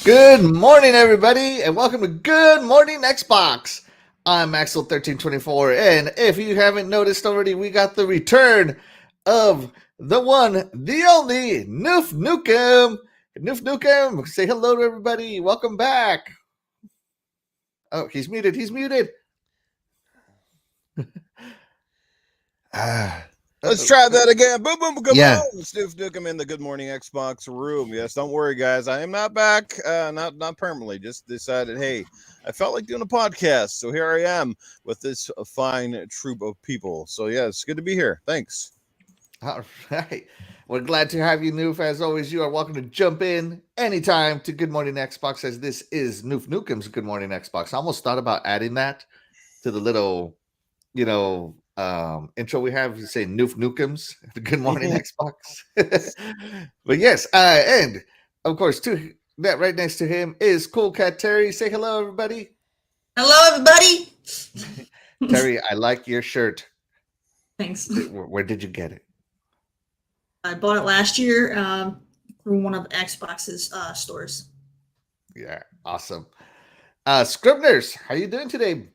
Good morning, everybody, and welcome to Good Morning Xbox. I'm Axel1324, and if you haven't noticed already, we got the return of the one, the only, Noof Nukem. Noof Nukem, say hello to everybody. Welcome back. Oh, he's muted. He's muted. Let's try that again. Boom, boom, come Yeah. on. Stoof Nukem in the Good Morning Xbox room. Yes, don't worry, guys. I am not back. Not permanently. Just decided, hey, I felt like doing a podcast. So here I am with this fine troop of people. So yeah, it's good to be here. Thanks. All right. We're glad to have you, Noof. As always, you are welcome to jump in anytime to Good Morning Xbox, as this is Noof Nukem's Good Morning Xbox. I almost thought about adding that to the little, intro we have. You say Noof Nukem's Good Morning Xbox. But yes, and of course, to that right next to him is Coolcat Terri. Say hello, everybody. Hello, everybody. Terri, I like your shirt. Thanks. Where did you get it? I bought it last year from one of Xbox's stores. Yeah, awesome. Scribners, how you doing today?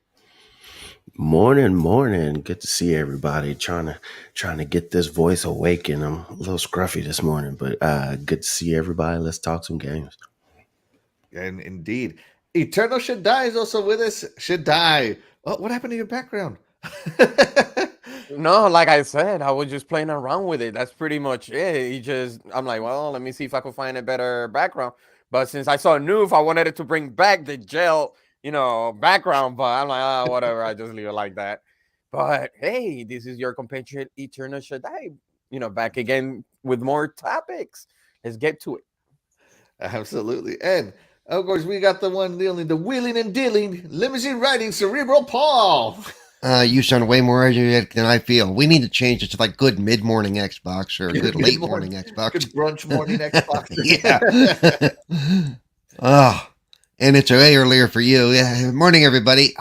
Morning. Good to see everybody. Trying to get this voice awakened. I'm a little scruffy this morning, but good to see everybody. Let's talk some games. And indeed, Eternal Shaddai is also with us. Shaddai, what happened to your background? No, like I said, I was just playing around with it. That's pretty much it. I'm like, well, let me see if I could find a better background. But since I saw Noof, I wanted it to bring back the gel, background. But I'm like, whatever. I just leave it like that. But hey, this is your compatriot Eternal Shaddai, back again with more topics. Let's get to it. Absolutely. And of course, we got the one, the only, the wheeling and dealing, limousine riding, Cerebral Paul. You sound way more energetic than I feel. We need to change it to like good mid-morning Xbox or good late morning Xbox. Good brunch morning Xbox. Yeah. And it's way earlier for you. Yeah. Morning, everybody.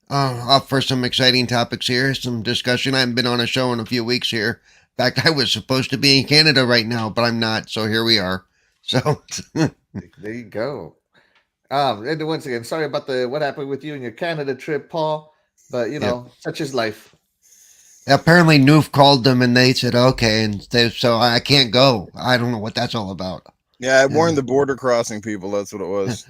Up for some exciting topics here. Some discussion. I haven't been on a show in a few weeks here. In fact, I was supposed to be in Canada right now, but I'm not. So here we are. So there you go. And once again, sorry about what happened with you and your Canada trip, Paul. But such is life. Apparently, Noof called them and they said okay, and so I can't go. I don't know what that's all about. Yeah, I warned the border crossing people. That's what it was.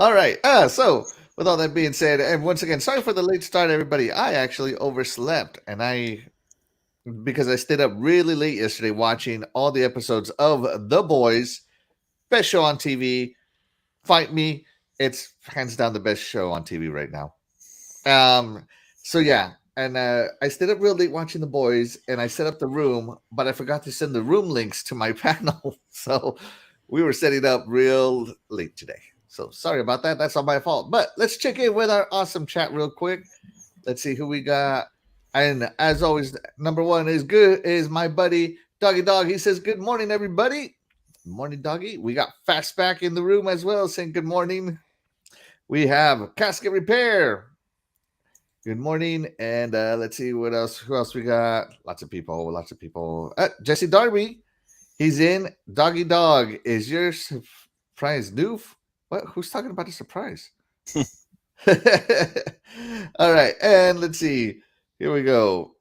All right. So with all that being said, and once again, sorry for the late start, everybody. I actually overslept, and because I stayed up really late yesterday watching all the episodes of The Boys, best show on TV. Fight me. It's hands down the best show on TV right now. So yeah, and I stayed up real late watching The Boys, and I set up the room, but I forgot to send the room links to my panel. So we were setting up real late today. So sorry about that. That's not my fault. But let's check in with our awesome chat real quick. Let's see who we got. And as always, number one is my buddy Doggy Dog. He says, "Good morning, everybody." Good morning, Doggy. We got Fastback in the room as well, saying good morning. We have Casket Repair. Good morning. And let's see what else. Who else we got? Lots of people. Jesse Darby. He's in. Doggy Dog. Is your surprise Noof? What? Who's talking about a surprise? All right. And let's see. Here we go.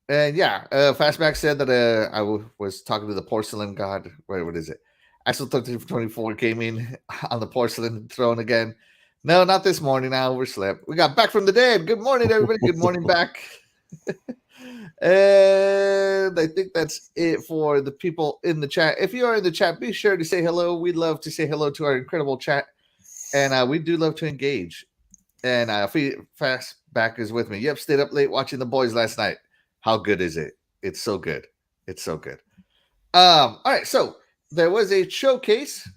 And yeah, Fastback said that I was talking to the porcelain god. Wait, what is it? Axel1324 came in on the porcelain throne again. No, not this morning. I overslept. We got Back from the Dead. Good morning, everybody. Good morning, back. And I think that's it for the people in the chat. If you are in the chat, be sure to say hello. We'd love to say hello to our incredible chat. And we do love to engage. And Fastback is with me. Yep, stayed up late watching The Boys last night. How good is it? It's so good. It's so good. All right, so there was a showcase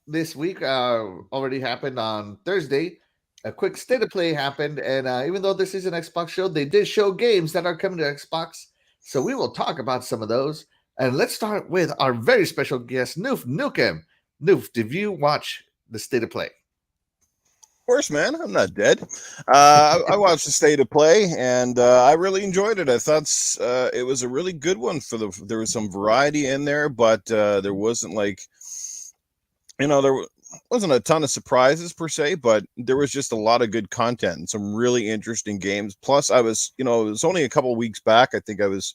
this week. Already happened on Thursday. A quick state of play happened, and even though this is an Xbox show, they did show games that are coming to Xbox. So we will talk about some of those. And let's start with our very special guest, Noof Nukem. Noof, did you watch the state of play? course, man. I'm not dead. I watched the state of play, and I really enjoyed it. I thought it was a really good one. There was some variety in there, but there wasn't like, there wasn't a ton of surprises per se, but there was just a lot of good content and some really interesting games. Plus, it was only a couple of weeks back. I think I was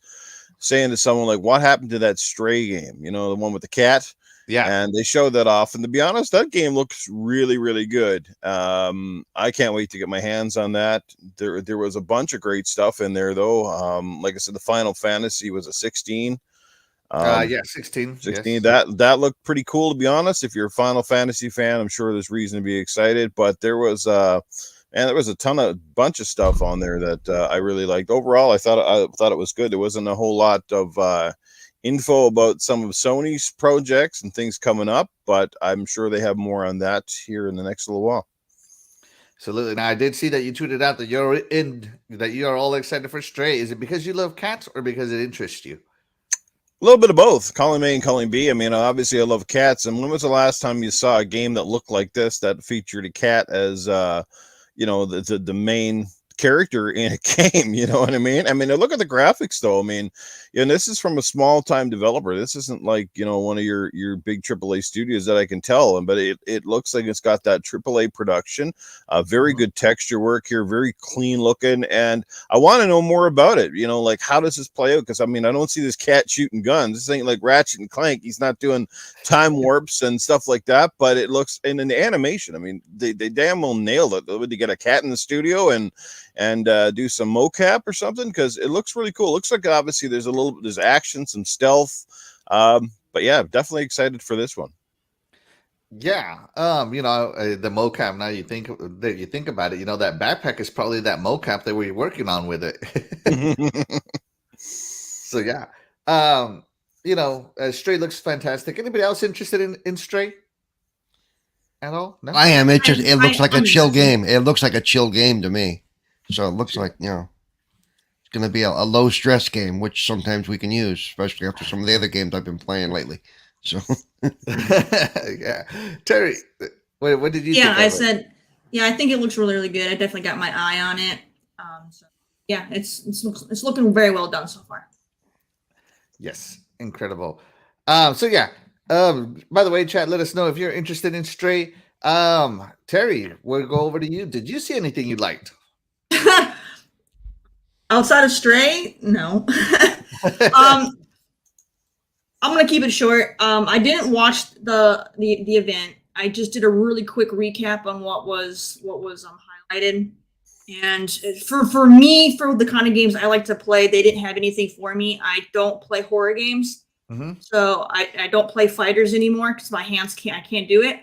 saying to someone like, "What happened to that Stray game? The one with the cat." Yeah. And they showed that off. And to be honest, that game looks really, really good. I can't wait to get my hands on that. There was a bunch of great stuff in there, though. Like I said, the Final Fantasy was a 16. Yeah, 16. 16. Yes. That looked pretty cool, to be honest. If you're a Final Fantasy fan, I'm sure there's reason to be excited. But there was a bunch of stuff on there that I really liked. Overall, I thought it was good. There wasn't a whole lot of info about some of Sony's projects and things coming up, but I'm sure they have more on that here in the next little while. Absolutely. Now, I did see that you tweeted out that you're all excited for Stray. Is it because you love cats or because it interests you? A little bit of both, column A and column B. I mean, obviously I love cats. And when was the last time you saw a game that looked like this, that featured a cat as, the main character in a game? You know what I mean? I mean, look at the graphics, though. I mean, this is from a small time developer. This isn't like, one of your big AAA studios that I can tell. But it looks like it's got that AAA production, very good texture work here, very clean looking. And I want to know more about it. Like, how does this play out? Because I mean, I don't see this cat shooting guns. This ain't like Ratchet and Clank. He's not doing time warps and stuff like that. But it looks, and in the animation, I mean, they damn well nailed it. Would they get a cat in the studio and do some mocap or something? Because it looks really cool. It looks like obviously there's action, some stealth. But yeah, definitely excited for this one. Yeah. The mocap, now you think about it, that backpack is probably that mocap that we're working on with it. So yeah. Stray looks fantastic. Anybody else interested in Stray at all? No? I am. It looks like a chill game. It looks like a chill game to me. So it looks like, it's going to be a low stress game, which sometimes we can use, especially after some of the other games I've been playing lately. So, yeah. Terry, what did you think? I think it looks really, really good. I definitely got my eye on it. So yeah, it's looking very well done so far. Yes, incredible. So yeah. By the way, chat, let us know if you're interested in Stray. Terry, we'll go over to you. Did you see anything you liked? Outside of Stray, no. I'm gonna keep it short. I didn't watch the event. I just did a really quick recap on what was highlighted. And for me, for the kind of games I like to play, they didn't have anything for me. I don't play horror games, so I don't play fighters anymore because my hands I can't do it.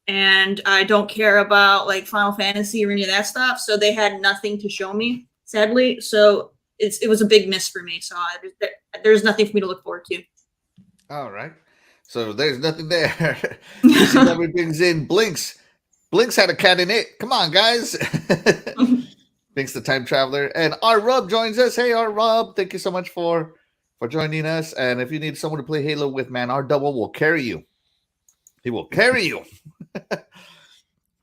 And I don't care about like Final Fantasy or any of that stuff. So they had nothing to show me, sadly. So it was a big miss for me. So there's nothing for me to look forward to. All right. So there's nothing there. You see that brings in Blinks. Blinks had a cat in it. Come on, guys. Blinks the time traveler. And R Rub joins us. Hey, R Rub. Thank you so much for joining us. And if you need someone to play Halo with, man, R Double will carry you. He will carry you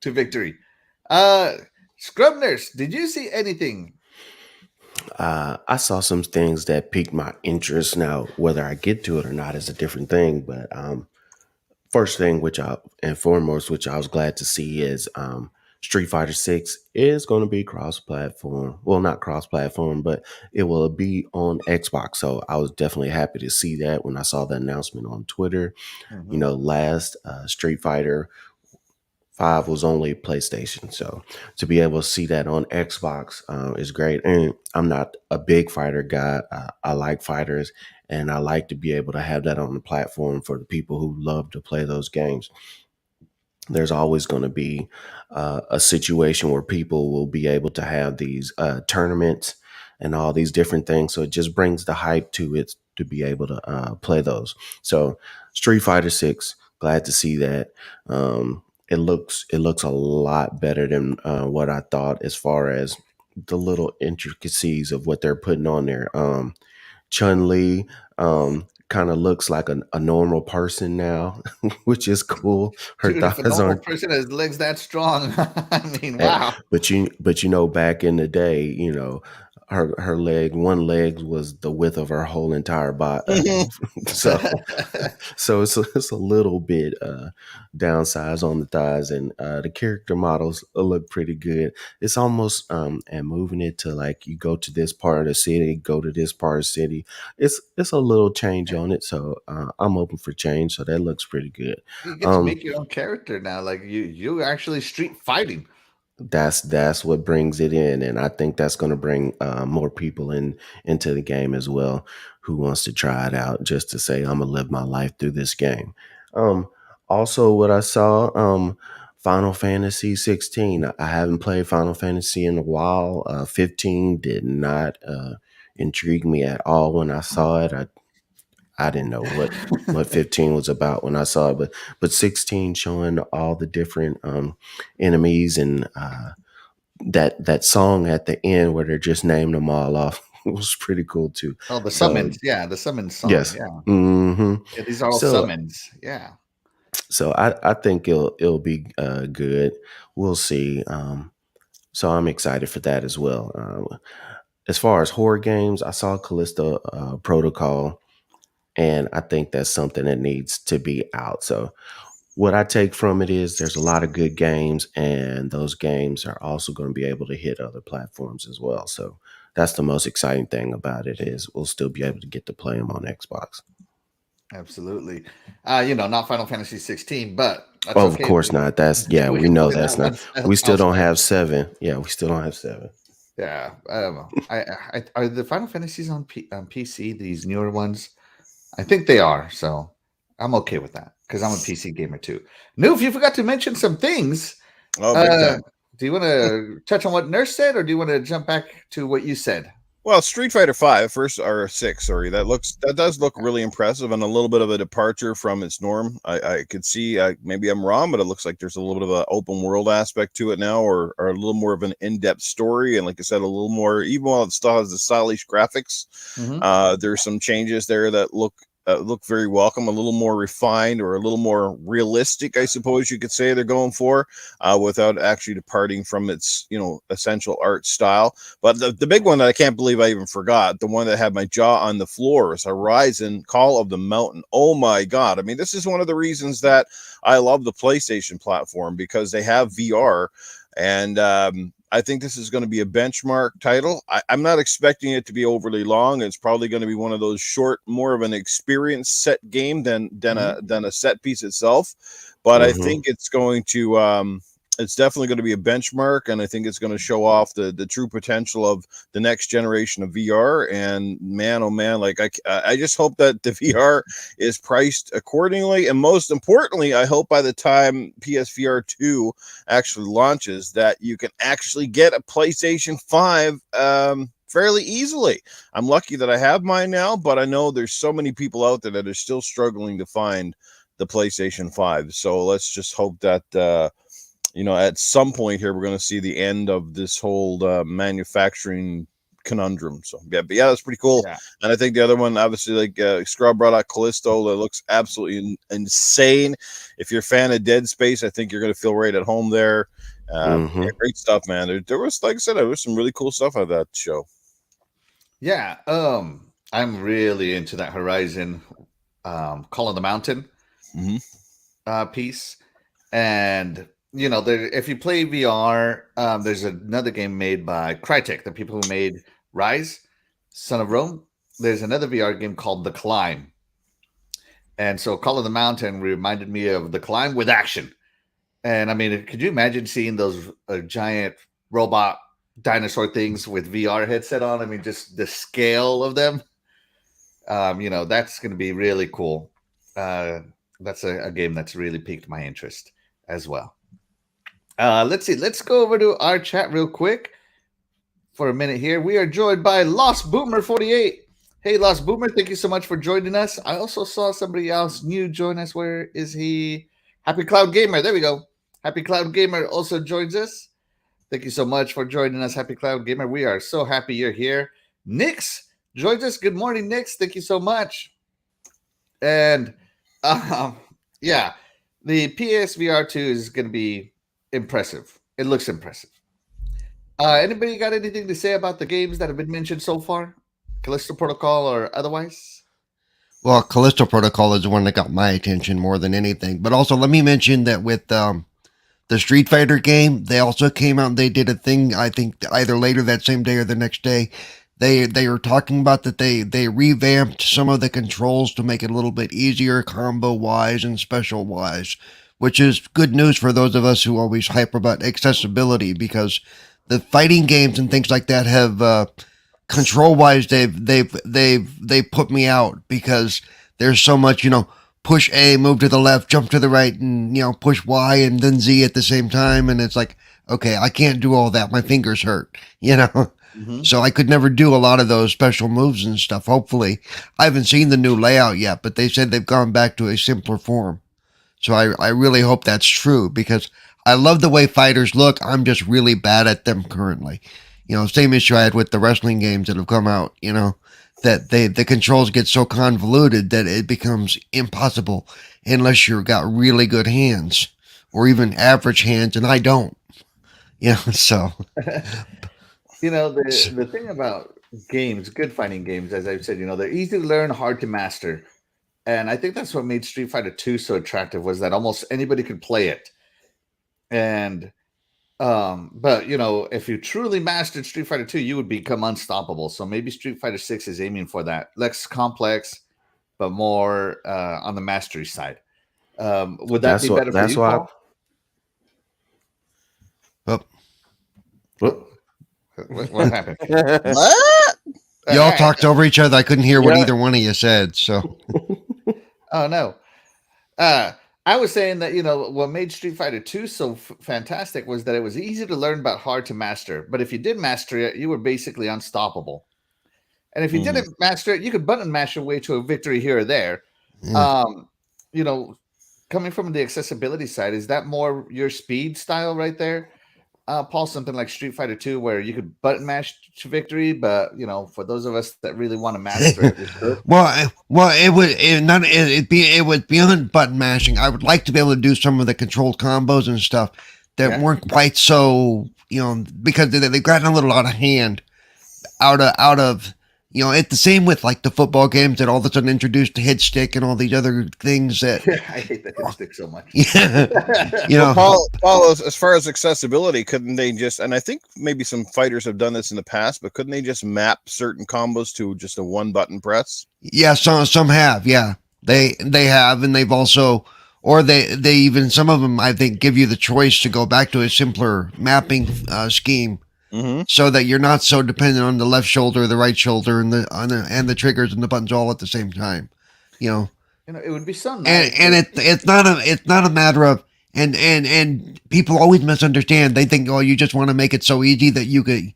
to victory. Scrub Nurse, did you see anything? I saw some things that piqued my interest. Now, whether I get to it or not is a different thing. But first thing, which I was glad to see, is Street Fighter 6 is going to be cross-platform. Well, not cross-platform, but it will be on Xbox. So I was definitely happy to see that when I saw the announcement on Twitter. Last Street Fighter 5 was only PlayStation. So to be able to see that on Xbox is great. And I'm not a big fighter guy. I like fighters, and I like to be able to have that on the platform for the people who love to play those games. There's always going to be a situation where people will be able to have these tournaments and all these different things. So it just brings the hype to it to be able to play those. So Street Fighter 6, glad to see that. It looks a lot better than what I thought as far as the little intricacies of what they're putting on there. Chun-Li, kind of looks like a normal person now, which is cool. Her Dude, if a thighs normal aren't. person has legs that strong, I mean, eh, wow. but back in the day, her one leg was the width of her whole entire body. so so it's a little bit downsized on the thighs, and the character models look pretty good. It's almost and moving it to like you go to this part of the city, go to this part of the city. It's a little change on it, so I'm open for change. So that looks pretty good. You get to make your own character now. Like you actually street fighting. That's what brings it in, and I think that's going to bring more people into the game as well, who wants to try it out just to say I'm gonna live my life through this game. um Also, what I saw, Final Fantasy 16, I haven't played Final Fantasy in a while. 15 did not intrigue me at all when I saw it. I didn't know what 15 was about when I saw it, but 16 showing all the different enemies, and that song at the end where they're just naming them all off was pretty cool too. Oh, the So summons. Yeah, the summons song. yes. Yeah. Hmm. Yeah, these are all So summons. Yeah. so I think it'll be good. We'll see. So I'm excited for that as well. As far as horror games, I saw Callisto Protocol, and I think that's something that needs to be out. So what I take from it is there's a lot of good games, and those games are also going to be able to hit other platforms as well. So that's the most exciting thing about it, is we'll still be able to get to play them on Xbox. Absolutely. Not Final Fantasy 16, but that's Oh, of okay. course not. That's we know that's not. We still don't have 7. Yeah, we still don't have 7. Yeah. I are the Final Fantasies on PC, these newer ones? I think they are. So I'm okay with that because I'm a PC gamer too. Noof, you forgot to mention some things. Oh, big time. Do you want to touch on what Nurse said, or do you want to jump back to what you said? Well, Street Fighter 5 first, or 6, sorry, that does look really impressive and a little bit of a departure from its norm. I could see, maybe I'm wrong, but it looks like there's a little bit of an open world aspect to it now, or a little more of an in-depth story, and like I said, a little more, even while it still has the stylish graphics, there's some changes there that look very welcome, a little more refined, or a little more realistic, I suppose you could say they're going for, without actually departing from its, essential art style. But the big one that I can't believe I even forgot, the one that had my jaw on the floor, is Horizon Call of the Mountain. Oh my God. I mean, this is one of the reasons that I love the PlayStation platform, because they have VR, and I think this is going to be a benchmark title. I'm not expecting it to be overly long. It's probably going to be one of those short, more of an experience set game than a set piece itself. But I think it's going to it's definitely going to be a benchmark, and I think it's going to show off the true potential of the next generation of VR. And man, oh man, like I just hope that the VR is priced accordingly, and most importantly, I hope by the time PSVR 2 actually launches, that you can actually get a PlayStation 5 fairly easily. I'm lucky that I have mine now, but I know there's so many people out there that are still struggling to find the PlayStation 5. So let's just hope that at some point here, we're going to see the end of this whole manufacturing conundrum. So but that's pretty cool. Yeah. And I think the other one, obviously, like Scrub brought out Callisto, that looks absolutely insane. If you're a fan of Dead Space, I think you're going to feel right at home there. Great stuff, man. There was, like I said, there was some really cool stuff out of that show. Yeah, I'm really into that Horizon Call of the Mountain piece. And if you play VR, there's another game made by Crytek, the people who made Rise, Son of Rome. There's another VR game called The Climb. And so Call of the Mountain reminded me of The Climb with action. And I mean, could you imagine seeing those giant robot dinosaur things with VR headset on? I mean, just the scale of them. That's going to be really cool. That's a game that's really piqued my interest as well. Let's see. Let's go over to our chat real quick for a minute here. We are joined by Lost Boomer 48. Hey, Lost Boomer, thank you so much for joining us. I also saw somebody else new join us. Where is he? Happy Cloud Gamer. There we go. Happy Cloud Gamer also joins us. Thank you so much for joining us, Happy Cloud Gamer. We are so happy you're here. Nix joins us. Good morning, Nix. Thank you so much. And yeah, the PSVR 2 is going to be impressive. It looks impressive. Anybody got anything to say about the games that have been mentioned so far? Callisto Protocol or otherwise? Well, Callisto Protocol is the one that got my attention more than anything. But also, let me mention that with the Street Fighter game, they also came out and they did a thing, I think, either later that same day or the next day. They were talking about that they revamped some of the controls to make it a little bit easier combo-wise and special-wise, which is good news for those of us who always hype about accessibility, because the fighting games and things like that have control-wise they've put me out, because there's so much, push A, move to the left, jump to the right, and push Y and then Z at the same time, and it's like, okay, I can't do all that. My fingers hurt, Mm-hmm. So I could never do a lot of those special moves and stuff. Hopefully, I haven't seen the new layout yet, but they said they've gone back to a simpler form. So I really hope that's true, because I love the way fighters look. I'm just really bad at them currently. Same issue I had with the wrestling games that have come out, that the controls get so convoluted that it becomes impossible unless you've got really good hands or even average hands, and I don't. So. The thing about games, good fighting games, as I've said, they're easy to learn, hard to master. And I think that's what made Street Fighter 2 so attractive, was that almost anybody could play it. And but if you truly mastered Street Fighter 2, you would become unstoppable. So maybe Street Fighter 6 is aiming for that. Less complex, but more on the mastery side. Would that be better for you, Paul? What happened? What? Y'all talked over each other. I couldn't hear what either one of you said. So, oh no, I was saying that what made Street Fighter 2 so fantastic was that it was easy to learn but hard to master. But if you did master it, you were basically unstoppable. And if you didn't master it, you could button mash your way to a victory here or there. Coming from the accessibility side, is that more your speed style right there? Paul, something like Street Fighter 2, where you could button mash to victory, but for those of us that really want to master it, it would beyond button mashing. I would like to be able to do some of the controlled combos and stuff that weren't quite so, because they've gotten a little out of hand, out of. It's the same with like the football games that all of a sudden introduced the hit stick and all these other things that I hate the hit stick so much. Yeah, Paul, as far as accessibility, couldn't they just? And I think maybe some fighters have done this in the past, but couldn't they just map certain combos to just a one button press? Yeah, some have. Yeah, they have, and they've also, or they even, some of them I think give you the choice to go back to a simpler mapping scheme. Mm-hmm. So that you're not so dependent on the left shoulder, the right shoulder, and the triggers and the buttons all at the same time, it would be so nice. And it's not a matter of and people always misunderstand. They think, oh, you just want to make it so easy that you could.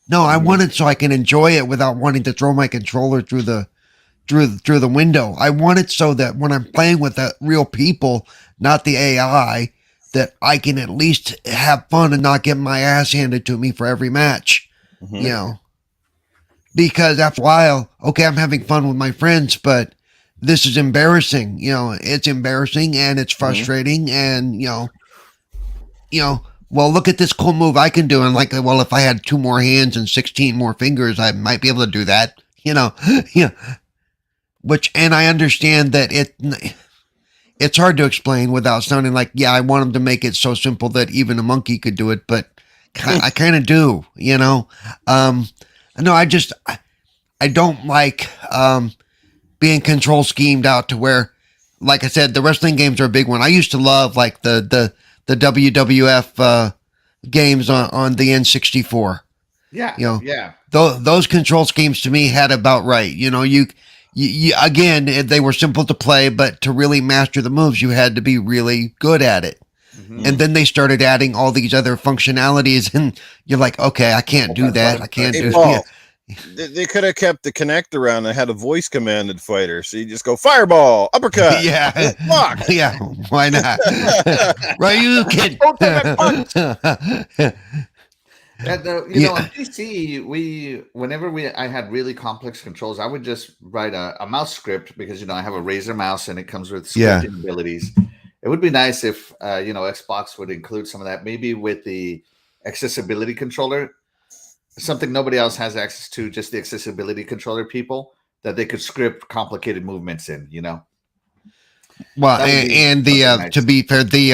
No, I want it so I can enjoy it without wanting to throw my controller through the window. I want it so that when I'm playing with the real people, not the AI, that I can at least have fun and not get my ass handed to me for every match, because after a while, okay, I'm having fun with my friends, but this is embarrassing. It's embarrassing and it's frustrating, and well, look at this cool move I can do. And like, well, if I had 2 more hands and 16 more fingers, I might be able to do that, which, and I understand that it's hard to explain without sounding like, I want them to make it so simple that even a monkey could do it, but I kind of do, No, I don't like being control schemed out to where, like I said, the wrestling games are a big one. I used to love like the WWF games on the N64. Yeah. Those control schemes to me had about right. You again, they were simple to play, but to really master the moves, you had to be really good at it. Mm-hmm. And then they started adding all these other functionalities, and you're like, okay, I can't do that. I can't do that. They could have kept the Kinect around and had a voice commanded fighter. So you just go fireball, uppercut, block. Yeah, why not? Right, you kid. And you know, on PC, I had really complex controls, I would just write a mouse script because I have a Razer mouse and it comes with scripting abilities. It would be nice if Xbox would include some of that, maybe with the accessibility controller, something nobody else has access to, just the accessibility controller people, that they could script complicated movements in. Well, and the nice. to be fair, the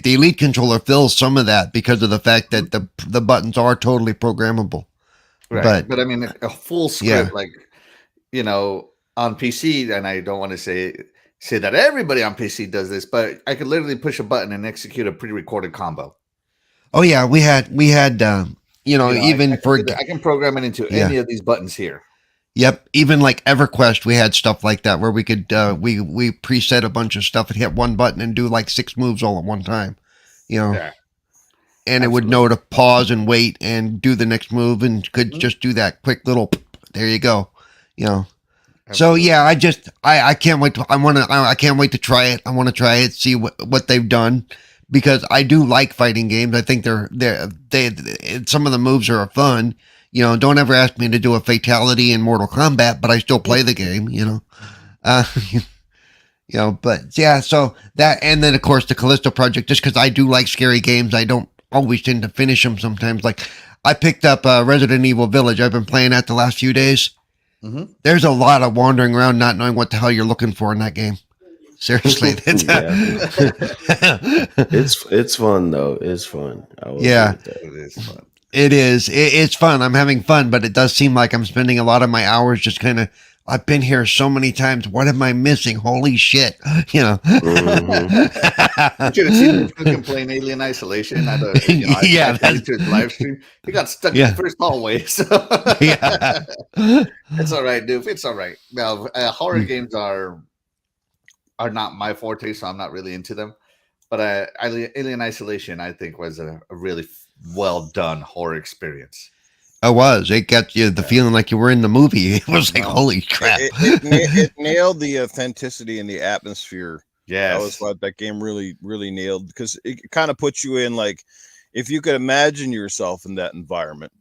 Elite controller fills some of that because of the fact that the buttons are totally programmable. Right, but I mean a full script, like on PC, and I don't want to say that everybody on PC does this, but I could literally push a button and execute a pre-recorded combo. Oh yeah, we had even I can program it into any of these buttons here. Yep, even like EverQuest, we had stuff like that where we could we preset a bunch of stuff and hit one button and do like 6 moves all at one time, and it would know to pause and wait and do the next move and could just do that quick little. There you go, So yeah, I can't wait. I can't wait to try it. I want to try it, see what they've done, because I do like fighting games. I think they some of the moves are fun. Don't ever ask me to do a fatality in Mortal Kombat, but I still play the game, but yeah, so that, and then of course the Callisto Project, just because I do like scary games, I don't always tend to finish them sometimes. Like I picked up Resident Evil Village. I've been playing that the last few days. Mm-hmm. There's a lot of wandering around not knowing what the hell you're looking for in that game. Seriously. It's fun though. It's fun. It is fun. It's fun. I'm having fun, but it does seem like I'm spending a lot of my hours just kind of, I've been here so many times. What am I missing? Holy shit. Mm-hmm. You should have seen him fucking playing Alien Isolation. I to his live stream. He got stuck in the first hallway. So it's all right, dude. It's all right. Now, horror games are not my forte, so I'm not really into them. But Alien Isolation, I think, was a really well done horror experience. It was. It got you the feeling like you were in the movie. It was like, holy crap! It nailed the authenticity and the atmosphere. Yeah, that was what that game really, really nailed, because it kind of puts you in, like, if you could imagine yourself in that environment,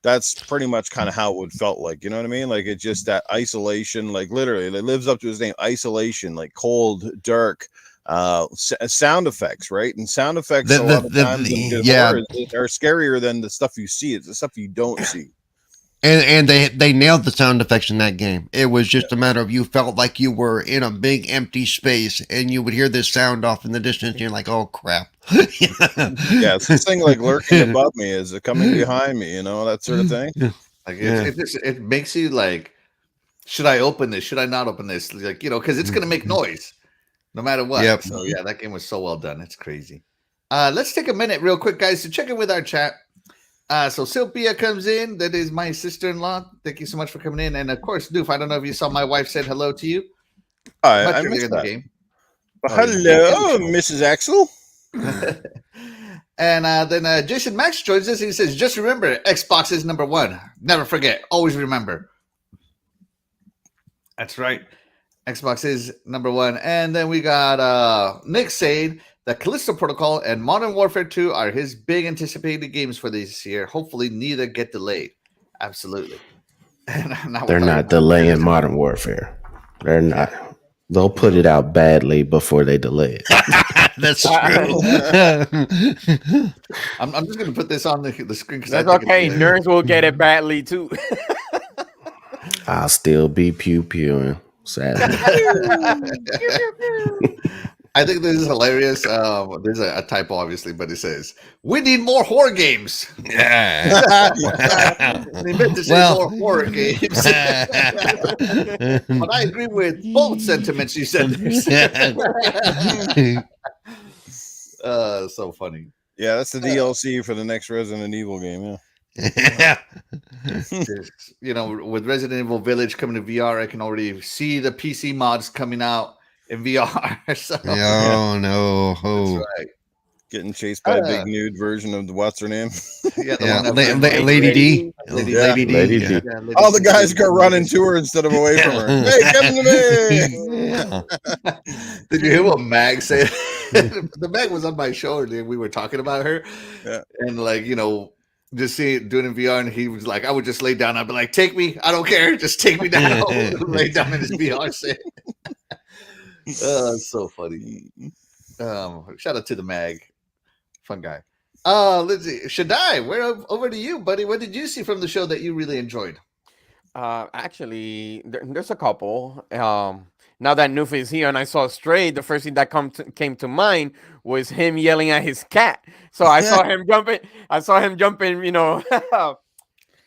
that's pretty much kind of how it would felt like. You know what I mean? Like, it's just that isolation. Like, literally, it lives up to its name. Isolation, like cold, dark. Sound effects, right? And sound effects a lot of times are scarier than the stuff you see. It's the stuff you don't see. And they nailed the sound effects in that game. It was just a matter of, you felt like you were in a big empty space and you would hear this sound off in the distance and you're like, oh crap. It's this thing like lurking above me, is it coming behind me, that sort of thing. Like it makes you like, should I open this? Should I not open this? Like, because it's gonna make noise no matter what. Yep. So yeah, that game was so well done. It's crazy. Let's take a minute real quick, guys, to check in with our chat. So Sylvia comes in. That is my sister-in-law. Thank you so much for coming in. And of course, Doof, I don't know if you saw my wife said hello to you. I missed that. Game. Hello, Mrs. Axel. And then Jason Max joins us. He says, just remember, Xbox is number 1. Never forget. Always remember. That's right. Xbox is number 1. And then we got Nick saying that Callisto Protocol and Modern Warfare 2 are his big anticipated games for this year. Hopefully neither get delayed. Absolutely. They're not delaying Modern Warfare. They're not. They'll put it out badly before they delay it. That's true. I'm just going to put this on the screen. That's okay. Nerds will get it badly too. I'll still be pew-pewing. Sadly. I think this is hilarious. There's a typo, obviously, but it says, we need more horror games. Yeah. They meant to say more horror games. But I agree with both sentiments you said there. So funny. Yeah, that's the DLC for the next Resident Evil game, yeah. With Resident Evil Village coming to VR, I can already see the PC mods coming out in VR. So, no. That's right. Getting chased by a big nude version of the what's her name? Lady D. Lady D. Yeah, all the guys go running to her instead of away from her. Hey, come to me! Did you hear what Mag said? The Mag was on my show and we were talking about her. Yeah. And just see it doing it in VR, and he was like, I would just lay down. I'd be like, take me. I don't care. Just take me down. Lay down in his VR set. It's so funny. Shout out to the Mag. Fun guy. Let's see. Shaddai, over to you, buddy. What did you see from the show that you really enjoyed? Actually, there's a couple. Now that Noof is here and I saw Stray, the first thing that came to mind was him yelling at his cat. So I saw him jumping. You know,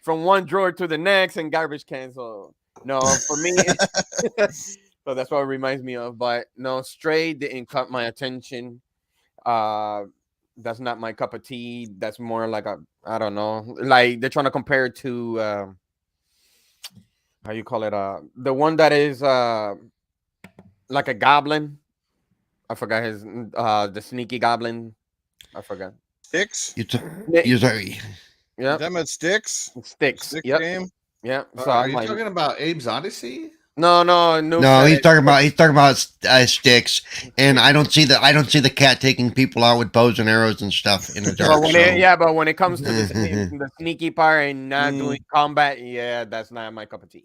from one drawer to the next and garbage can. So no, for me, so that's what it reminds me of. But no, Stray didn't cut my attention. That's not my cup of tea. That's more like I don't know, like they're trying to compare it to how you call it? The one that is like a goblin. I forgot his the sneaky goblin. I forgot. Sticks? You sorry. Yeah. That meant Sticks? Sticks. Stick Yep. game? Yeah. So Are I'm you like, talking about Abe's Odyssey? no. He's talking about sticks, and I don't see the cat taking people out with bows and arrows and stuff in the dark. But when it comes to the sneaky part and not doing combat, yeah, that's not my cup of tea.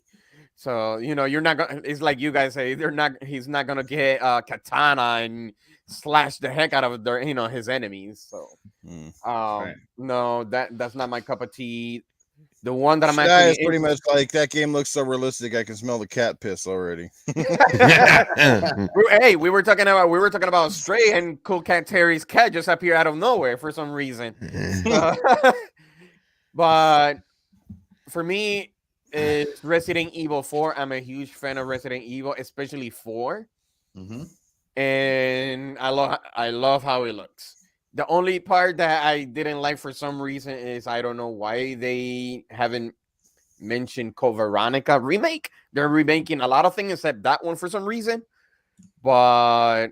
So you know, you're not gonna. It's like you guys say, he's not gonna get katana and slash the heck out of his enemies. So, Right. no, that's not my cup of tea. The one that I'm That actually is pretty much like that game looks so realistic. I can smell the cat piss already. Hey, we were talking about Stray, and Coolcat Terri's cat just appeared out of nowhere for some reason. But for me, it's Resident Evil 4. I'm a huge fan of Resident Evil, especially 4. Mm-hmm. And I love how it looks. The only part that I didn't like for some reason is I don't know why they haven't mentioned Code Veronica remake. They're remaking a lot of things except that one for some reason. But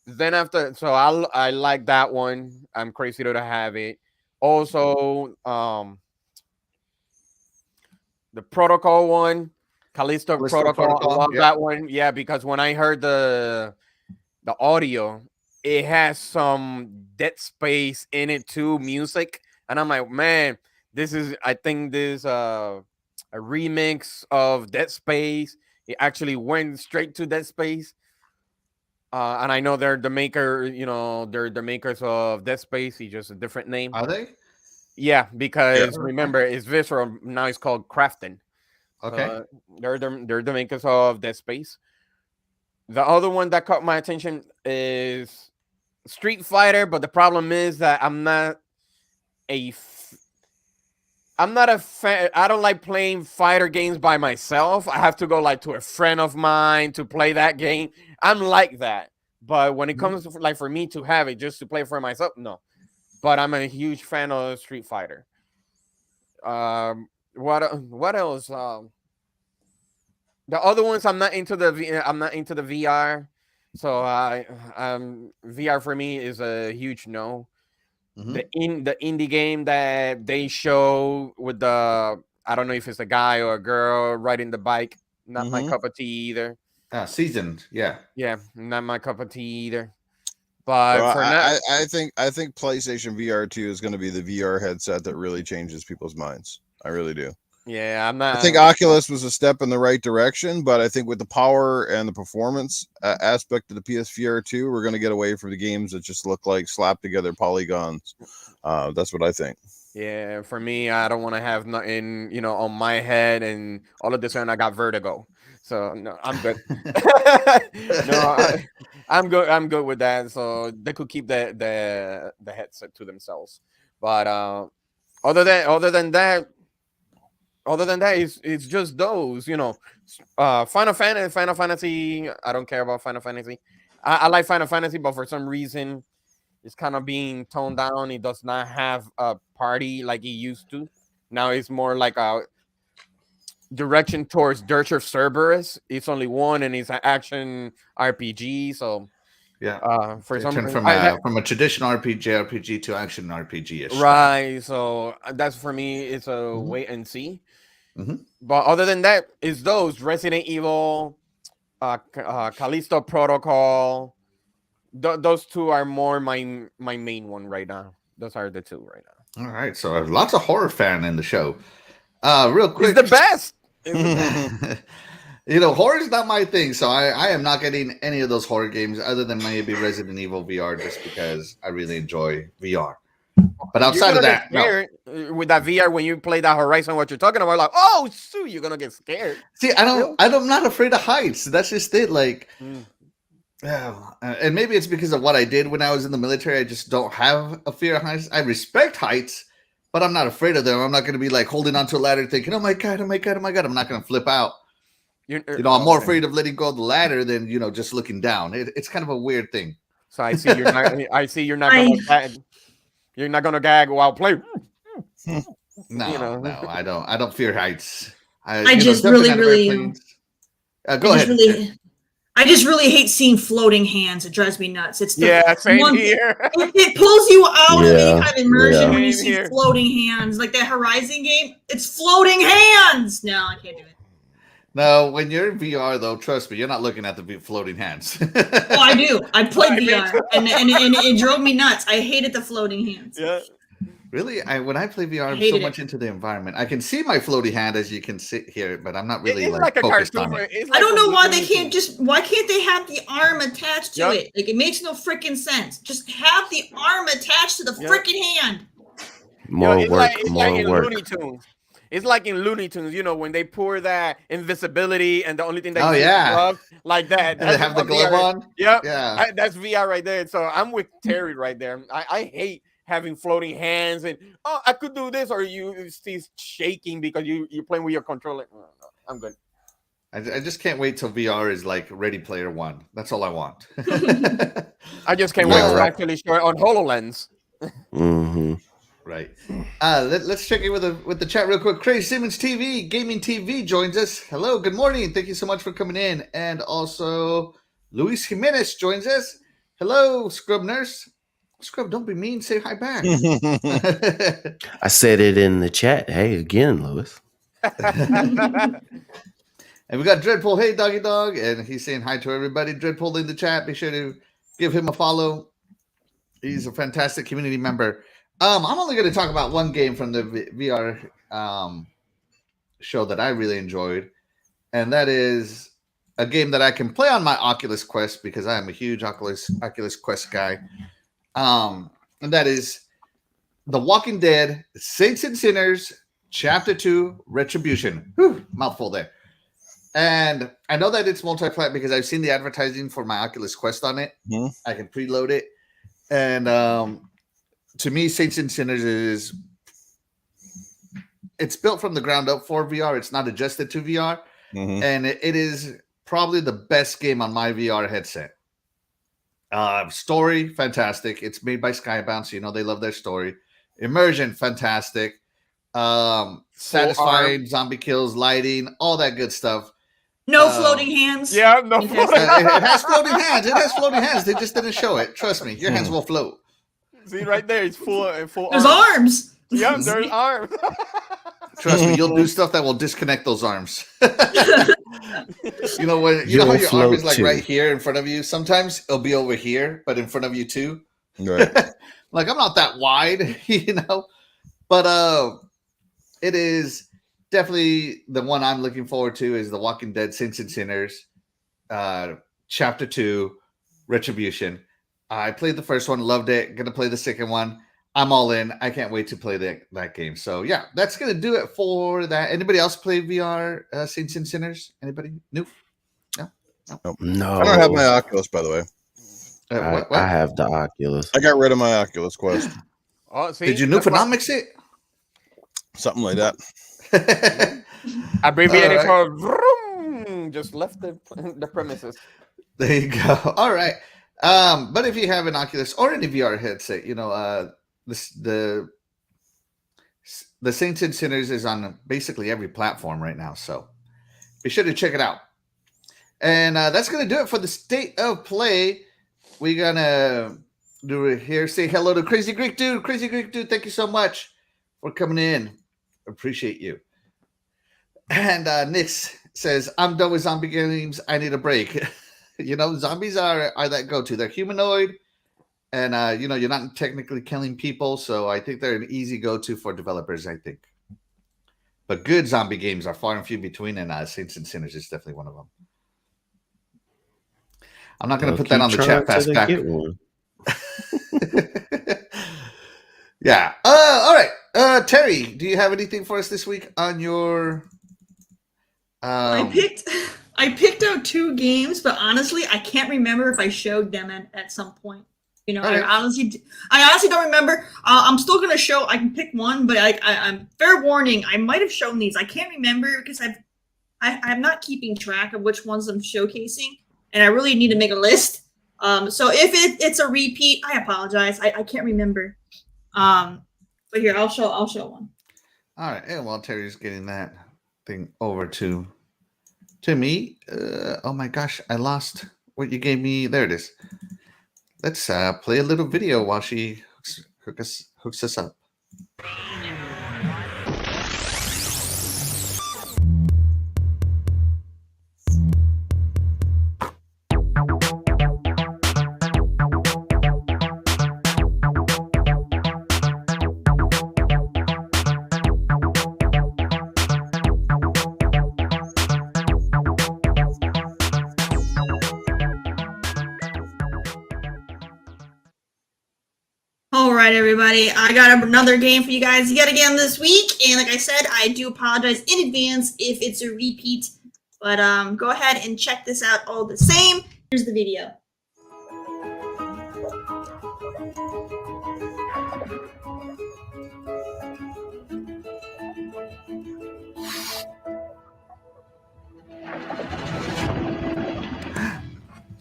then I like that one. I'm crazy to have it. Also, the Protocol one, Callisto Protocol. I love that one. Yeah, because when I heard the audio, it has some Dead Space in it too, music, and I'm like, man, I think this a remix of Dead Space. It actually went straight to Dead Space, and I know they're the makers of Dead Space. It's just a different name. Are they? Yeah, because remember, it's Visceral now. It's called Crafton. Okay. They're the makers of Dead Space. The other one that caught my attention is Street Fighter, but the problem is that I'm not a fan. I don't like playing fighter games by myself. I have to go like to a friend of mine to play that game. I'm like that. But when it comes to like for me to have it just to play for myself, no. But I'm a huge fan of Street Fighter. What else? The other ones I'm not into the VR. So VR for me is a huge no. Mm-hmm. The indie game that they show with I don't know if it's a guy or a girl riding the bike, not my cup of tea either. Seasoned, yeah, not my cup of tea either. But I think PlayStation VR 2 is going to be the VR headset that really changes people's minds. I really do. Yeah, I'm not. I think Oculus was a step in the right direction, but I think with the power and the performance aspect of the PSVR 2, we're going to get away from the games that just look like slapped together polygons. That's what I think. Yeah, for me, I don't want to have nothing, on my head, and all of a sudden I got vertigo. So no, I'm good. I'm good. I'm good with that. So they could keep the headset to themselves. But other than that, it's just those. Final Fantasy. I don't care about Final Fantasy. I like Final Fantasy, but for some reason, it's kind of being toned down. It does not have a party like it used to. Now it's more like a direction towards Dirge of Cerberus. It's only one, and it's an action RPG. So yeah, for some reason, from a traditional RPG to action RPG, right? So that's for me. It's a wait and see. But other than that, it's those Resident Evil, Callisto Protocol. Those two are more my main one right now. Those are the two right now. All right, so lots of horror fan in the show. Real It's quick, the best. you know, horror is not my thing, so I am not getting any of those horror games other than maybe Resident Evil VR, just because I really enjoy VR. But You're outside gonna of get that, no. scared with that VR when you play that Horizon. What you're talking about, like, oh, shoot, you're gonna get scared. See, I'm not afraid of heights. That's just it. Like, Mm. and maybe it's because of what I did when I was in the military. I just don't have a fear of heights. I respect heights, but I'm not afraid of them. I'm not going to be like holding onto a ladder thinking, oh my God, oh my God, oh my God. I'm not going to flip out. You know, I'm more afraid of letting go of the ladder than, you know, just looking down. It's kind of a weird thing. So I see you're not. I see you're not gonna. You're not gonna gag while playing. No, You know. no, I don't fear heights. I just really go ahead. I just really hate seeing floating hands. It drives me nuts. It's the Same one, here. it pulls you out of any kind of immersion when you Same see here. floating hands. Like that Horizon game, it's floating hands. No, I can't do it. No, when you're in VR though, trust me, you're not looking at the floating hands. Oh, I do. I played VR, and it drove me nuts. I hated the floating hands. Yeah. Really, when I play VR, I'm so much into the environment. I can see my floaty hand as you can sit here, but I'm not really It's like a focused cartoon. on it. I don't know why they can't just. Why can't they have the arm attached to Yep. it? Like it makes no freaking sense. Just have the arm attached to the Yep. freaking hand. More it's work, like, it's more like in work. Looney Tunes. It's like in Looney Tunes, you know, when they pour that invisibility and the only thing that you see is gloves, like that. And they have the glove on. Yep. Yeah. That's VR right there. So I'm with Terry right there. I hate having floating hands and I could do this, or you see shaking because you're playing with your controller. No, I'm good. I just can't wait till VR is like Ready Player One. That's all I want. I just can't wait to actually show it on HoloLens. Mm-hmm. Right. Let's check in with the chat real quick. Crazy Simmons TV, Gaming TV joins us. Hello, good morning. Thank you so much for coming in. And also Luis Jimenez joins us. Hello, Scrub Nurse. Scrub, don't be mean. Say hi back. I said it in the chat. Hey, again, Lewis. And we got Dreadpool. Hey, doggy dog. And he's saying hi to everybody. Dreadpool in the chat. Be sure to give him a follow. He's a fantastic community member. I'm only going to talk about one game from the VR show that I really enjoyed. And that is a game that I can play on my Oculus Quest because I am a huge Oculus Quest guy. And that is The Walking Dead, Saints and Sinners, Chapter 2, Retribution. Whew, mouthful there. And I know that it's multi-plat because I've seen the advertising for my Oculus Quest on it. Mm-hmm. I can preload it. And to me, Saints and Sinners it's built from the ground up for VR. It's not adjusted to VR. Mm-hmm. And it is probably the best game on my VR headset. Story, fantastic. It's made by Skybound, so you know they love their story. Immersion, fantastic. Satisfying zombie kills, lighting, all that good stuff. No floating hands. Yeah, no it has floating hands. It has floating hands. They just didn't show it. Trust me, your hands will float. See right there, it's full. There's arms. Yeah, there's arms. Trust me, you'll do stuff that will disconnect those arms. You know when you know how your arm is like right here in front of you. Sometimes it'll be over here, but in front of you too. Right. Like I'm not that wide, you know. But it is definitely the one I'm looking forward to is The Walking Dead, Saints and Sinners, Chapter 2, Retribution. I played the first one, loved it. Gonna play the second one. I'm all in. I can't wait to play that game. So yeah, that's gonna do it for that. Anybody else play VR Saints and Sinners? Anybody? Nope. No. I don't have my Oculus, by the way. What? I have the Oculus. I got rid of my Oculus Quest. Oh, see, Did you Nufonomics it? Something like that. abbreviated for vroom, just left the premises. There you go. All right. But if you have an Oculus or any VR headset, you know, the Saints and Sinners is on basically every platform right now. So be sure to check it out. And that's going to do it for the State of Play. We're going to do it here. Say hello to Crazy Greek Dude. Crazy Greek Dude, thank you so much for coming in. Appreciate you. And Nix says, I'm done with zombie games. I need a break. You know, zombies are that go-to. They're humanoid, and you know, you're not technically killing people, so I think they're an easy go-to for developers, I think. But good zombie games are far and few between, and Saints and Sinners is definitely one of them. I'm not going to put that on the chat fast back. Get one. Yeah. All right. Terri, do you have anything for us this week on your? I picked out 2 games, but honestly, I can't remember if I showed them at some point. You know, Okay. I honestly don't remember. I'm still gonna show. I can pick one, but I'm fair warning. I might have shown these. I can't remember because I'm not keeping track of which ones I'm showcasing, and I really need to make a list. So if it's a repeat, I apologize. I can't remember. But here I'll show one. All right. And while Terry's getting that thing over to me, oh my gosh, I lost what you gave me. There it is. Let's play a little video while she hooks us up. All right, everybody. I got another game for you guys yet again this week, and like I said, I do apologize in advance if it's a repeat. But go ahead and check this out all the same. Here's the video.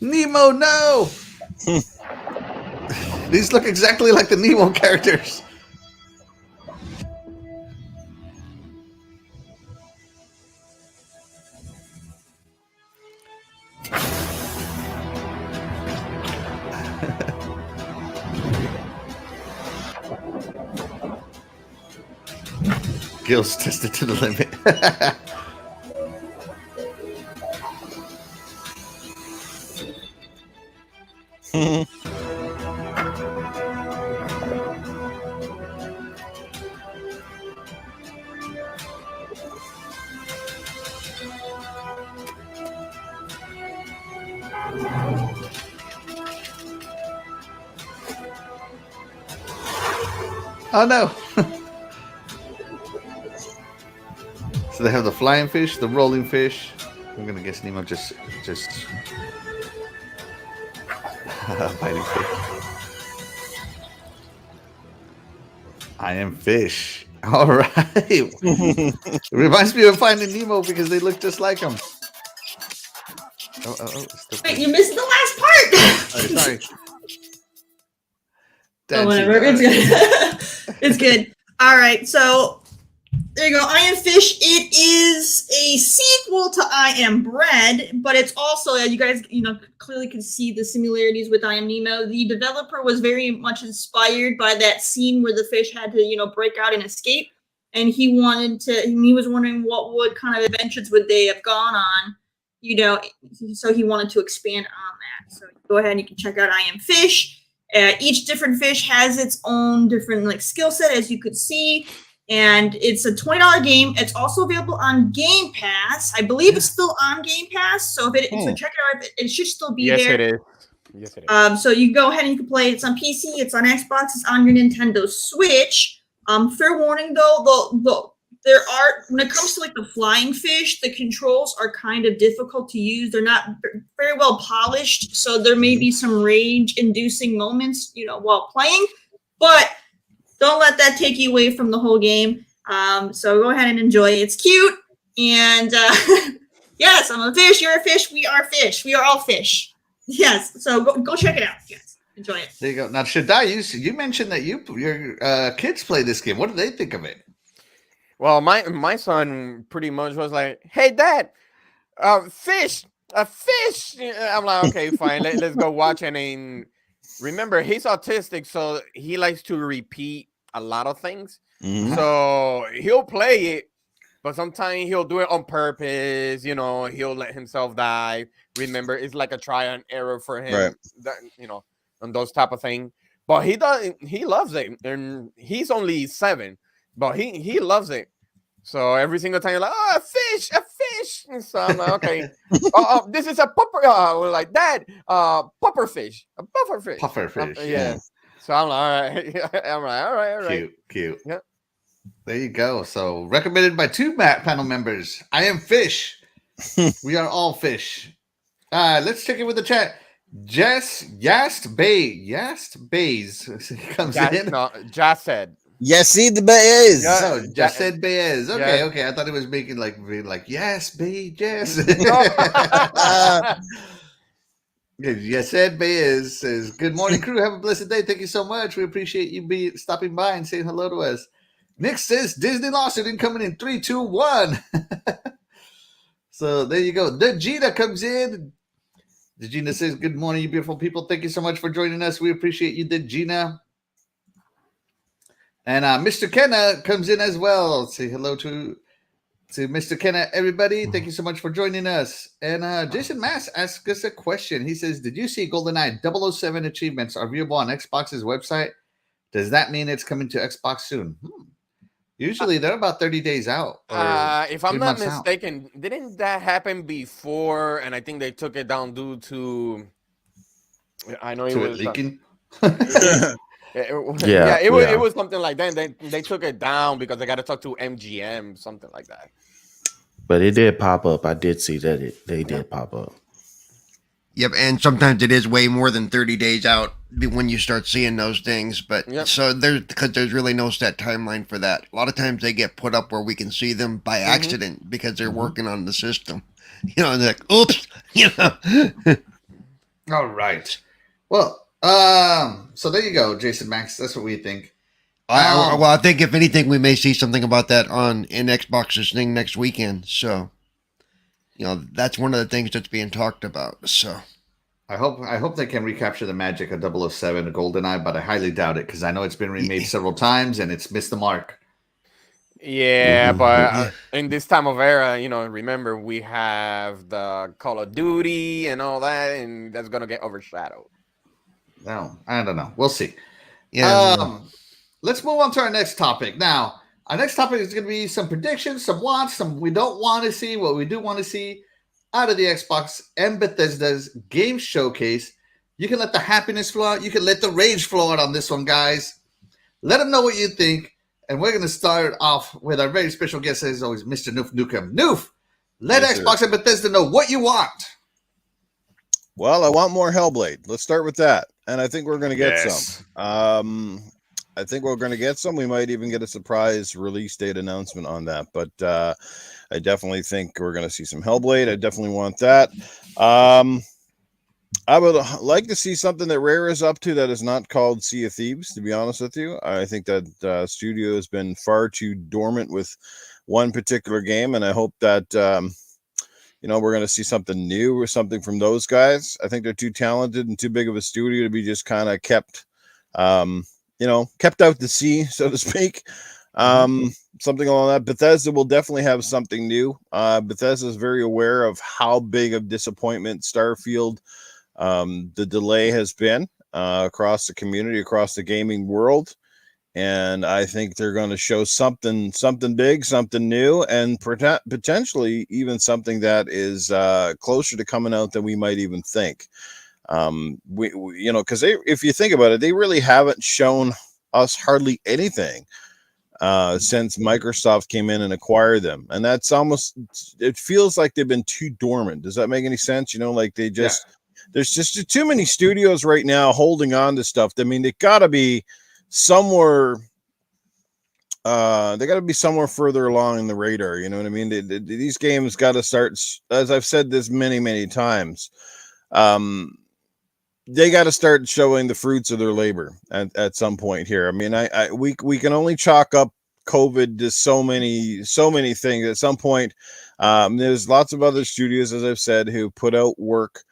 Nemo, no! These look exactly like the Nemo characters. Gil's tested to the limit. Oh no! So they have the flying fish, the rolling fish. I'm gonna guess Nemo just biting fish. I am fish. All right. It reminds me of Finding Nemo because they look just like him. Wait, you missed the last part. Oh, sorry. Oh, whatever. It's good. It's good. All right. So there you go. I Am Fish. It is a sequel to I Am Bread, but it's also, as you guys, clearly can see the similarities with I Am Nemo. The developer was very much inspired by that scene where the fish had to, break out and escape, and he was wondering what would kind of adventures would they have gone on, so he wanted to expand on that. So go ahead and you can check out I Am Fish. Each different fish has its own different skill set, as you could see, and it's a $20 game. It's also available on Game Pass. I believe it's still on Game Pass, so so check it out. It should still be there. Yes, it is. Yes, it is. So you go ahead and you can play it. It's on PC. It's on Xbox. It's on your Nintendo Switch. Fair warning though, when it comes to the flying fish, the controls are kind of difficult to use. They're not very well polished, so there may be some rage-inducing moments, while playing. But don't let that take you away from the whole game. So go ahead and enjoy it. It's cute, and yes, I'm a fish. You're a fish. We are fish. We are all fish. Yes. So go check it out, guys. Enjoy it. There you go. Now, Shaddai, you mentioned that your kids play this game. What do they think of it? Well, my son pretty much was like, "Hey, Dad, a fish." I'm like, okay, fine. Let's go watch it. And remember, he's autistic, so he likes to repeat a lot of things. Mhm. So he'll play it, but sometimes he'll do it on purpose. He'll let himself die. Remember, it's like a try and error for him. Right. And those type of thing. but he doesn't. He loves it, and he's only 7, but he loves it. So every single time you're like, oh, a fish. And so I'm like, okay, this is a puffer. We're like, Dad, puffer fish, a puffer fish. Puffer fish. Yeah. So I'm like, all right. I'm like, all right. Cute. Yeah. There you go. So recommended by 2 panel members. I am fish. We are all fish. Let's check in with the chat. Yast Bays comes in. No, Josh said. Yes, see the Bays. Yeah. Oh, just said Baez. Okay, Yeah. okay. I thought it was making like yes, Bay, yes. Yes, said Baez says, "Good morning, crew. Have a blessed day. Thank you so much. We appreciate you stopping by and saying hello to us." Nick says, "Disney lawsuit incoming in 3, 2, 1." So there you go. The Gina comes in. The Gina says, "Good morning, you beautiful people. Thank you so much for joining us. We appreciate you, the Gina." And Mr. Kenna comes in as well. Say hello to Mr. Kenna, everybody. Thank you so much for joining us. And Jason Mass asks us a question. He says, "Did you see GoldenEye 007 achievements are viewable on Xbox's website? Does that mean it's coming to Xbox soon?" Usually they're about 30 days out. If I'm not mistaken, didn't that happen before? And I think they took it down due to, I know it was leaking. It was something like that. They took it down because they got to talk to MGM, something like that. But it did pop up. I did see that they did pop up. Yep, and sometimes it is way more than 30 days out when you start seeing those things. But so there's really no set timeline for that. A lot of times they get put up where we can see them by accident because they're working on the system. You know, and they're like, oops, you know. All right. Well, so there you go, Jason Max. That's what we think. I think if anything, we may see something about that in Xbox's thing next weekend. So, you know, that's one of the things that's being talked about. So, I hope they can recapture the magic of 007 GoldenEye, but I highly doubt it because I know it's been remade several times and it's missed the mark. Yeah, but in this time of era, you know, remember we have the Call of Duty and all that, and that's gonna get overshadowed. No, I don't know. We'll see. yeah. Let's move on to our next topic. Now, our next topic is going to be some predictions, some wants, some we don't want to see, what we do want to see out of the Xbox and Bethesda's Game Showcase. You can let the happiness flow out. You can let the rage flow out on this one, guys. Let them know what you think. And we're going to start off with our very special guest, as always, Mr. Noof Nukem. Noof, let Xbox and Bethesda know what you want. Well, I want more Hellblade. Let's start with that. And I think we're going to get some. I think we're going to get some. We might even get a surprise release date announcement on that. But I definitely think we're going to see some Hellblade. I definitely want that. I would like to see something that Rare is up to that is not called Sea of Thieves, to be honest with you. I think that studio has been far too dormant with one particular game. And I hope that, we're going to see something new or something from those guys. I think they're too talented and too big of a studio to be just kind of kept out to sea, so to speak. Something along that. Bethesda will definitely have something new. Bethesda is very aware of how big of disappointment Starfield, the delay has been across the community, across the gaming world. And I think they're going to show something big, something new, and potentially even something that is closer to coming out than we might even think. Because if you think about it, they really haven't shown us hardly anything since Microsoft came in and acquired them, and that's it feels like they've been too dormant. Does that make any sense? Like they just there's just too many studios right now holding on to stuff. I mean, they got to be somewhere. They got to be somewhere further along in the radar. You know what I mean? These games got to start, as I've said this many times. They got to start showing the fruits of their labor at some point here. I mean, we can only chalk up COVID to so many things. At some point, there's lots of other studios, as I've said, who put out work.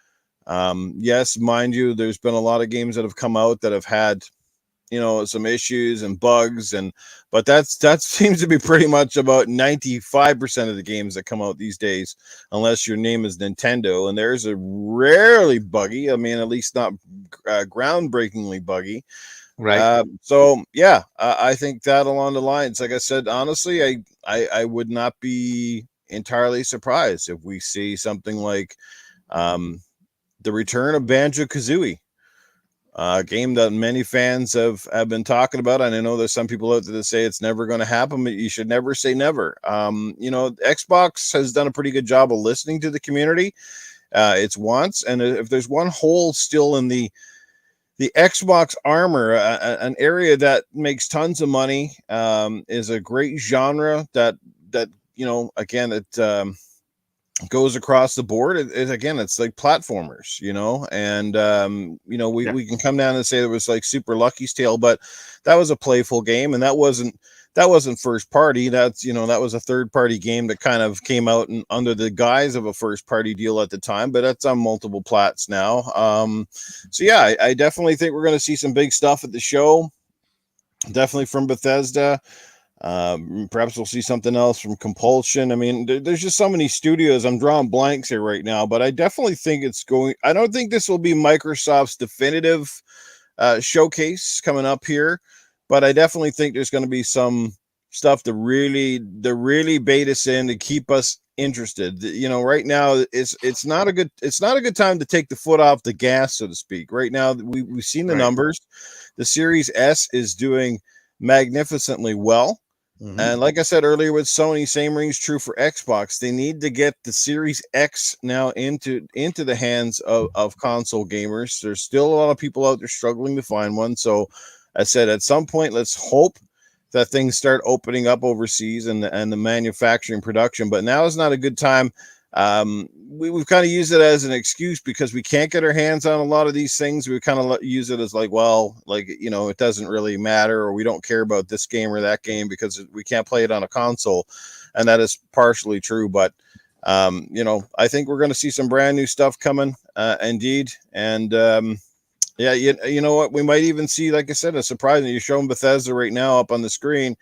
Yes, mind you, there's been a lot of games that have come out that have had, some issues and bugs, but that seems to be pretty much about 95% of the games that come out these days, unless your name is Nintendo, and there's a rarely buggy. I mean, at least not groundbreakingly buggy. Right. So yeah, I think that along the lines, like I said, honestly, I would not be entirely surprised if we see something like the return of Banjo-Kazooie, a game that many fans have been talking about. And I know there's some people out there that say it's never going to happen, but you should never say never. Xbox has done a pretty good job of listening to the community, its wants, and if there's one hole still in the Xbox armor, an area that makes tons of money, is a great genre that again, it goes across the board. Again, it's like platformers, and we can come down and say it was like Super Lucky's Tale, but that was a playful game, and that wasn't first party. That was a third party game that kind of came out and under the guise of a first party deal at the time, but that's on multiple plats now. So yeah, I definitely think we're going to see some big stuff at the show, definitely from Bethesda. Perhaps we'll see something else from Compulsion. I mean, there's just so many studios. I'm drawing blanks here right now, but I definitely think I don't think this will be Microsoft's definitive showcase coming up here, but I definitely think there's going to be some stuff to really bait us in to keep us interested. Right now it's not a good time to take the foot off the gas, so to speak. Right now we've seen the numbers. The Series S is doing magnificently well. Mm-hmm. And like I said earlier with Sony, same rings true for Xbox. They need to get the Series X now into the hands of console gamers. There's still a lot of people out there struggling to find one. So I said, at some point, let's hope that things start opening up overseas and the manufacturing production. But now is not a good time. We've kind of used it as an excuse because we can't get our hands on a lot of these things. We kind of use it as it doesn't really matter, or we don't care about this game or that game because we can't play it on a console. And that is partially true. But, I think we're going to see some brand new stuff coming, indeed. And, yeah, you know what? We might even see, like I said, a surprise. You're showing Bethesda right now up on the screen.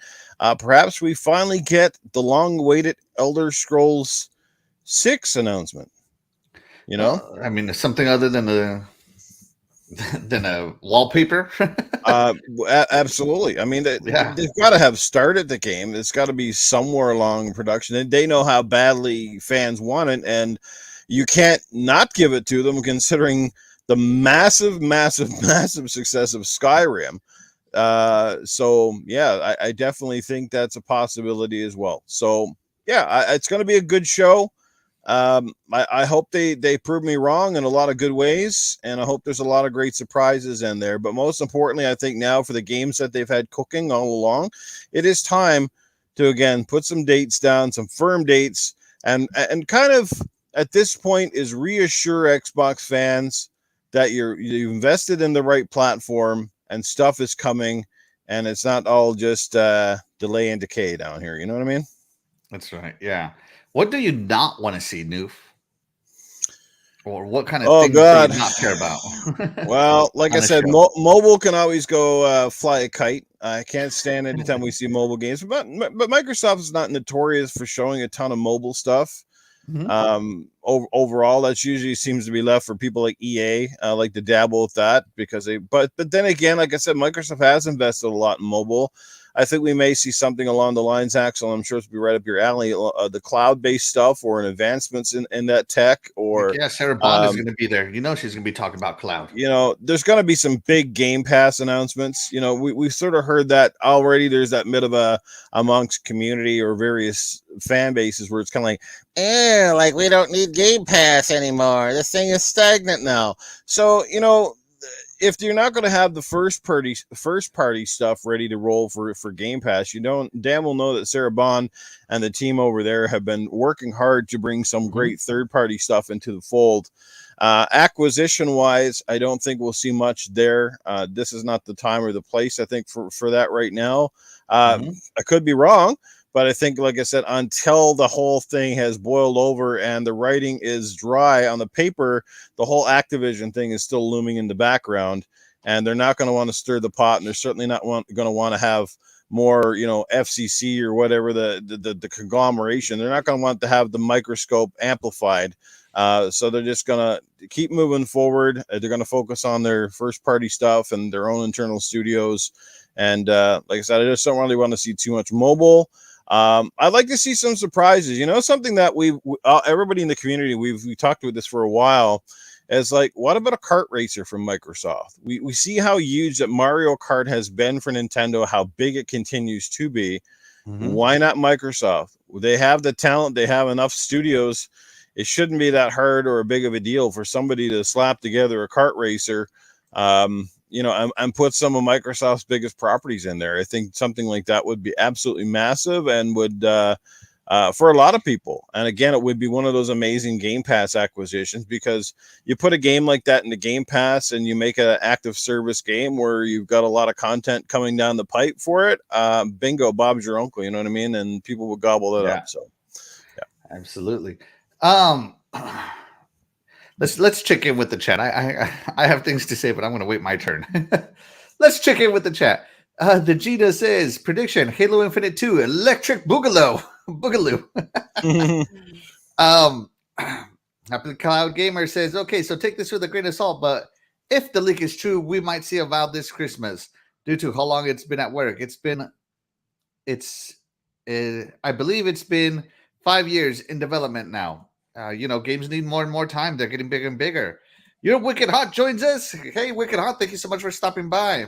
Perhaps we finally get the long-awaited Elder Scrolls 6 announcement. I mean, something other than a wallpaper. Absolutely. I mean, they've got to have started the game. It's got to be somewhere along production, and they know how badly fans want it, and you can't not give it to them, considering the massive success of Skyrim. So yeah, I definitely think that's a possibility as well. So yeah, it's going to be a good show. I hope they prove me wrong in a lot of good ways, and I hope there's a lot of great surprises in there. But most importantly, I think now for the games that they've had cooking all along, it is time to again put some dates down, some firm dates, and kind of at this point is reassure Xbox fans that you've invested in the right platform and stuff is coming, and it's not all just delay and decay down here. You know what I mean? That's right. Yeah. What do you not want to see, Noof? Or what kind of things do you not care about? Well, like I said, mobile can always go fly a kite. I can't stand anytime we see mobile games, but Microsoft is not notorious for showing a ton of mobile stuff. Mm-hmm. Overall, that usually seems to be left for people like EA, like to dabble with that because but then again, like I said, Microsoft has invested a lot in mobile. I think we may see something along the lines, Axel. I'm sure it's be right up your alley. The cloud-based stuff, or advancements in that tech, or Sarah Bond is going to be there. She's going to be talking about cloud. There's going to be some big Game Pass announcements. We've sort of heard that already. There's that bit of amongst community or various fan bases where it's kind of like, we don't need Game Pass anymore. This thing is stagnant now. So if you're not going to have the first party stuff ready to roll for Game Pass, damn well know that Sarah Bond and the team over there have been working hard to bring some great third party stuff into the fold. Acquisition wise, I don't think we'll see much there. This is not the time or the place, I think, for that right now. I could be wrong, but I think, like I said, until the whole thing has boiled over and the writing is dry on the paper, the whole Activision thing is still looming in the background, and they're not going to want to stir the pot, and they're certainly not going to want to have more, FCC or whatever the conglomeration. They're not going to want to have the microscope amplified So they're just gonna keep moving forward. They're gonna focus on their first party stuff and their own internal studios. And like I said, I just don't really want to see too much mobile. I'd like to see some surprises. You know, something that everybody in the community, we talked about this for a while. Is like, what about a kart racer from Microsoft? We see how huge that Mario Kart has been for Nintendo, how big it continues to be. Mhm. Why not Microsoft? They have the talent, they have enough studios. It shouldn't be that hard or a big of a deal for somebody to slap together a kart racer, you know, and put some of Microsoft's biggest properties in there. I think something like that would be absolutely massive and would, for a lot of people. And again, it would be one of those amazing Game Pass acquisitions, because you put a game like that in the Game Pass and you make an active service game where you've got a lot of content coming down the pipe for it. Bingo, Bob's your uncle, you know what I mean? And people will gobble it up. So yeah, absolutely. Let's check in with the chat. I have things to say, but I'm going to wait my turn. Let's check in with the chat. The Gita says, prediction, Halo Infinite 2, Electric Boogaloo. Happy Cloud Gamer says, okay, so take this with a grain of salt, but if the leak is true, we might see Avowed this Christmas due to how long it's been at work. I believe it's been 5 years in development now. You know, games need more and more time. They're getting bigger and bigger. Your Wicked Hot joins us. Hey, Wicked Hot, thank you so much for stopping by.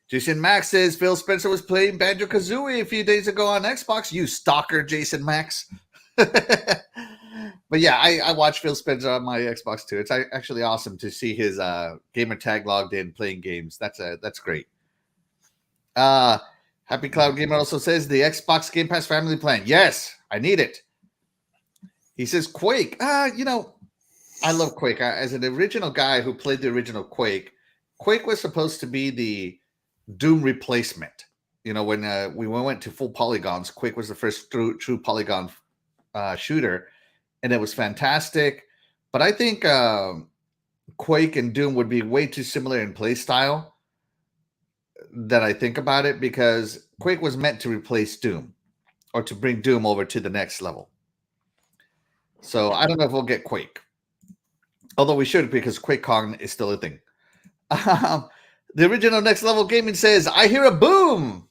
Jason Max says Phil Spencer was playing Banjo-Kazooie a few days ago on Xbox. You stalker, Jason Max. But yeah, I watched Phil Spencer on my Xbox too. It's actually awesome to see his gamer tag logged in playing games. That's great. Happy Cloud Gamer also says the Xbox Game Pass family plan. Yes, I need it. He says Quake. You know, I love Quake. As an original guy who played the original Quake, Quake was supposed to be the Doom replacement. You know, when we went to full polygons, Quake was the first true polygon shooter, and it was fantastic. But I think Quake and Doom would be way too similar in play style that I think about it, because Quake was meant to replace Doom or to bring Doom over to the next level. So I don't know if we'll get Quake, although we should, because QuakeCon is still a thing. The original Next Level Gaming says, I hear a boom.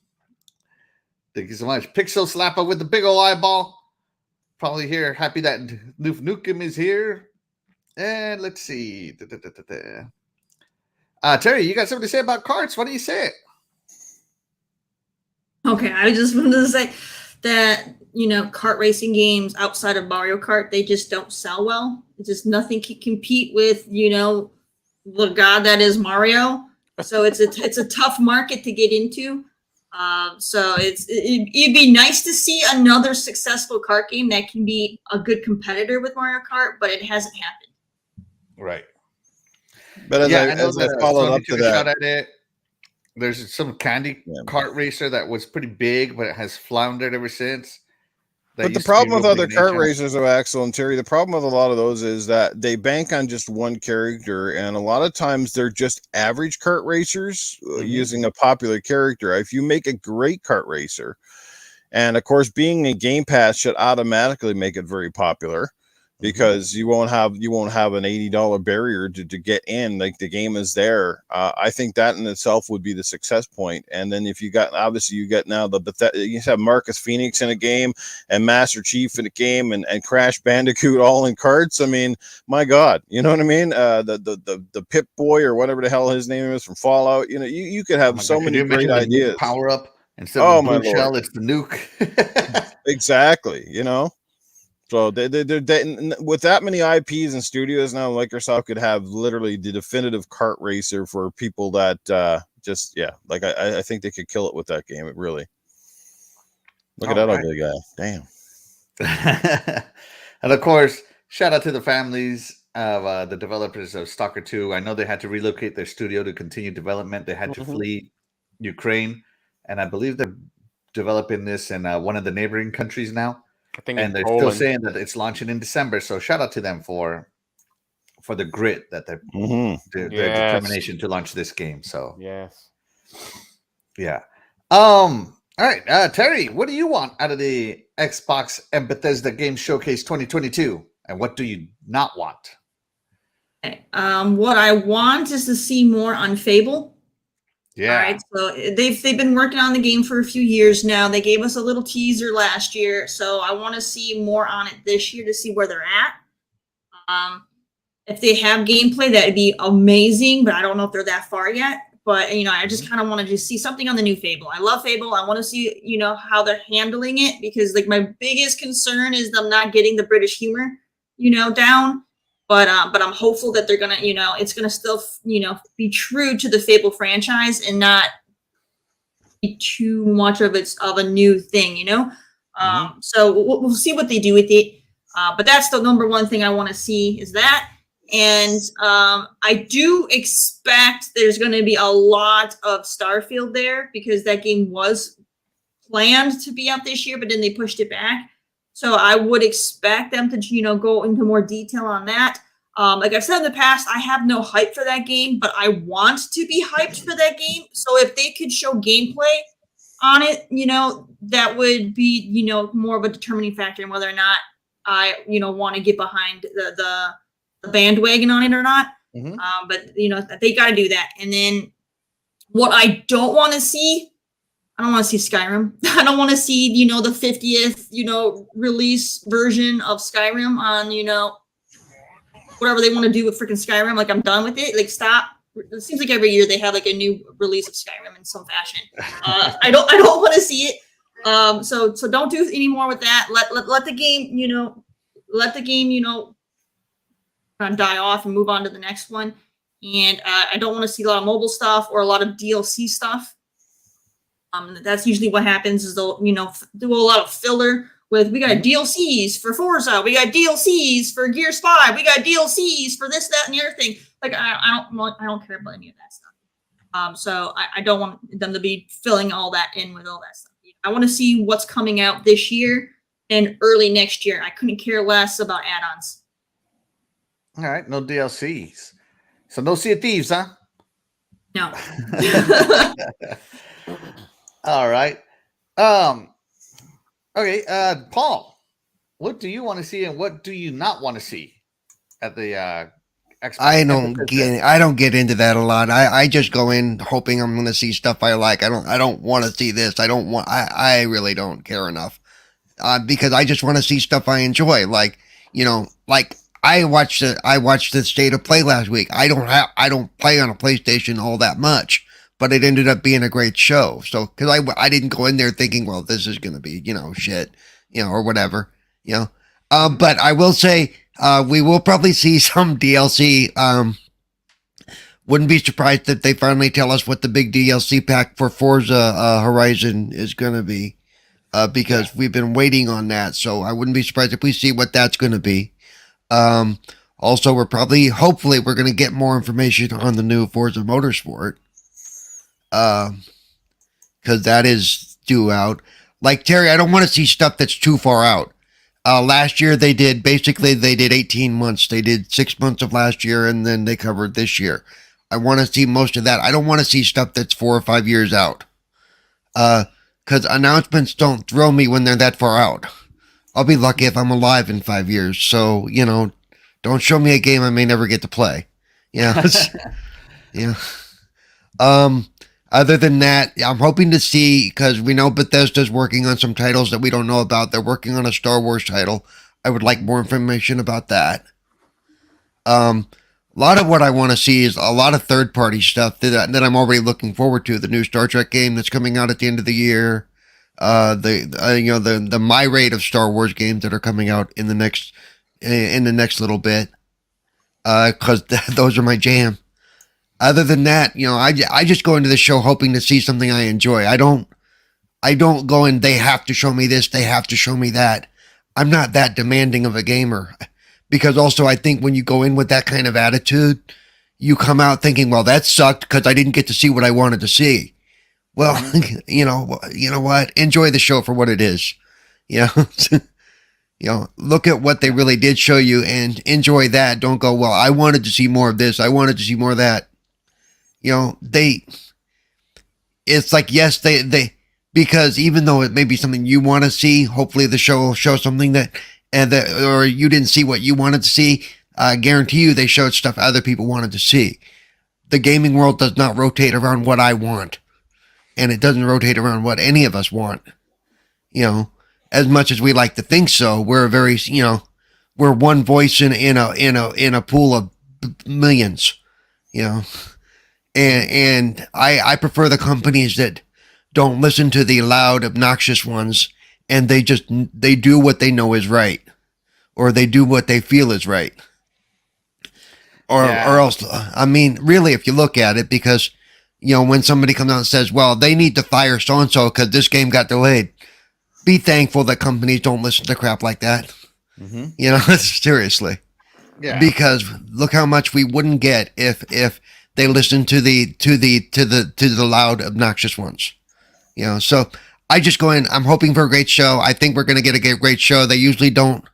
Thank you so much. Pixel Slapper with the big ol' eyeball. Probably here, happy that Noof Nukem is here. And let's see. Terry, you got something to say about carts? Why don't you say it? Okay, I just wanted to say that, you know, kart racing games outside of Mario Kart, they just don't sell well. It's just nothing can compete with, you know, the god that is Mario. So it's a tough market to get into. So it'd be nice to see another successful kart game that can be a good competitor with Mario Kart, but it hasn't happened. Right. but as I followed up to that, shot at it. There's some candy kart racer that was pretty big, but it has floundered ever since. But the problem with other kart racers, though, Axel and Terry, the problem with a lot of those is that they bank on just one character, and a lot of times they're just average kart racers using a popular character. If you make a great kart racer, and of course, being a Game Pass should automatically make it very popular, because you won't have an $80 barrier to get in. Like, the game is there. I think that in itself would be the success point. And then if you got now you have Marcus Phoenix in a game and Master Chief in a game and Crash Bandicoot all in carts. I mean, my God, you know what I mean? The Pip Boy or whatever the hell his name is from Fallout. You know, you could have so many great ideas. Power up instead of the blue shell, it's the nuke. Exactly. You know. So they with that many IPs and studios now, Microsoft could have literally the definitive kart racer for people that I think they could kill it with that game. It really. Look at that ugly guy. Damn. And of course, shout out to the families of the developers of Stalker 2. I know they had to relocate their studio to continue development. They had to flee Ukraine, and I believe they're developing this in one of the neighboring countries now. I think, and they're still saying that it's launching in December. So shout out to them for the grit that their determination to launch this game. So yes, yeah. All right, Terry, what do you want out of the Xbox and Bethesda Games Showcase 2022? And what do you not want? Okay. What I want is to see more on Fable. Yeah. All right, so they've been working on the game for a few years now. They gave us a little teaser last year, so I want to see more on it this year to see where they're at. If they have gameplay, that'd be amazing, but I don't know if they're that far yet. But I just kind of want to just see something on the new Fable. I love Fable. I want to see how they're handling it, because like my biggest concern is them not getting the British humor down. But I'm hopeful that they're gonna, it's gonna still, be true to the Fable franchise and not be too much of a new thing, So we'll see what they do with it. But that's the number one thing I want to see is that. And I do expect there's going to be a lot of Starfield there, because that game was planned to be out this year, but then they pushed it back. So I would expect them to, go into more detail on that. Like I've said in the past, I have no hype for that game, but I want to be hyped for that game. So if they could show gameplay on it, that would be, more of a determining factor in whether or not I, want to get behind the bandwagon on it or not. But, they got to do that. And then what I don't want to see, I don't want to see Skyrim. I don't want to see, the 50th, release version of Skyrim on, whatever they want to do with freaking Skyrim. Like, I'm done with it. Like, stop. It seems like every year they have like a new release of Skyrim in some fashion. I don't want to see it. So don't do any more with that. Let the game, die off and move on to the next one. And I don't want to see a lot of mobile stuff or a lot of DLC stuff. That's usually what happens is they'll, do a lot of filler with, we got DLCs for Forza, we got DLCs for Gears 5, we got DLCs for this, that, and the other thing. Like, I don't care about any of that stuff. So I don't want them to be filling all that in with all that stuff. I want to see what's coming out this year and early next year. I couldn't care less about add-ons. All right, no DLCs. So no Sea of Thieves, huh? No. All right. Okay, Paul, what do you want to see and what do you not want to see at the Xbox? I don't get into that a lot. I just go in hoping I'm going to see stuff I like. I don't want to see this. I really don't care enough. Because I just want to see stuff I enjoy. Like I watched the State of Play last week. I don't play on a PlayStation all that much, but it ended up being a great show. So, because I didn't go in there thinking, well, this is going to be, shit, or whatever, But I will say, we will probably see some DLC. Wouldn't be surprised if they finally tell us what the big DLC pack for Forza Horizon is going to be, because we've been waiting on that. So I wouldn't be surprised if we see what that's going to be. Also, hopefully we're going to get more information on the new Forza Motorsport. Because that is due out. Like, Terry, I don't want to see stuff that's too far out. Last year they did 18 months. They did 6 months of last year, and then they covered this year. I want to see most of that. I don't want to see stuff that's 4 or 5 years out. Because announcements don't thrill me when they're that far out. I'll be lucky if I'm alive in 5 years. So, don't show me a game I may never get to play. Yeah. Yeah. Other than that, I'm hoping to see, because we know Bethesda's working on some titles that we don't know about. They're working on a Star Wars title. I would like more information about that. A lot of what I want to see is a lot of third-party stuff that I'm already looking forward to. The new Star Trek game that's coming out at the end of the year. The myriad of Star Wars games that are coming out in the next little bit. Because those are my jam. Other than that, I just go into the show hoping to see something I enjoy. I don't go in, they have to show me this, they have to show me that. I'm not that demanding of a gamer. Because also I think when you go in with that kind of attitude, you come out thinking, well, that sucked because I didn't get to see what I wanted to see. Well, you know what? Enjoy the show for what it is. Look at what they really did show you and enjoy that. Don't go, well, I wanted to see more of this, I wanted to see more of that. It's like, yes, they, because even though it may be something you want to see, hopefully the show will show something that or you didn't see what you wanted to see, I guarantee you they showed stuff other people wanted to see. The gaming world does not rotate around what I want, and it doesn't rotate around what any of us want. You know, as much as we like to think so, we're very, we're one voice in a pool of millions. You know, and I prefer the companies that don't listen to the loud, obnoxious ones, and they do what they know is right, or they do what they feel is right. Or else, I mean, really, if you look at it, because, when somebody comes out and says, well, they need to fire so-and-so because this game got delayed, be thankful that companies don't listen to crap like that. Mm-hmm. Seriously. Yeah. Because look how much we wouldn't get if they listened to the loud, obnoxious ones. So I just go in, I'm hoping for a great show. I think we're going to get a great show. They usually don't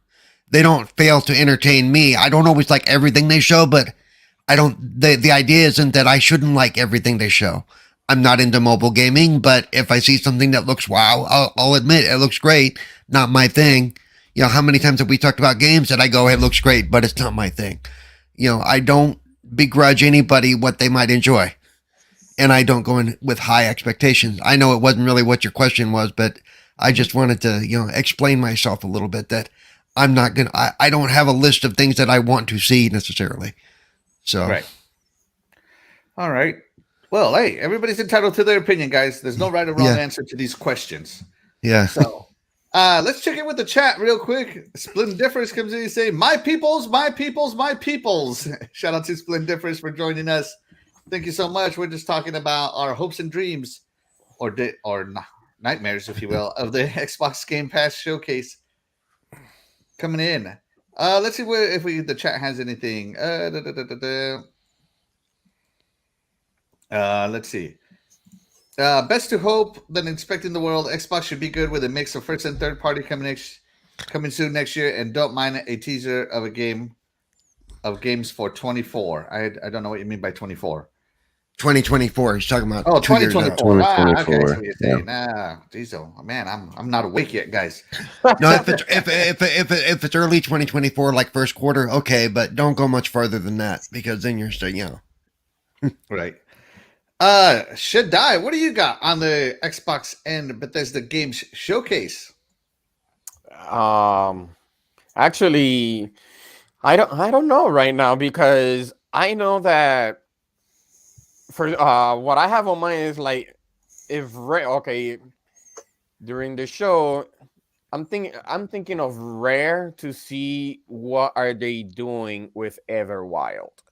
fail to entertain me. I don't always like everything they show, but the idea isn't that I shouldn't like everything they show. I'm not into mobile gaming, but if I see something that looks wow, I'll admit it looks great. Not my thing. How many times have we talked about games that I go, it looks great, but it's not my thing. I don't begrudge anybody what they might enjoy. And I don't go in with high expectations. I know it wasn't really what your question was, but I just wanted to, explain myself a little bit that I'm not going to, I don't have a list of things that I want to see necessarily. So. Right. All right. Well, hey, everybody's entitled to their opinion, guys. There's no right or wrong answer to these questions. Yeah. So let's check in with the chat real quick. Splendiferous comes in and say, my peoples, my peoples, my peoples. Shout out to Splendiferous for joining us. Thank you so much. We're just talking about our hopes and dreams or nightmares, if you will, of the Xbox Game Pass showcase coming in. Let's see if the chat has anything. Let's see. Best to hope than expecting the world. Xbox should be good with a mix of first and third party coming soon next year, and don't mind a teaser of games for 24. I don't know what you mean by 24. 2024. He's talking about 2024. 2024. Okay, that's what you're saying. Geez, man, I'm not awake yet, guys. No, if it's early 2024, like first quarter, okay, but don't go much farther than that because then you're still, Right. Shaddai, what do you got on the Xbox and Bethesda Games Showcase? Actually, I don't know right now because I know that for what I have on mind is like during the show I'm thinking of Rare to see what are they doing with Everwild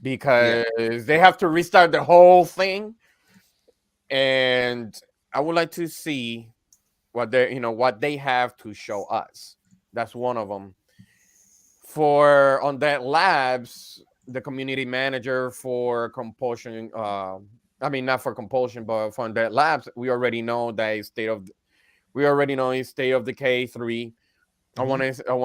because they have to restart the whole thing, and I would like to see what they have to show us. That's one of them. For Undead Labs, the community manager for Compulsion, not for Compulsion, but for Undead Labs, we already know that it's State of Decay 3. I want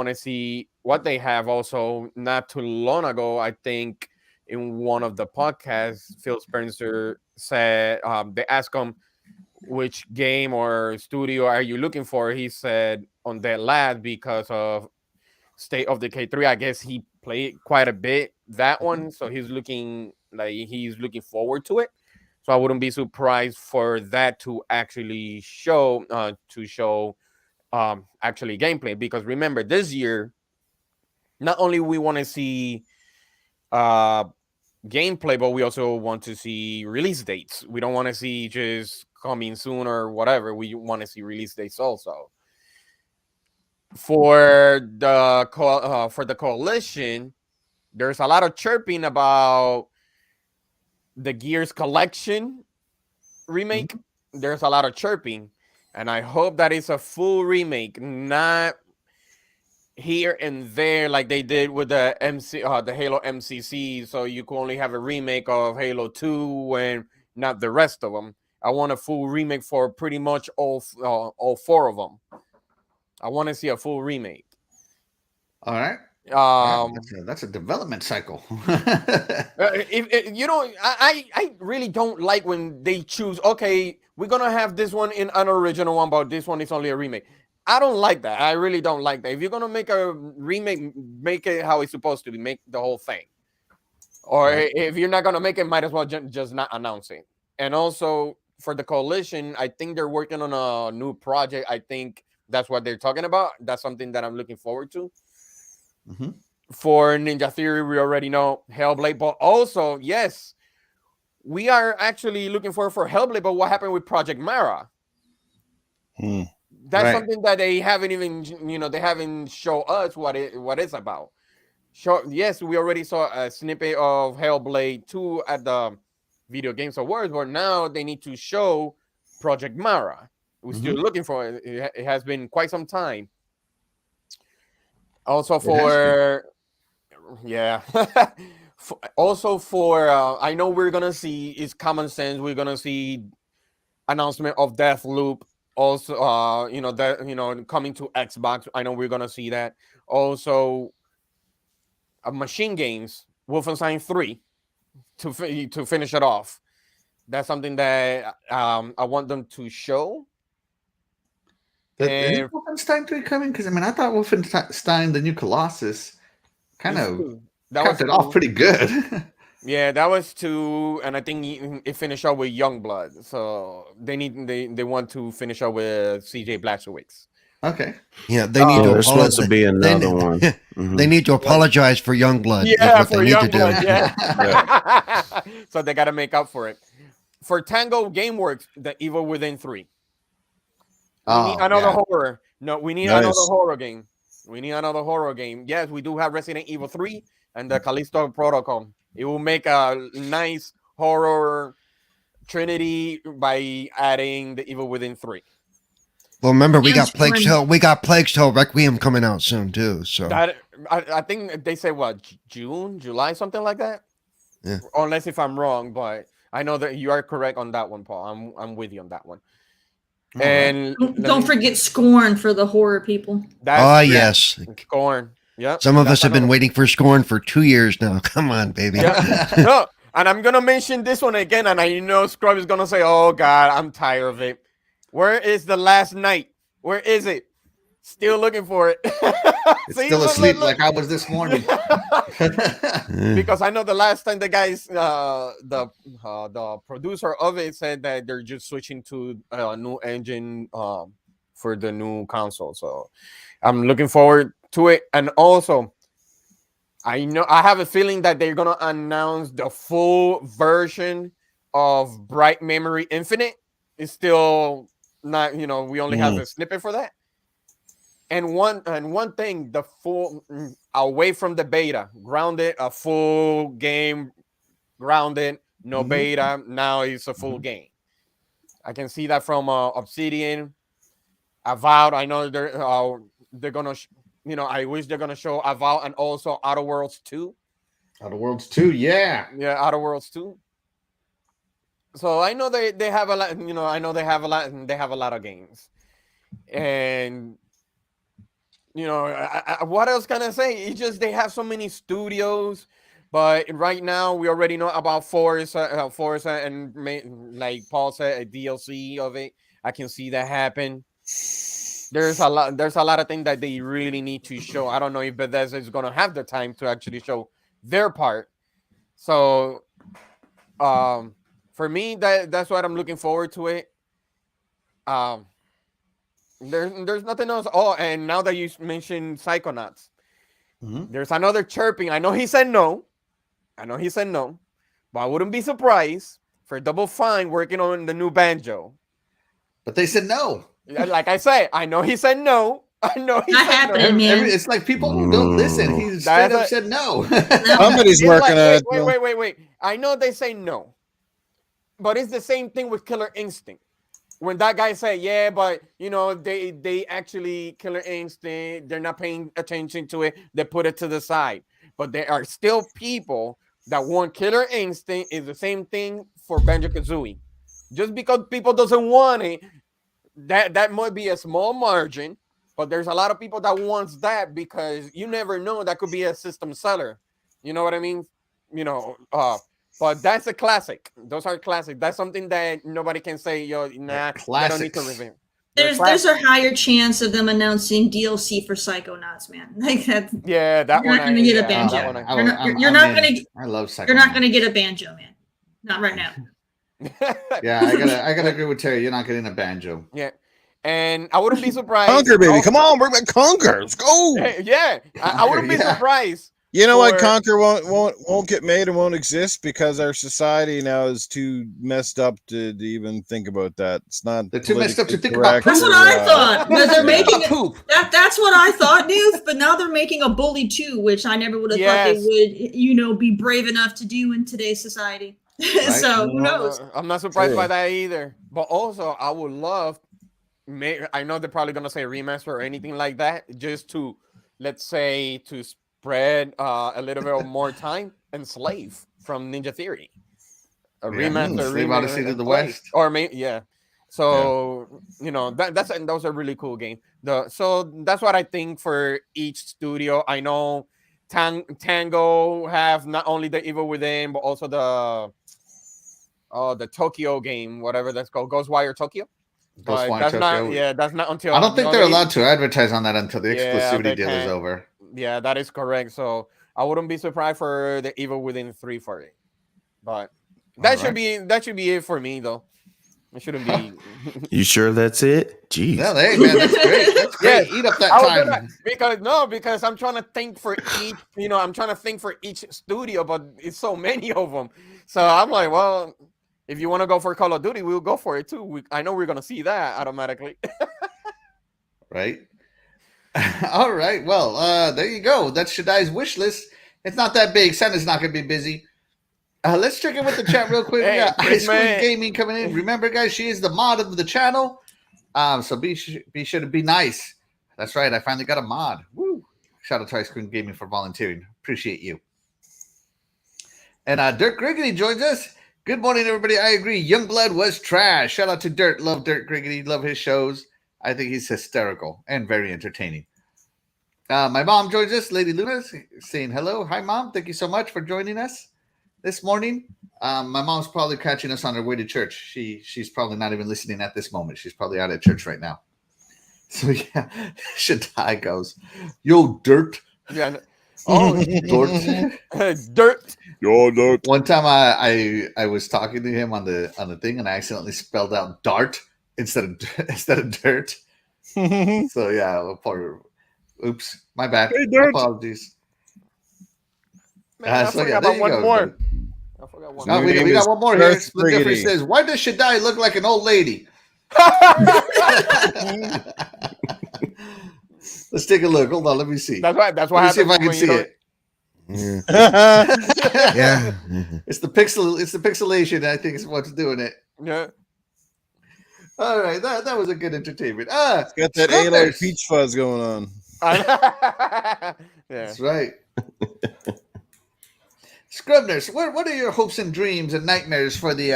to see what they have. Also, not too long ago, I think in one of the podcasts, Phil Spencer said they asked him which game or studio are you looking for. He said Undead Labs because of State of Decay 3. I guess he played quite a bit that one, so he's looking forward to it. So I wouldn't be surprised for that to actually show actually gameplay, because remember, this year not only we want to see gameplay, but we also want to see release dates. We don't want to see just coming soon or whatever. We want to see release dates also. For the coalition, there's a lot of chirping about the Gears Collection remake. There's a lot of chirping, and I hope that it's a full remake, not here and there like they did with the Halo MCC. So you can only have a remake of Halo 2 and not the rest of them. I want a full remake for pretty much all four of them. I want to see a full remake. All right. That's a development cycle. I really don't like when they choose, okay, we're gonna have this one in an original one, but this one is only a remake. I don't like that. I really don't like that. If you're gonna make a remake, make it how it's supposed to be. Make the whole thing. Or if you're not gonna make it, might as well just not announce it. And also for the coalition, I think they're working on a new project. I think that's what they're talking about. That's something that I'm looking forward to. Mm-hmm. For Ninja Theory, we already know Hellblade, but also, yes, we are actually looking for Hellblade. But what happened with Project Mara? That's something that they haven't even, they haven't shown us what it's about. Yes, we already saw a snippet of Hellblade 2 at the Video Games Awards, but now they need to show Project Mara. We're still looking for it. It has been quite some time. Also for, also for, I know we're gonna see, it's common sense. We're gonna see announcement of Deathloop. Also, coming to Xbox. I know we're gonna see that. Also, Machine Games, Wolfenstein 3, to finish it off. That's something that I want them to show. Is Wolfenstein 3 coming? Because I thought Wolfenstein: The New Colossus kind of capped it off pretty good. Yeah, that was 2, and I think it finished up with Youngblood. So they want to finish up with CJ Blazkowicz. Okay. Yeah, they need to there's supposed apologize. to be another one. They need to apologize for Youngblood. Yeah, for Youngblood. Yeah. So they got to make up for it. For Tango Gameworks, The Evil Within 3. We need another horror. No, we need another horror game. We need another horror game. Yes, we do have Resident Evil 3 and the Callisto Protocol. It will make a nice horror trinity by adding The Evil Within 3. Well, remember we got Plague Tale Requiem coming out soon too. So that I think they say what, June, July, something like that. Yeah. Unless if I'm wrong, but I know that you are correct on that one, Paul. I'm with you on that one. And don't forget Scorn for the horror people. Yes, Scorn. Yeah. Some of us have been waiting for Scorn for 2 years now. Come on, baby. Yeah. No, and I'm gonna mention this one again, and I know Scrub is gonna say, "Oh God, I'm tired of it." Where is The Last Night? Where is it? Still looking for it. It's still asleep like I was this morning. Because I know the last time the guys, the producer of it said that they're just switching to a new engine for the new console. So I'm looking forward to it. And also, I have a feeling that they're gonna announce the full version of Bright Memory Infinite. It's still not, we only have a snippet for that. And one thing, the full away from the beta, grounded, a full game, grounded, no beta. Now it's a full game. I can see that from Obsidian, Avowed. I know they're gonna, I wish they're gonna show Avowed and also Outer Worlds 2. Outer Worlds 2, yeah, Outer Worlds 2. So I know they have a lot. I know they have a lot, and they have a lot of games, and. What else can I say? It's just they have so many studios, but right now we already know about Forza, and like Paul said, a DLC of it. I can see that happen. There's a lot of things that they really need to show. I don't know if Bethesda is gonna have the time to actually show their part. So, for me, that's what I'm looking forward to it. There's nothing else. Oh, and now that you mentioned Psychonauts, there's another chirping. I know he said no, but I wouldn't be surprised for Double Fine working on the new Banjo. But they said no. Like I said, I know he said no. I know he Not said happening, no. man. It's like people who don't listen. He straight up said no. Somebody's It's working like, on it. wait. I know they say no, but it's the same thing with Killer Instinct. When that guy said, yeah, but they actually Killer Instinct, they're not paying attention to it. They put it to the side. But there are still people that want Killer Instinct. Is the same thing for Banjo-Kazooie. Just because people doesn't want it, that might be a small margin, but there's a lot of people that wants that because you never know, that could be a system seller. You know what I mean? But that's a classic. Those are classic. That's something that nobody can say, nah, I don't need to review. There's a higher chance of them announcing DLC for Psychonauts, man. Like that. Yeah, that You're one. not gonna get a banjo. That one. You're not gonna. I love Psychonauts. You're not gonna get a banjo, man. Not right now. Yeah, I gotta agree with Terry. You're not getting a banjo. Yeah, and I wouldn't be surprised. Conquer, baby. Come on, bring back Conquer. Let's go. Yeah, I wouldn't be surprised. You know what? Conquer won't get made and won't exist because our society now is too messed up to even think about that. It's not. They're too messed up to think about. That's what I thought. But they're making poop. That's what I thought, Newt. But now they're making a Bully 2, which I never would have thought they would, be brave enough to do in today's society. Right? So who knows? I'm not surprised by that either. But also, I would love. I know they're probably gonna say remaster or anything like that, just to, let's say, to spread a little bit more time and Slave from Ninja Theory. A remaster, Slave Odyssey to the West, or maybe So that was a really cool game. So that's what I think for each studio. I know Tango have not only the Evil Within, but also the Tokyo game, whatever that's called, Ghostwire Tokyo. But that's not until I don't think they're allowed to advertise on that until the exclusivity deal is over. Yeah, that is correct. So I wouldn't be surprised for the Evil Within 3 for it. But that should be it for me though. It shouldn't be. You sure that's it? Jeez. Yeah, hey man, that's great. That's great. Eat up that time. Because I'm trying to think for each. I'm trying to think for each studio, but it's so many of them. So I'm like, well, if you want to go for Call of Duty, we'll go for it too. I know we're gonna see that automatically. Right. All right. Well, there you go. That's Shaddai's wish list. It's not that big. Santa's not gonna be busy. Let's check in with the chat real quick. We got Ice Queen Gaming coming in. Remember, guys, she is the mod of the channel. So be sure to be nice. That's right. I finally got a mod. Woo! Shout out to Ice Queen Gaming for volunteering. Appreciate you. And Dirt Griggity joins us. Good morning, everybody. I agree. Youngblood was trash. Shout out to Dirt. Love Dirt Griggity. Love his shows. I think he's hysterical and very entertaining. My mom joins us, Lady Luna, saying hello. Hi, Mom. Thank you so much for joining us this morning. My mom's probably catching us on her way to church. She's probably not even listening at this moment. She's probably out at church right now. So, yeah, Shaddai goes, yo, Dirt. Yeah. Oh, Dirt. Dirt. Yo, Dirt. One time I was talking to him on the thing and I accidentally spelled out Dart instead of Dirt. So yeah, oops, my bad. Hey, Dirt. Apologies. Man, so yeah, there you one go. more. I forgot one No, more. we got one more here. The difference says, why does Shaddai look like an old lady? Let's take a look. Hold on, let me see. That's what let me see if I can see it. Yeah. It's the pixelation, I think, is what's doing it. Yeah. All right, that was a good entertainment. It's got that Aloy peach fuzz going on. Yeah. That's right. Scrubners, what are your hopes and dreams and nightmares for the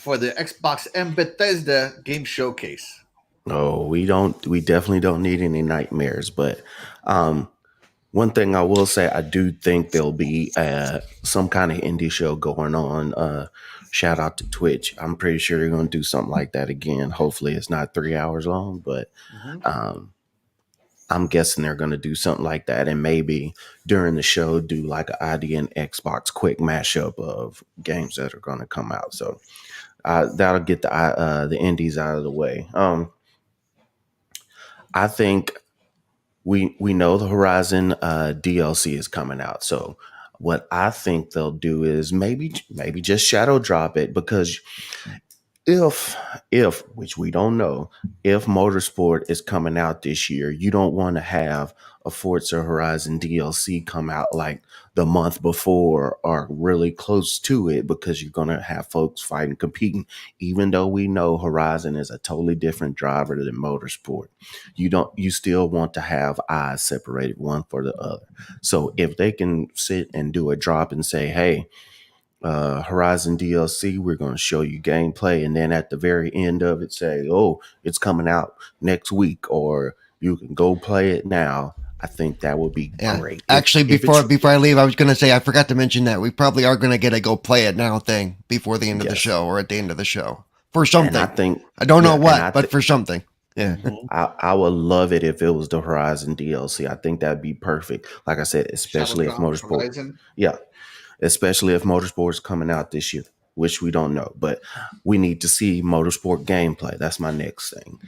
Xbox and Bethesda Game Showcase? No, we definitely don't need any nightmares. But one thing I will say, I do think there'll be some kind of indie show going on. Shout out to Twitch. I'm pretty sure you're going to do something like that again. Hopefully it's not 3 hours long, but I'm guessing they're going to do something like that. And maybe during the show, do like an ID and Xbox quick mashup of games that are going to come out. So that'll get the indies out of the way. I think we know the Horizon DLC is coming out. So what I think they'll do is maybe just shadow drop it, because if which we don't know, if Motorsport is coming out this year, you don't want to have a Forza Horizon DLC come out like the month before or really close to it, because you're going to have folks fighting, competing, even though we know Horizon is a totally different driver than Motorsport. You still want to have eyes separated one for the other. So if they can sit and do a drop and say, hey, Horizon DLC, we're going to show you gameplay, and then at the very end of it say, oh, it's coming out next week, or you can go play it now. I think that would be great. Actually, before I leave, I was going to say, I forgot to mention that we probably are going to get a go play it now thing before the end of the show, or at the end of the show. for something. And I think I don't know yeah, and what, but for something. Yeah. Mhm. I would love it if it was the Horizon DLC. I think that'd be perfect. Like I said, especially if Shuttlecraft Motorsport. Horizon. Yeah, especially if Motorsport's coming out this year, which we don't know. But we need to see Motorsport gameplay. That's my next thing.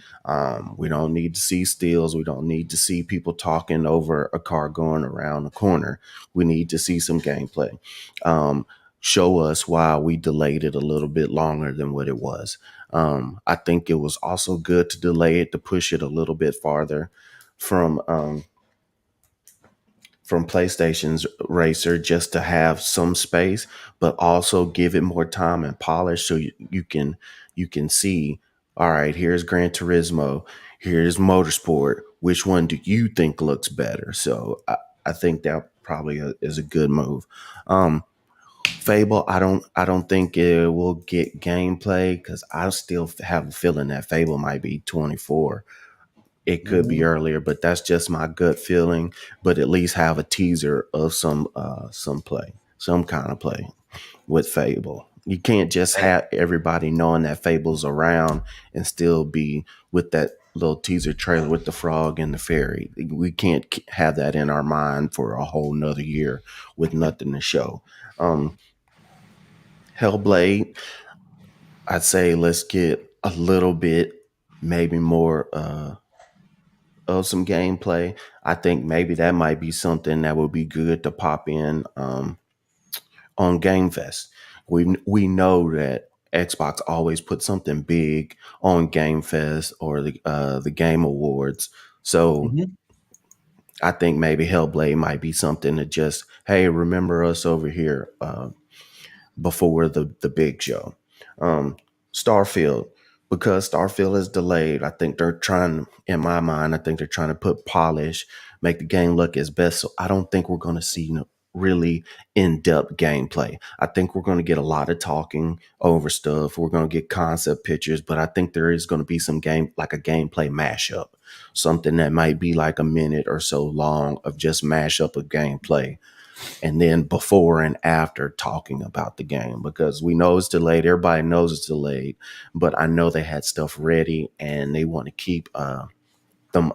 We don't need to see steals. We don't need to see people talking over a car going around a corner. We need to see some gameplay. Show us why we delayed it a little bit longer than what it was. I think it was also good to delay it, to push it a little bit farther from PlayStation's Racer, just to have some space, but also give it more time and polish, so you can see, all right, here's Gran Turismo, here's Motorsport. Which one do you think looks better? So I think that probably is a good move. Fable, I don't think it will get gameplay, because I still have a feeling that Fable might be 24. It could be earlier, but that's just my gut feeling. But at least have a teaser of some play, some kind of play with Fable. You can't just Right. have everybody knowing that Fable's around and still be with that little teaser trailer with the frog and the fairy. We can't have that in our mind for a whole nother year with nothing to show. Hellblade, I'd say let's get a little bit, maybe more of some gameplay. I think maybe that might be something that would be good to pop in on Game Fest. We know that Xbox always puts something big on Game Fest or the Game Awards. So Mhm. I think maybe Hellblade might be something to just, hey, remember us over here before the big show. Starfield, because Starfield is delayed, I think they're trying, in my mind, I think they're trying to put polish, make the game look as best. So I don't think we're going to see really in-depth gameplay. I think we're going to get a lot of talking over stuff. We're going to get concept pictures, but I think there is going to be some like a gameplay mashup, something that might be like a minute or so long of just mashup of gameplay, and then before and after talking about the game, because we know it's delayed. Everybody knows it's delayed, but I know they had stuff ready and they want to keep them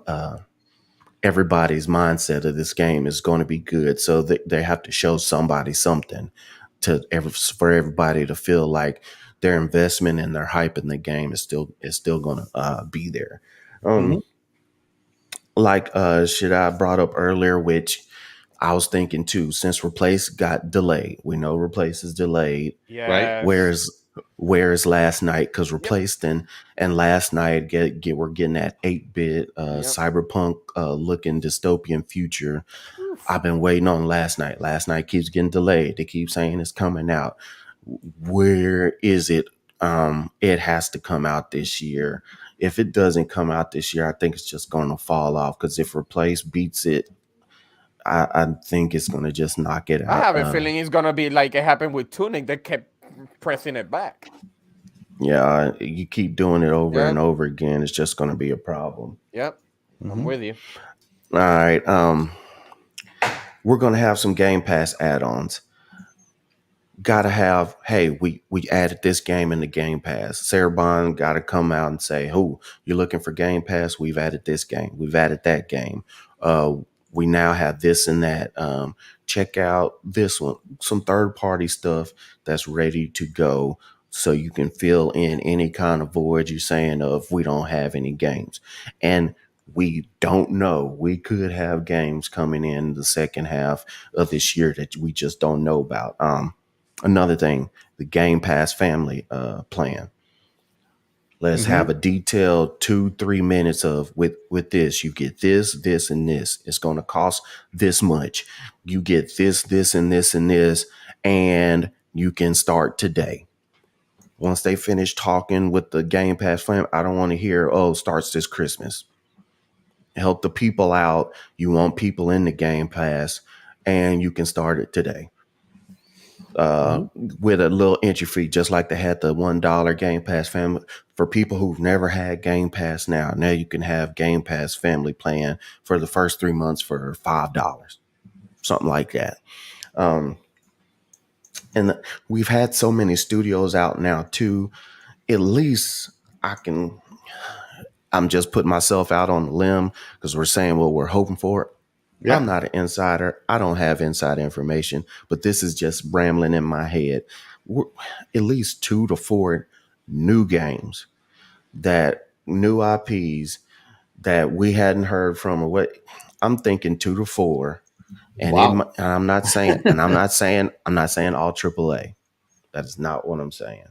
everybody's mindset of this game is going to be good. So they have to show somebody something for everybody to feel like their investment and their hype in the game is still going to be there. Mhm. Like Shaddai brought up earlier, which I was thinking too, since Replace got delayed. We know Replace is delayed. Right. Yes. Where's Last Night? Because Yep. Replaced and Last Night we're getting that 8-bit Yep. cyberpunk looking dystopian future. Oof. I've been waiting on Last Night. Last Night keeps getting delayed. They keep saying it's coming out. Where is it? It has to come out this year. If it doesn't come out this year, I think it's just going to fall off, because if Replace beats it, I think it's going to just knock it I out. have a feeling it's gonna be like it happened with Tunic. They kept pressing it back. Yeah, you keep doing it over Yep. and over again, it's just going to be a problem. Yep. I'm with you. All right. We're going to have some Game Pass add-ons. Gotta have, hey, we added this game in the Game Pass. Cerebral got to come out and say, "Oh, you're looking for Game Pass? We've added this game. We've added that game. We now have this and that. Check out this one. Some third-party stuff that's ready to go, so you can fill in any kind of void you're saying of we don't have any games." And we don't know. We could have games coming in the second half of this year that we just don't know about. Another thing, the Game Pass family plan. Let's have a detailed 2-3 minutes of with this. You get this, and this. It's going to cost this much. You get this, and this, and this, and you can start today. Once they finish talking with the Game Pass family, I don't want to hear, "Oh, starts this Christmas." Help the people out. You want people in the Game Pass, and you can start it today. With a little entry fee, just like they had the $1 Game Pass family for people who've never had Game Pass. Now you can have Game Pass family plan for the first 3 months for $5, something like that. And we've had so many studios out now too. at least I'm just putting myself out on the limb because we're saying what we're hoping for. Yeah. I'm not an insider. I don't have inside information, but this is just rambling in my head. At least 2 to 4 new games, that new IPs that we hadn't heard from, or what I'm thinking 2 to 4. And, Wow. and I'm not saying all AAA. That is not what I'm saying.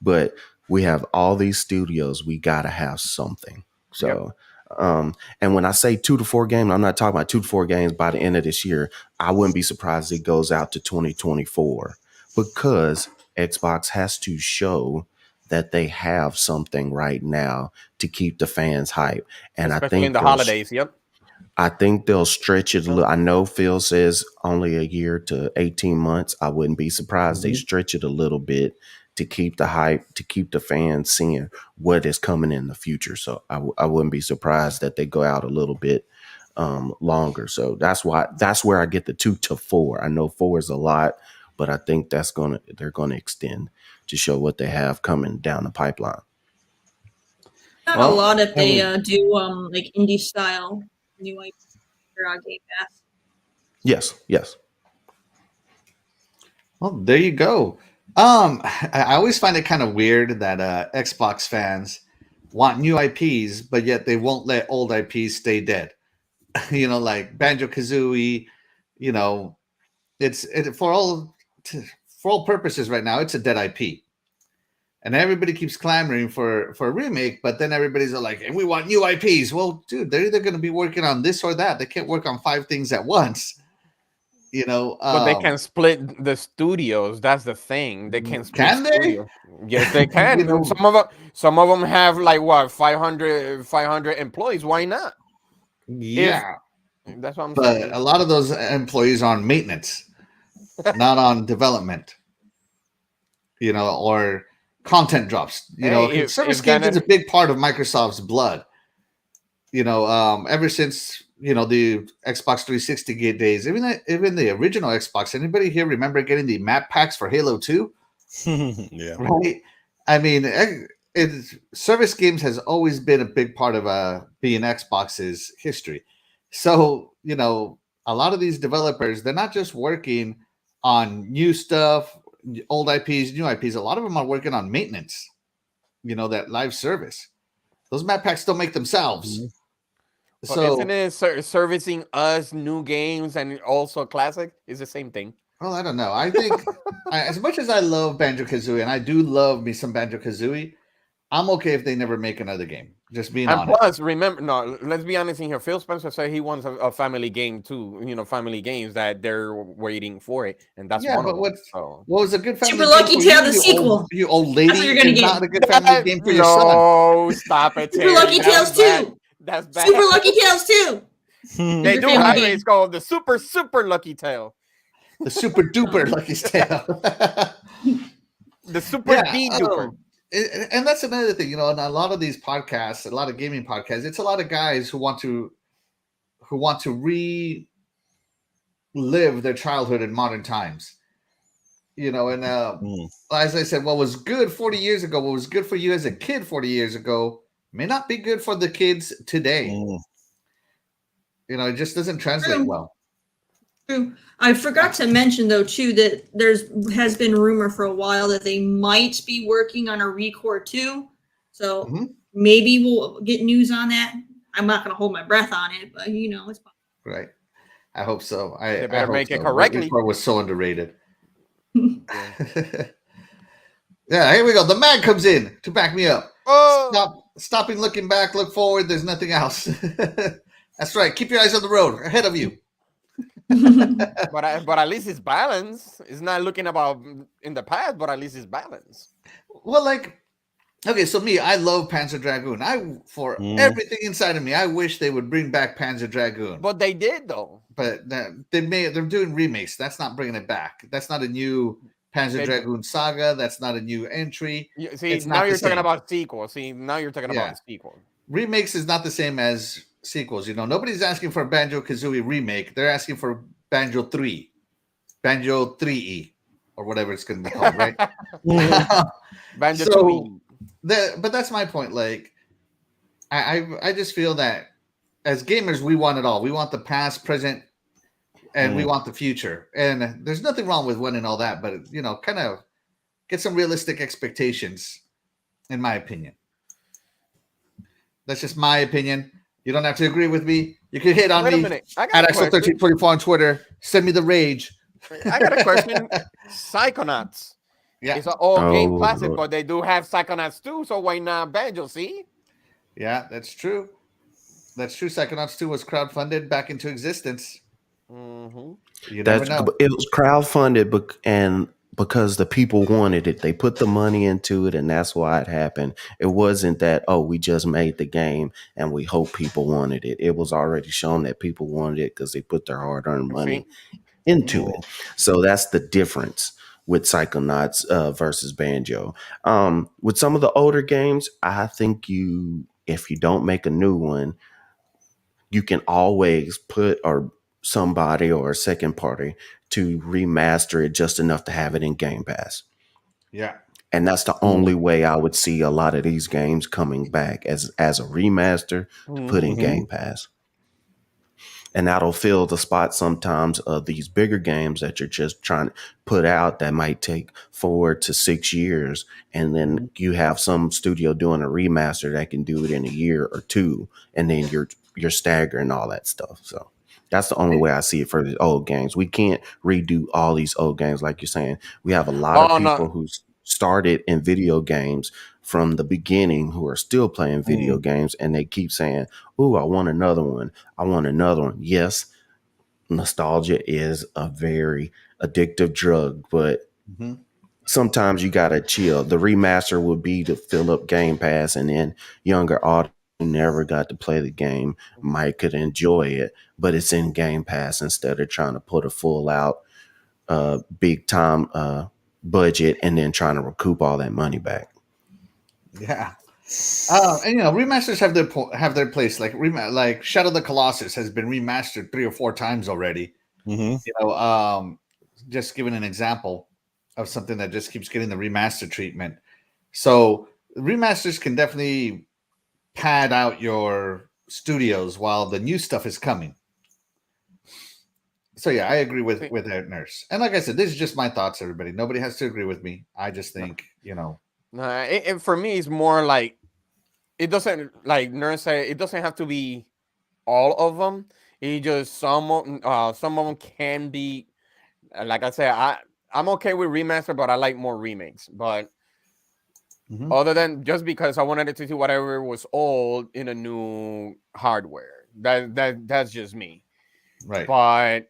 But we have all these studios. We got to have something. So, and when I say 2 to 4 games, I'm not talking about 2 to 4 games by the end of this year. I wouldn't be surprised if it goes out to 2024 because Xbox has to show that they have something right now to keep the fans hype. And Especially I think in the holidays. Yep. I think they'll stretch it a little. I know Phil says only a year to 18 months. I wouldn't be surprised they stretch it a little bit to keep the hype, to keep the fans seeing what is coming in the future. So I wouldn't be surprised that they go out a little bit longer. So that's where I get the 2 to 4. I know 4 is a lot, but I think they're gonna extend to show what they have coming down the pipeline. Not a lot if they do like indie style new IP for Game Pass. Yes. Well, there you go. I always find it kind of weird that Xbox fans want new IPs, but yet they won't let old IPs stay dead. Like Banjo-Kazooie, it's for all purposes right now, it's a dead IP. And everybody keeps clamoring for a remake, but then everybody's like, and we want new IPs. Well, dude, they're either going to be working on this or that. They can't work on 5 things at once. But they can split the studios. That's the thing. They can split. Can they? Studios. Yes, they can. Some of them have like what 500 employees. Why not? Yeah, that's what I'm but saying. A lot of those employees are on maintenance, not on development. Or content drops. Service games is a big part of Microsoft's blood. Ever since the Xbox 360 days, even the original Xbox. Anybody here remember getting the map packs for Halo 2? Yeah. Right. I mean, service games has always been a big part of being Xbox's history. So a lot of these developers, they're not just working on new stuff, old IPs, new IPs. A lot of them are working on maintenance. That live service. Those map packs don't make themselves. Mm-hmm. So isn't it servicing us new games and also classic? Is the same thing. Well, I don't know. I think as much as I love Banjo-Kazooie, and I do love me some Banjo-Kazooie, I'm okay if they never make another game. Just being honest. And plus, remember, let's be honest in here. Phil Spencer said he wants a family game too. Family games that they're waiting for it, and that's one of them. What was a good family Super Lucky Tail, the sequel. You old lady. That's what you're gonna get. Not a good family game for your son. No, stop it. Super Lucky Tales 2. That's bad. Super Lucky Tales 2. They do have it. It's called the Super Lucky Tail. The Super Duper Lucky Tail. The Super D Duper. And that's another thing, on a lot of these podcasts, a lot of gaming podcasts, it's a lot of guys who want to relive their childhood in modern times. As I said, what was good 40 years ago, what was good for you as a kid 40 years ago, may not be good for the kids today. It just doesn't translate well. True. I forgot to mention though too that has been rumor for a while that they might be working on a ReCore 2. So maybe we'll get news on that. I'm not going to hold my breath on it, but it's possible. Right. I hope so. They better make it so. correctly. ReCore was so underrated. Yeah, here we go. The man comes in to back me up. Stopping, looking back, look forward. There's nothing else. That's right. Keep your eyes on the road ahead of you. but at least it's balanced. It's not looking about in the past, but at least it's balanced. Well, okay, so me, I love Panzer Dragoon. Everything inside of me, I wish they would bring back Panzer Dragoon. But they did though. But they're doing remakes. That's not bringing it back. That's not a new Panzer Dragoon saga. That's not a new entry. Now you're talking about sequels. Now you're talking about a sequel. Remakes is not the same as sequels. Nobody's asking for a Banjo-Kazooie remake. They're asking for Banjo 3, Banjo 3E, or whatever it's going to be called, right? Banjo 2E. But that's my point. Like, I just feel that as gamers, we want it all. We want the past, present, and we want the future. And there's nothing wrong with winning all that, but kind of get some realistic expectations, in my opinion. That's just my opinion. You don't have to agree with me. You can hit on Wait a me minute. I at got a question. Axel1324 on Twitter. Send me the rage. I got a question. Psychonauts. Yeah. It's an old game Oh, classic, Lord. but they do have Psychonauts too, so why not Banjo? See? Yeah, that's true. That's true. Psychonauts 2 was crowdfunded back into existence. Mm-hmm. You never know. It was crowdfunded, and because the people wanted it, they put the money into it, and that's why it happened. It wasn't that, oh, we just made the game and we hope people wanted it. It was already shown that people wanted it because they put their hard-earned money into it. So that's the difference with Psychonauts versus Banjo. With some of the older games, I think if you don't make a new one, you can always put somebody or a second party to remaster it just enough to have it in Game Pass. Yeah. And that's the only way I would see a lot of these games coming back as a remaster to put in Game Pass. And that'll fill the spot sometimes of these bigger games that you're just trying to put out that might take 4 to 6 years. And then you have some studio doing a remaster that can do it in a year or two. And then you're staggering all that stuff. So that's the only way I see it for the old games. We can't redo all these old games like you're saying. We have a lot of people who started in video games from the beginning who are still playing video games, and they keep saying, "Oh, I want another one. I want another one." Yes, nostalgia is a very addictive drug, but sometimes you gotta chill. The remaster would be to fill up Game Pass, and then younger audience who never got to play the game could enjoy it, but it's in Game Pass instead of trying to put a full out big time budget and then trying to recoup all that money back. Yeah. And remasters have their place. Like Shadow of the Colossus has been remastered 3 or 4 times already. Just giving an example of something that just keeps getting the remaster treatment. So remasters can definitely pad out your studios while the new stuff is coming. So yeah, I agree with that, Nurse. And like I said, this is just my thoughts, everybody. Nobody has to agree with me. I just think, for me, it's more like it doesn't, like Nurse said, it doesn't have to be all of them. It just some of them can be. Like I said, I'm okay with remaster, but I like more remakes. But other than just because I wanted it to do whatever was old in a new hardware, that's just me. Right. But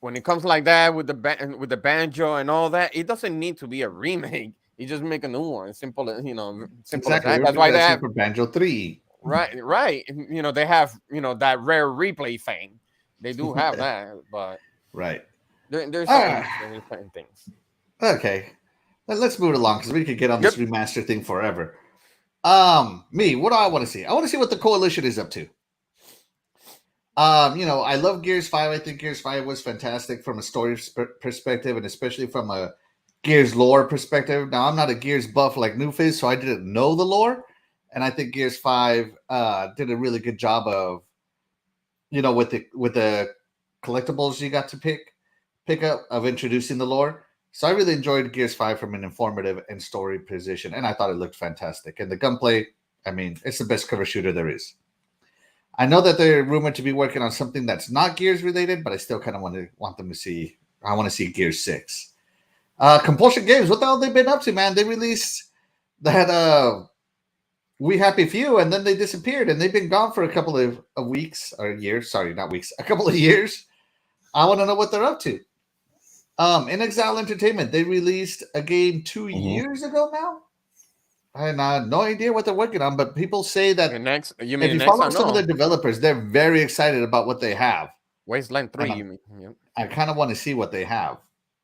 when it comes like that with the banjo and all that, it doesn't need to be a remake. You just make a new one. Simple, simple exactly. as that. That's why they have for Banjo 3. Right. They have that rare replay thing. They do have that, but right. There's certain things. Okay, let's move it along because we could get on this remaster thing forever. Me, what do I want to see? I want to see what the Coalition is up to. I love Gears 5. I think Gears 5 was fantastic from a story perspective, and especially from a Gears lore perspective. Now, I'm not a Gears buff like Newfiz, so I didn't know the lore, and I think Gears 5 did a really good job of, with the collectibles you got to pick up of introducing the lore. So I really enjoyed Gears 5 from an informative and story position, and I thought it looked fantastic. And the gunplay, it's the best cover shooter there is. I know that they're rumored to be working on something that's not Gears related, but I still kind of want them to see. I want to see Gears 6. Compulsion Games, what the hell have they been up to, man? They released that We Happy Few, and then they disappeared, and they've been gone for a couple of weeks or years. Sorry, not weeks, a couple of years. I want to know what they're up to. In Exile Entertainment, they released a game 2 years ago now. I have no idea what they're working on, but people say that if you follow some of the developers, they're very excited about what they have. Wasteland 3, you mean? Yep. I kind of want to see what they have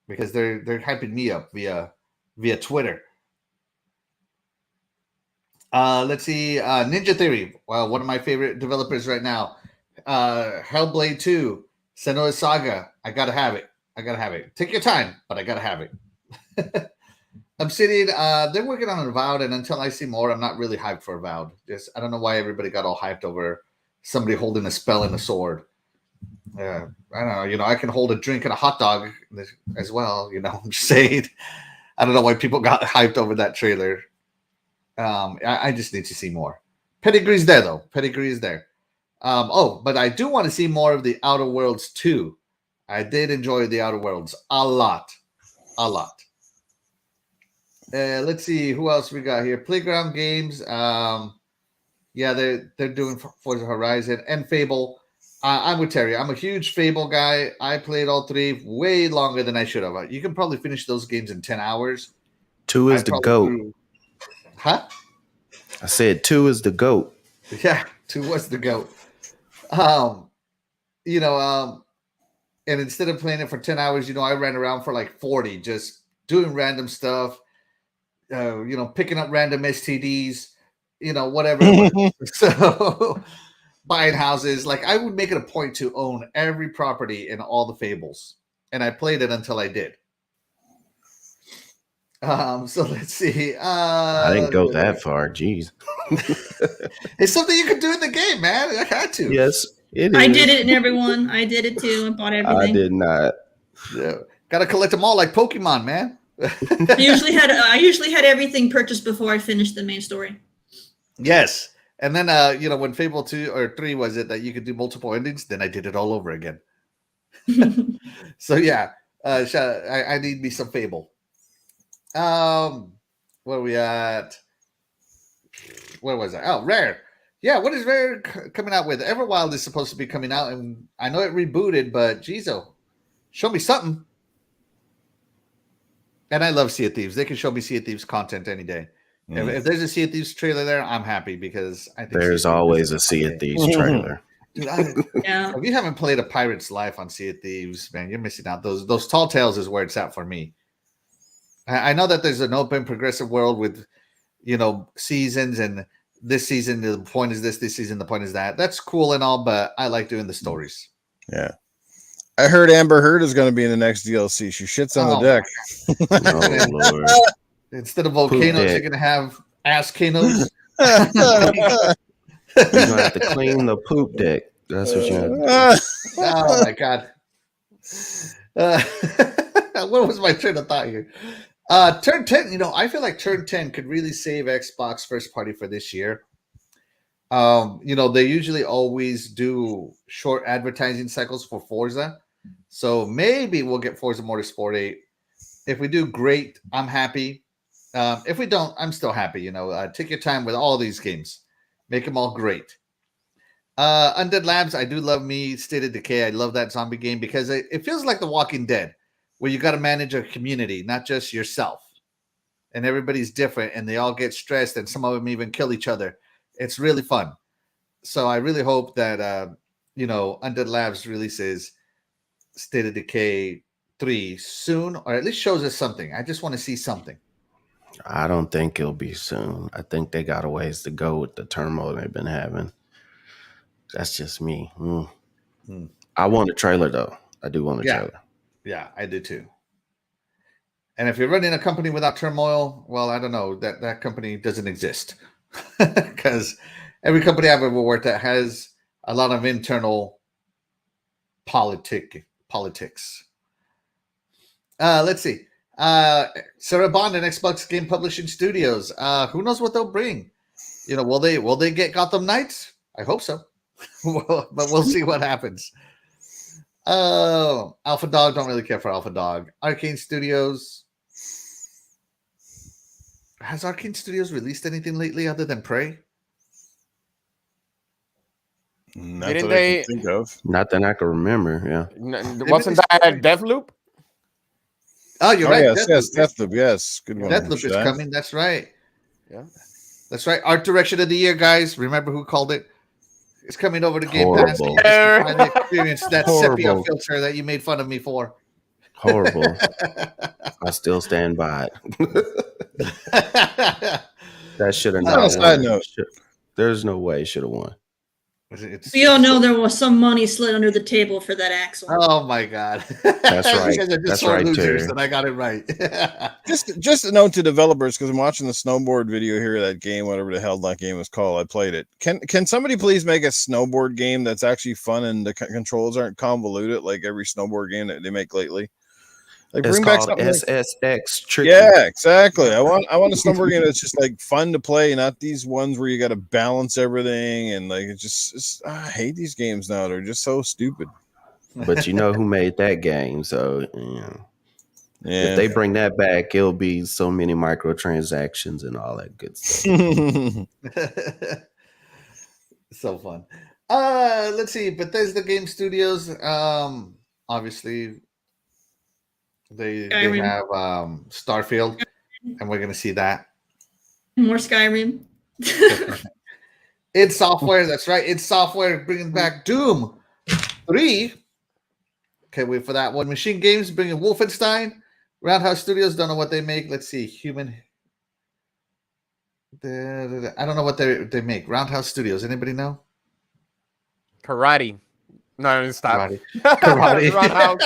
because they're hyping me up via Twitter. Let's see. Ninja Theory. Well, one of my favorite developers right now. Hellblade 2. Senua's Saga. I gotta have it. Take your time, but I gotta have it. Obsidian, they're working on Avowed, and until I see more, I'm not really hyped for Avowed. Just I don't know why everybody got all hyped over somebody holding a spell and a sword. I don't know. You know, I can hold a drink and a hot dog as well. You know, I'm just saying. I don't know why people got hyped over that trailer. I just need to see more. Pedigree's there though. Pedigree is there. But I do want to see more of the Outer Worlds 2. I did enjoy the Outer Worlds a lot. Let's see who else we got here. Playground Games. Yeah, they're doing Forza Horizon and Fable. I'm with Terry. I'm a huge Fable guy. I played all three way longer than I should have. You can probably finish those games in 10 hours. 2 is the GOAT. Huh? I said 2 is the GOAT. Yeah, 2 was the GOAT. And instead of playing it for 10 hours, I ran around for like 40, just doing random stuff, picking up random STDs, whatever. So buying houses. Like I would make it a point to own every property in all the Fables. And I played it until I did. So let's see. I didn't go that far. Jeez. It's something you could do in the game, man. I had to. Yes, it is. I did it in everyone. I did it too. I bought everything. I did not. Yeah. Gotta collect them all like Pokemon, man. I usually had everything purchased before I finished the main story. Yes. And then when Fable 2 or 3 was it that you could do multiple endings, then I did it all over again. So yeah. I need me some Fable. Where are we at? Where was I? Oh, Rare. Yeah, what is Rare coming out with? Everwild is supposed to be coming out, and I know it rebooted, but geez, show me something. And I love Sea of Thieves. They can show me Sea of Thieves content any day. If there's a Sea of Thieves trailer there, I'm happy because I think there's always a Sea of Thieves trailer. Dude, yeah. If you haven't played A Pirate's Life on Sea of Thieves, man, you're missing out. Those Tall Tales is where it's at for me. I know that there's an open progressive world with, seasons, and this season the point is this season the point is that. That's cool and all, but I like doing the stories. Yeah. I heard Amber Heard is going to be in the next DLC. She shits on the deck. Oh, Lord. Instead of volcanoes, you're going to have ass-canos. You're going to have to clean the poop deck. That's what you're going to do. Oh, my God. What was my train of thought here? Turn 10, I feel like Turn 10 could really save Xbox first party for this year. They usually always do short advertising cycles for Forza. So maybe we'll get Forza Motorsport 8. If we do, great. I'm happy. If we don't, I'm still happy. Take your time with all these games. Make them all great. Undead Labs, I do love me. State of Decay, I love that zombie game because it feels like The Walking Dead, where you got to manage a community, not just yourself. And everybody's different, and they all get stressed, and some of them even kill each other. It's really fun. So I really hope that, Undead Labs releases State of Decay 3 soon, or at least shows us something. I just want to see something. I don't think it'll be soon. I think they got a ways to go with the turmoil they've been having. That's just me. I want a trailer, though. I do want a trailer. Yeah, I do too. And if you're running a company without turmoil, well, I don't know. That company doesn't exist. Because every company I've ever worked at has a lot of internal politics. Let's see. Cerebral Paul and Xbox Game Publishing Studios. Who knows what they'll bring? Will they get Gotham Knights? I hope so. But we'll see what happens. Alpha Dog, don't really care for Alpha Dog. Arcane Studios. Has Arcane Studios released anything lately other than Prey? Not Didn't that I they? can think of. Not that I can remember, yeah. Wasn't that Deathloop? Oh, you're right. Yes, Deathloop, yes. Good one. Deathloop is coming. That's right. Yeah. That's right. Art Direction of the Year, guys. Remember who called it? It's coming over to Game Pass. Horrible. You can finally experience that sepia Horrible. filter that you made fun of me for. Horrible. I still stand by it. That should have On a side note. There's no way it should have won. We all know there was some money slid under the table for that axle. Oh my god. That's You right. guys are just That's sore right, losers, Terry. and I got it right. Just a note to developers, because I'm watching the snowboard video here, that game, whatever the hell that game is called. I played it. Can somebody please make a snowboard game that's actually fun and the controls aren't convoluted like every snowboard game that they make lately? Like, It's bring back called something like, SSX Tricky. yeah, exactly. I want a snowboard game that's just like fun to play, not these ones where you got to balance everything and like I hate these games now. They're just so stupid. But you know who made that game, so Yeah. if they bring that back, it'll be so many microtransactions and all that good stuff. So fun. Let's see. Bethesda Game Studios. Obviously, they Skyrim. have Starfield, and we're gonna see that. More Skyrim. Id Software. That's right. Id Software bringing back Doom 3. Can't wait for that one. Machine Games bringing Wolfenstein. Roundhouse Studios, don't know what they make. Let's see. I don't know what they make. Roundhouse Studios. Anybody know? Karate. No, stop. Karate. Roundhouse.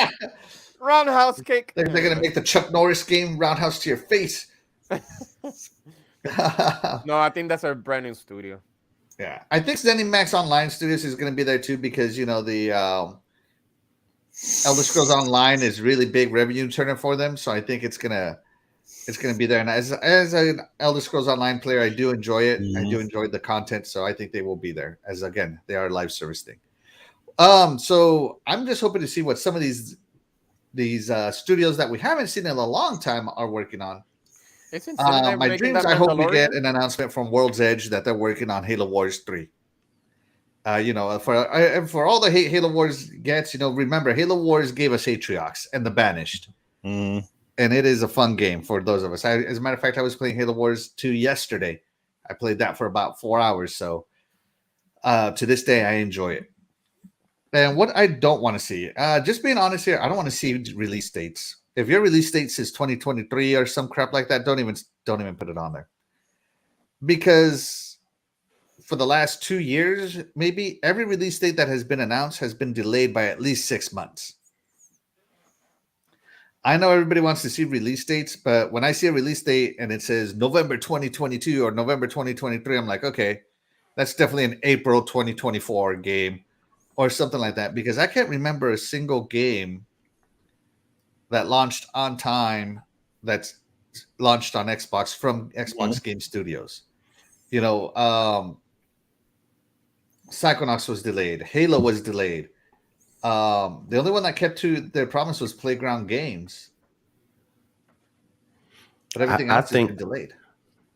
Roundhouse kick. They're gonna make the Chuck Norris game, Roundhouse to your face. No, I think that's a brand new studio. Yeah, I think ZeniMax Online Studios is gonna be there too, because the Elder Scrolls Online is really big revenue turner for them. So I think it's gonna be there. And as an Elder Scrolls Online player, I do enjoy it. I do enjoy the content, so I think they will be there. As again, they are a live service thing. So I'm just hoping to see what some of these studios that we haven't seen in a long time are working on. My dreams, I hope we get an announcement from World's Edge that they're working on Halo Wars 3. For all the hate Halo Wars gets, remember Halo Wars gave us Atriox and the Banished. And it is a fun game for those of us. As a matter of fact, I was playing Halo Wars 2 yesterday. I played that for about 4 hours. So to this day, I enjoy it. And what I don't want to see, just being honest here, I don't want to see release dates. If your release date says 2023 or some crap like that, don't even put it on there. Because for the last 2 years, maybe every release date that has been announced has been delayed by at least 6 months. I know everybody wants to see release dates, but when I see a release date and it says November 2022 or November 2023, I'm like, okay, that's definitely an April 2024 game or something like that, because I can't remember a single game that launched on time that's launched on Xbox from Xbox Game Studios. Psychonauts was delayed. Halo was delayed. The only one that kept to their promise was Playground Games. But everything else has been delayed.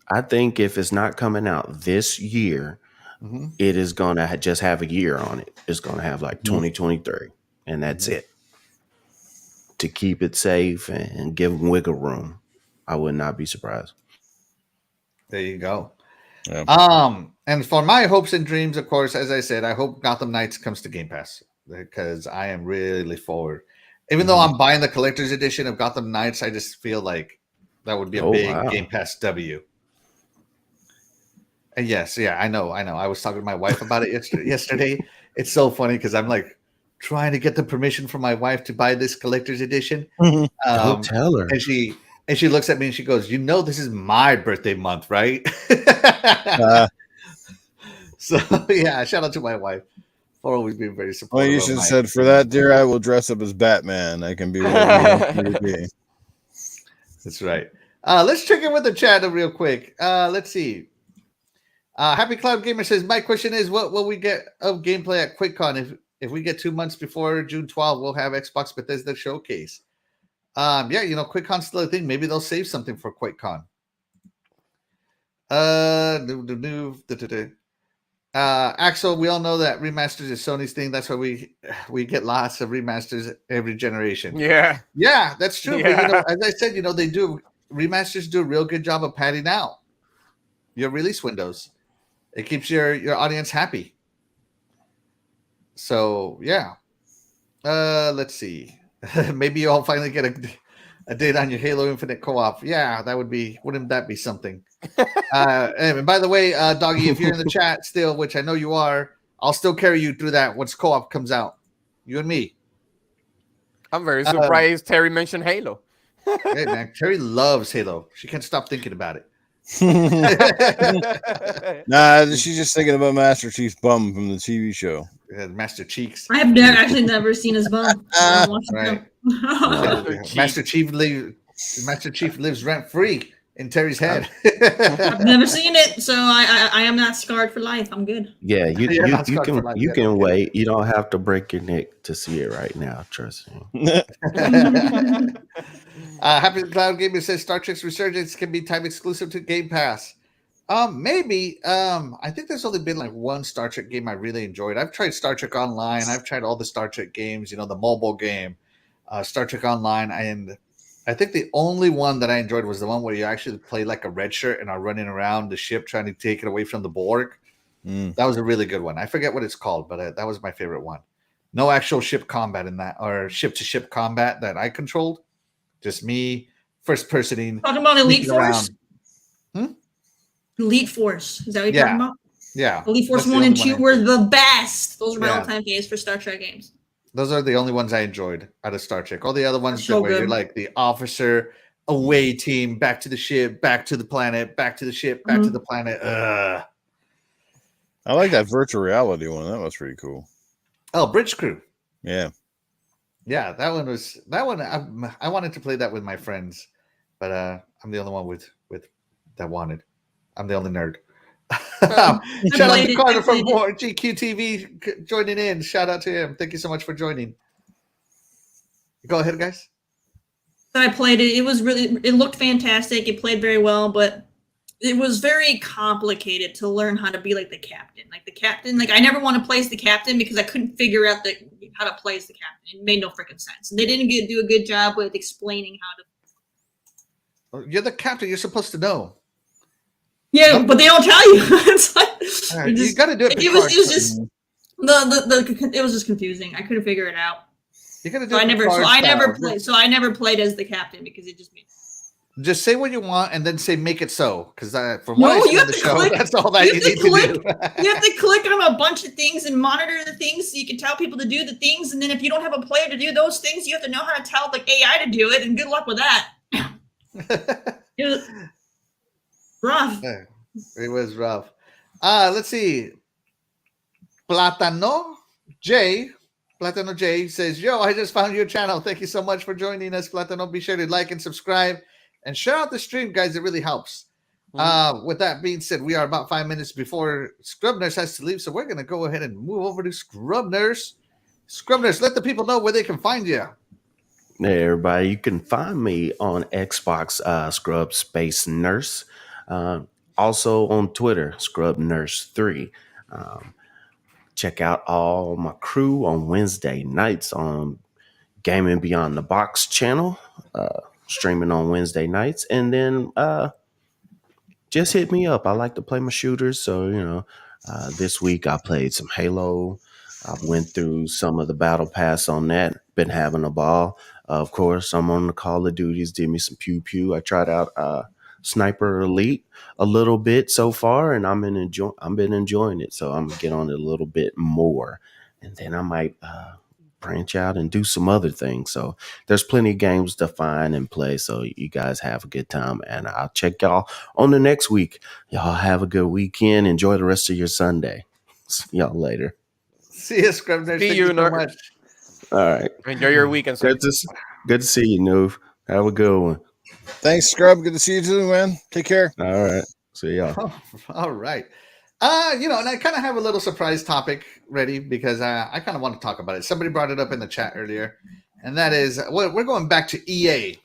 I think if it's not coming out this year, it is going to just have a year on it. It's going to have like 2023, and that's it. To keep it safe and give them wiggle room, I would not be surprised. There you go. Yeah. And for my hopes and dreams, of course, as I said, I hope Gotham Knights comes to Game Pass, because I am really forward. Even though I'm buying the collector's edition of Gotham Knights, I just feel like that would be a big Game Pass W. And yes, I know. I was talking to my wife about it yesterday. It's so funny because I'm like trying to get the permission from my wife to buy this collector's edition. Don't tell her. And she looks at me and she goes, this is my birthday month, right? So yeah, shout out to my wife for always being very supportive. Well, you should have said, for that, dear, I will dress up as Batman. I can be whatever you want me to be. That's right. Let's check in with the chat real quick. Let's see. Happy Cloud Gamer says, my question is, what will we get of gameplay at QuakeCon? If we get 2 months before June 12th, we'll have Xbox Bethesda Showcase. QuakeCon's still a thing. Maybe they'll save something for QuakeCon. Axel, we all know that remasters is Sony's thing. That's why we get lots of remasters every generation. Yeah, that's true. Yeah. But as I said, remasters do a real good job of padding out your release windows. It keeps your audience happy. So yeah. Let's see. Maybe you'll finally get a date on your Halo Infinite co-op. Yeah, wouldn't that be something? And by the way, Doggy, if you're in the chat still, which I know you are, I'll still carry you through that once co-op comes out. You and me. I'm very surprised Terry mentioned Halo. Hey man, Terry loves Halo. She can't stop thinking about it. Nah, she's just thinking about Master Chief's bum from the TV show. Master Cheeks. I have actually never seen his bum. Right. Master Chief lives rent free in Terry's head. I've never seen it, so I am not scarred for life. I'm good. Yeah, you Yeah, can wait. You don't have to break your neck to see it right now. Trust me. Happy Cloud Gaming says Star Trek's Resurgence can be time exclusive to Game Pass. Maybe. I think there's only been like one Star Trek game I really enjoyed. I've tried Star Trek Online. I've tried all the Star Trek games. You know, the mobile game, Star Trek Online, and I think the only one that I enjoyed was the one where you actually play like a red shirt and are running around the ship trying to take it away from the Borg. That was a really good one. I forget what it's called, but that was my favorite one. No actual ship combat in that, or ship-to-ship combat that I controlled. Just me, first personing. Talking about Elite sneaking Force? Elite Force. Is that what you're talking about? Yeah. Elite Force That's the 1 and only 2 one were the best. Those were my Yeah. all-time faves for Star Trek games. Those are the only ones I enjoyed out of Star Trek. All the other ones So where you're good. like the officer, away team, back to the ship, back to the planet, back to the ship, back to the planet. I like that virtual reality one. That was pretty cool. Oh, Bridge Crew. Yeah. Yeah, that one. I wanted to play that with my friends, but I'm the only one with that wanted. I'm the only nerd. Shout out to Carter from GQTV joining in. Shout out to him. Thank you so much for joining. Go ahead, guys. I played it. It looked fantastic. It played very well, but it was very complicated to learn how to be like the captain. Like I never want to play as the captain because I couldn't figure out how to play as the captain. It made no freaking sense. And they didn't do a good job with explaining how to. You're the captain. You're supposed to know. Yeah, but they don't tell you. It's like, you got to do it. It was just it was just confusing. I couldn't figure it out. You got to do So it. I never played as the captain because it just made. Just say what you want and then say make it so. Because from No, what I see you on have the to show, click- that's all that you need to do. You have to click on a bunch of things and monitor the things so you can tell people to do the things. And then if you don't have a player to do those things, you have to know how to tell the AI to do it. And good luck with that. It was rough. It was rough. Let's see. Platano J says, "Yo, I just found your channel. Thank you so much for joining us, Platano. Be sure to like and subscribe and share out the stream, guys. It really helps." With that being said, we are about 5 minutes before Scrub Nurse has to leave, so we're gonna go ahead and move over to Scrub Nurse. Scrub Nurse, let the people know where they can find you. Hey, everybody. You can find me on Xbox Scrub Space Nurse. Also on Twitter, Scrub Nurse 3. Check out all my crew on Wednesday nights on Gaming Beyond the Box channel, streaming on Wednesday nights. And then just hit me up. I like to play my shooters. So, this week I played some Halo. I went through some of the battle pass on that. Been having a ball. Of course, I'm on the Call of Duties. Did me some pew pew. I tried out Sniper Elite a little bit so far, and I've been enjoying it. So I'm gonna get on it a little bit more, and then I might branch out and do some other things. So there's plenty of games to find and play. So you guys have a good time, and I'll check y'all on the next week. Y'all have a good weekend. Enjoy the rest of your Sunday. See y'all later. See you, Scrub Nurse. Thank you so much. All right. Enjoy your weekend, sir. Good to see you, Noob. Have a good one. Thanks, Scrub. Good to see you too, man. Take care. All right. See y'all. All right. And I kind of have a little surprise topic ready because I kind of want to talk about it. Somebody brought it up in the chat earlier, and that is we're going back to EA.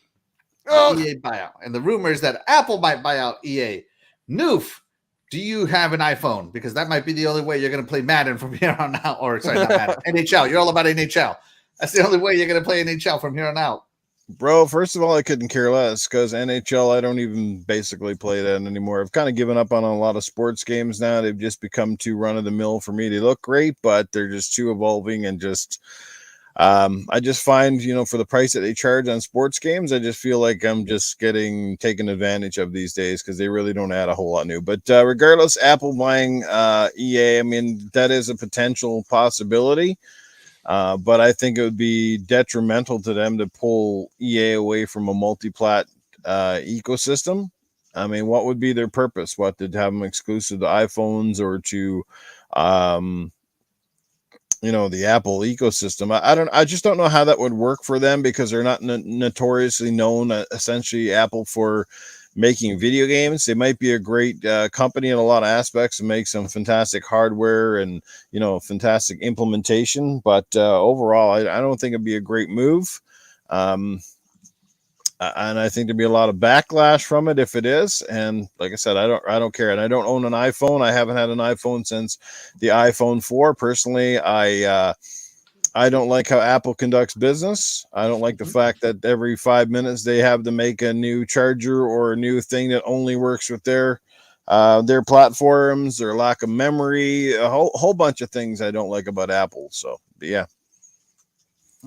EA buyout and the rumors that Apple might buy out EA. Noof, do you have an iPhone? Because that might be the only way you're going to play Madden from here on out. Or sorry, not Madden. NHL. You're all about NHL. That's the only way you're going to play NHL from here on out. Bro, first of all, I couldn't care less because NHL, I don't even basically play that anymore. I've kind of given up on a lot of sports games now. They've just become too run-of-the-mill for me. They look great, but they're just too evolving and just... I just find, for the price that they charge on sports games, I just feel like I'm just getting taken advantage of these days because they really don't add a whole lot new. But regardless, Apple buying EA, I mean, that is a potential possibility. But I think it would be detrimental to them to pull EA away from a multi-plat ecosystem. I mean, what would be their purpose? What, to have them exclusive to iPhones or to the Apple ecosystem? I just don't know how that would work for them, because they're not notoriously known, essentially, Apple, for making video games. They might be a great company in a lot of aspects and make some fantastic hardware and fantastic implementation, but overall I don't think it'd be a great move. And I think there'd be a lot of backlash from it if it is. And like I said, I don't care. And I don't own an iPhone. I haven't had an iPhone since the iPhone 4. Personally, I don't like how Apple conducts business. I don't like the fact that every 5 minutes they have to make a new charger or a new thing that only works with their platforms, their lack of memory, a whole bunch of things I don't like about Apple. So, yeah.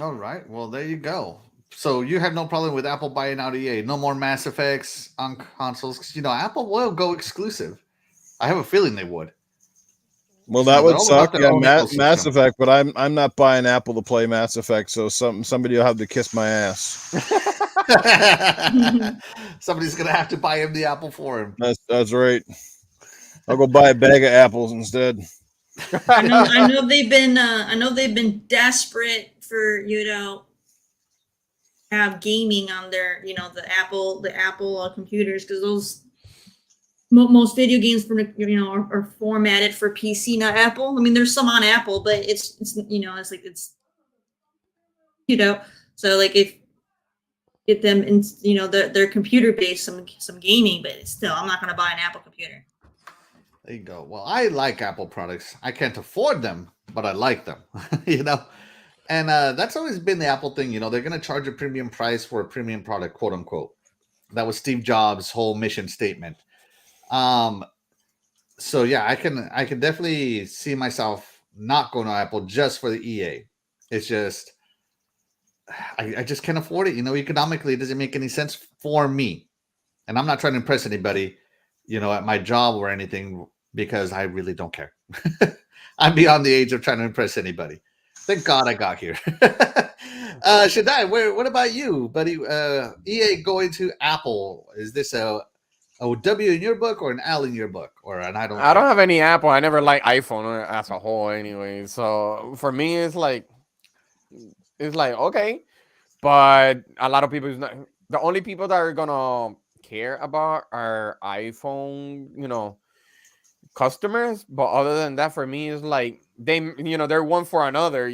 All right. Well, there you go. So you have no problem with Apple buying out EA. No more Mass Effects on consoles. 'Cause, Apple will go exclusive. I have a feeling they would. Well, that would suck. Yeah, Mass ecosystem. Effect, but I'm not buying Apple to play Mass Effect, so somebody will have to kiss my ass. Somebody's gonna have to buy him the Apple for him. That's right. I'll go buy a bag of apples instead. I know they've been desperate for have gaming on their the Apple computers, because those most video games are formatted for PC, not Apple. I mean, there's some on Apple, but it's so like if get them in their computer based some gaming, but still I'm not going to buy an Apple computer. There you go. Well, I like Apple products. I can't afford them, but I like them. And that's always been the Apple thing. They're going to charge a premium price for a premium product, quote unquote. That was Steve Jobs' whole mission statement. So yeah, I can definitely see myself not going to Apple just for the EA. It's just I just can't afford it. Economically, it doesn't make any sense for me. And I'm not trying to impress anybody, at my job or anything, because I really don't care. I'm beyond the age of trying to impress anybody. Thank God I got here. Shaddai, what about you, buddy? EA going to Apple. Is this a W in your book or an L in your book? Or an I don't have any Apple. I never liked iPhone as a whole anyway. So for me, it's like okay. But a lot of people, the only people that are gonna care about are iPhone, customers. But other than that, for me, it's like they're one for another.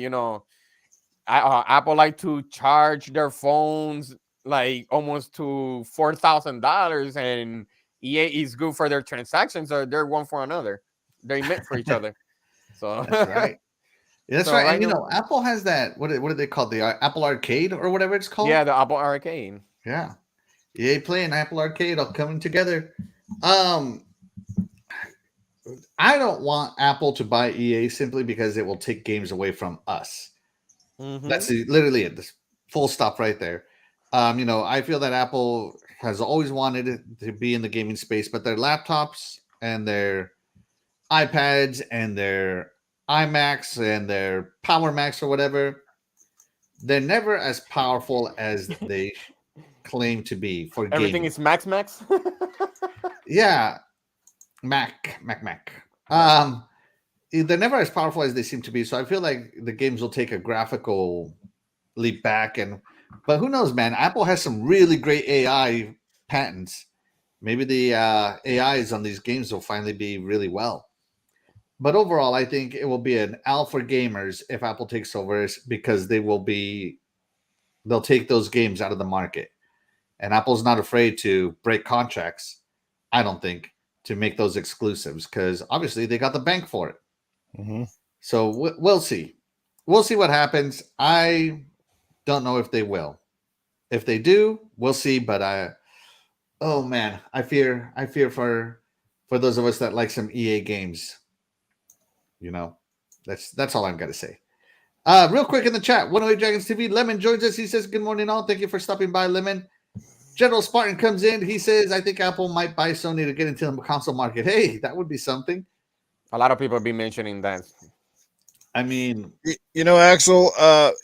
Apple like to charge their phones like almost to $4,000, and EA is good for their transactions. So they're one for another. They're meant for each other. So that's right. Yeah, that's So right. right And now- Apple has that. What do they call the Apple Arcade or whatever it's called? yeah, the Apple Arcade. Yeah. EA Play and Apple Arcade all coming together. I don't want Apple to buy EA simply because it will take games away from us. Mhm. That's literally it. This full stop right there. I feel that Apple has always wanted to be in the gaming space, but their laptops and their iPads and their iMacs and their Power Macs or whatever, they're never as powerful as they claim to be for Everything gaming. is Max. Yeah. Mac. They're never as powerful as they seem to be. So I feel like the games will take a graphical leap back. But who knows, man? Apple has some really great AI patents. Maybe the AIs on these games will finally be really well. But overall, I think it will be an L for gamers if Apple takes over, because they'll take those games out of the market. And Apple's not afraid to break contracts, I don't think, to make those exclusives, because obviously they got the bank for it. Mm-hmm. So we'll see. We'll see what happens. I don't know if they will. If they do, we'll see. But oh man, I fear for those of us that like some EA games. That's all I'm gonna say. Real quick in the chat, 108 Dragons TV, Lemon joins us. He says, good morning all. Thank you for stopping by, Lemon. General Spartan comes in. He says, I think Apple might buy Sony to get into the console market. Hey, that would be something. A lot of people be mentioning that. I mean, You know, Axel,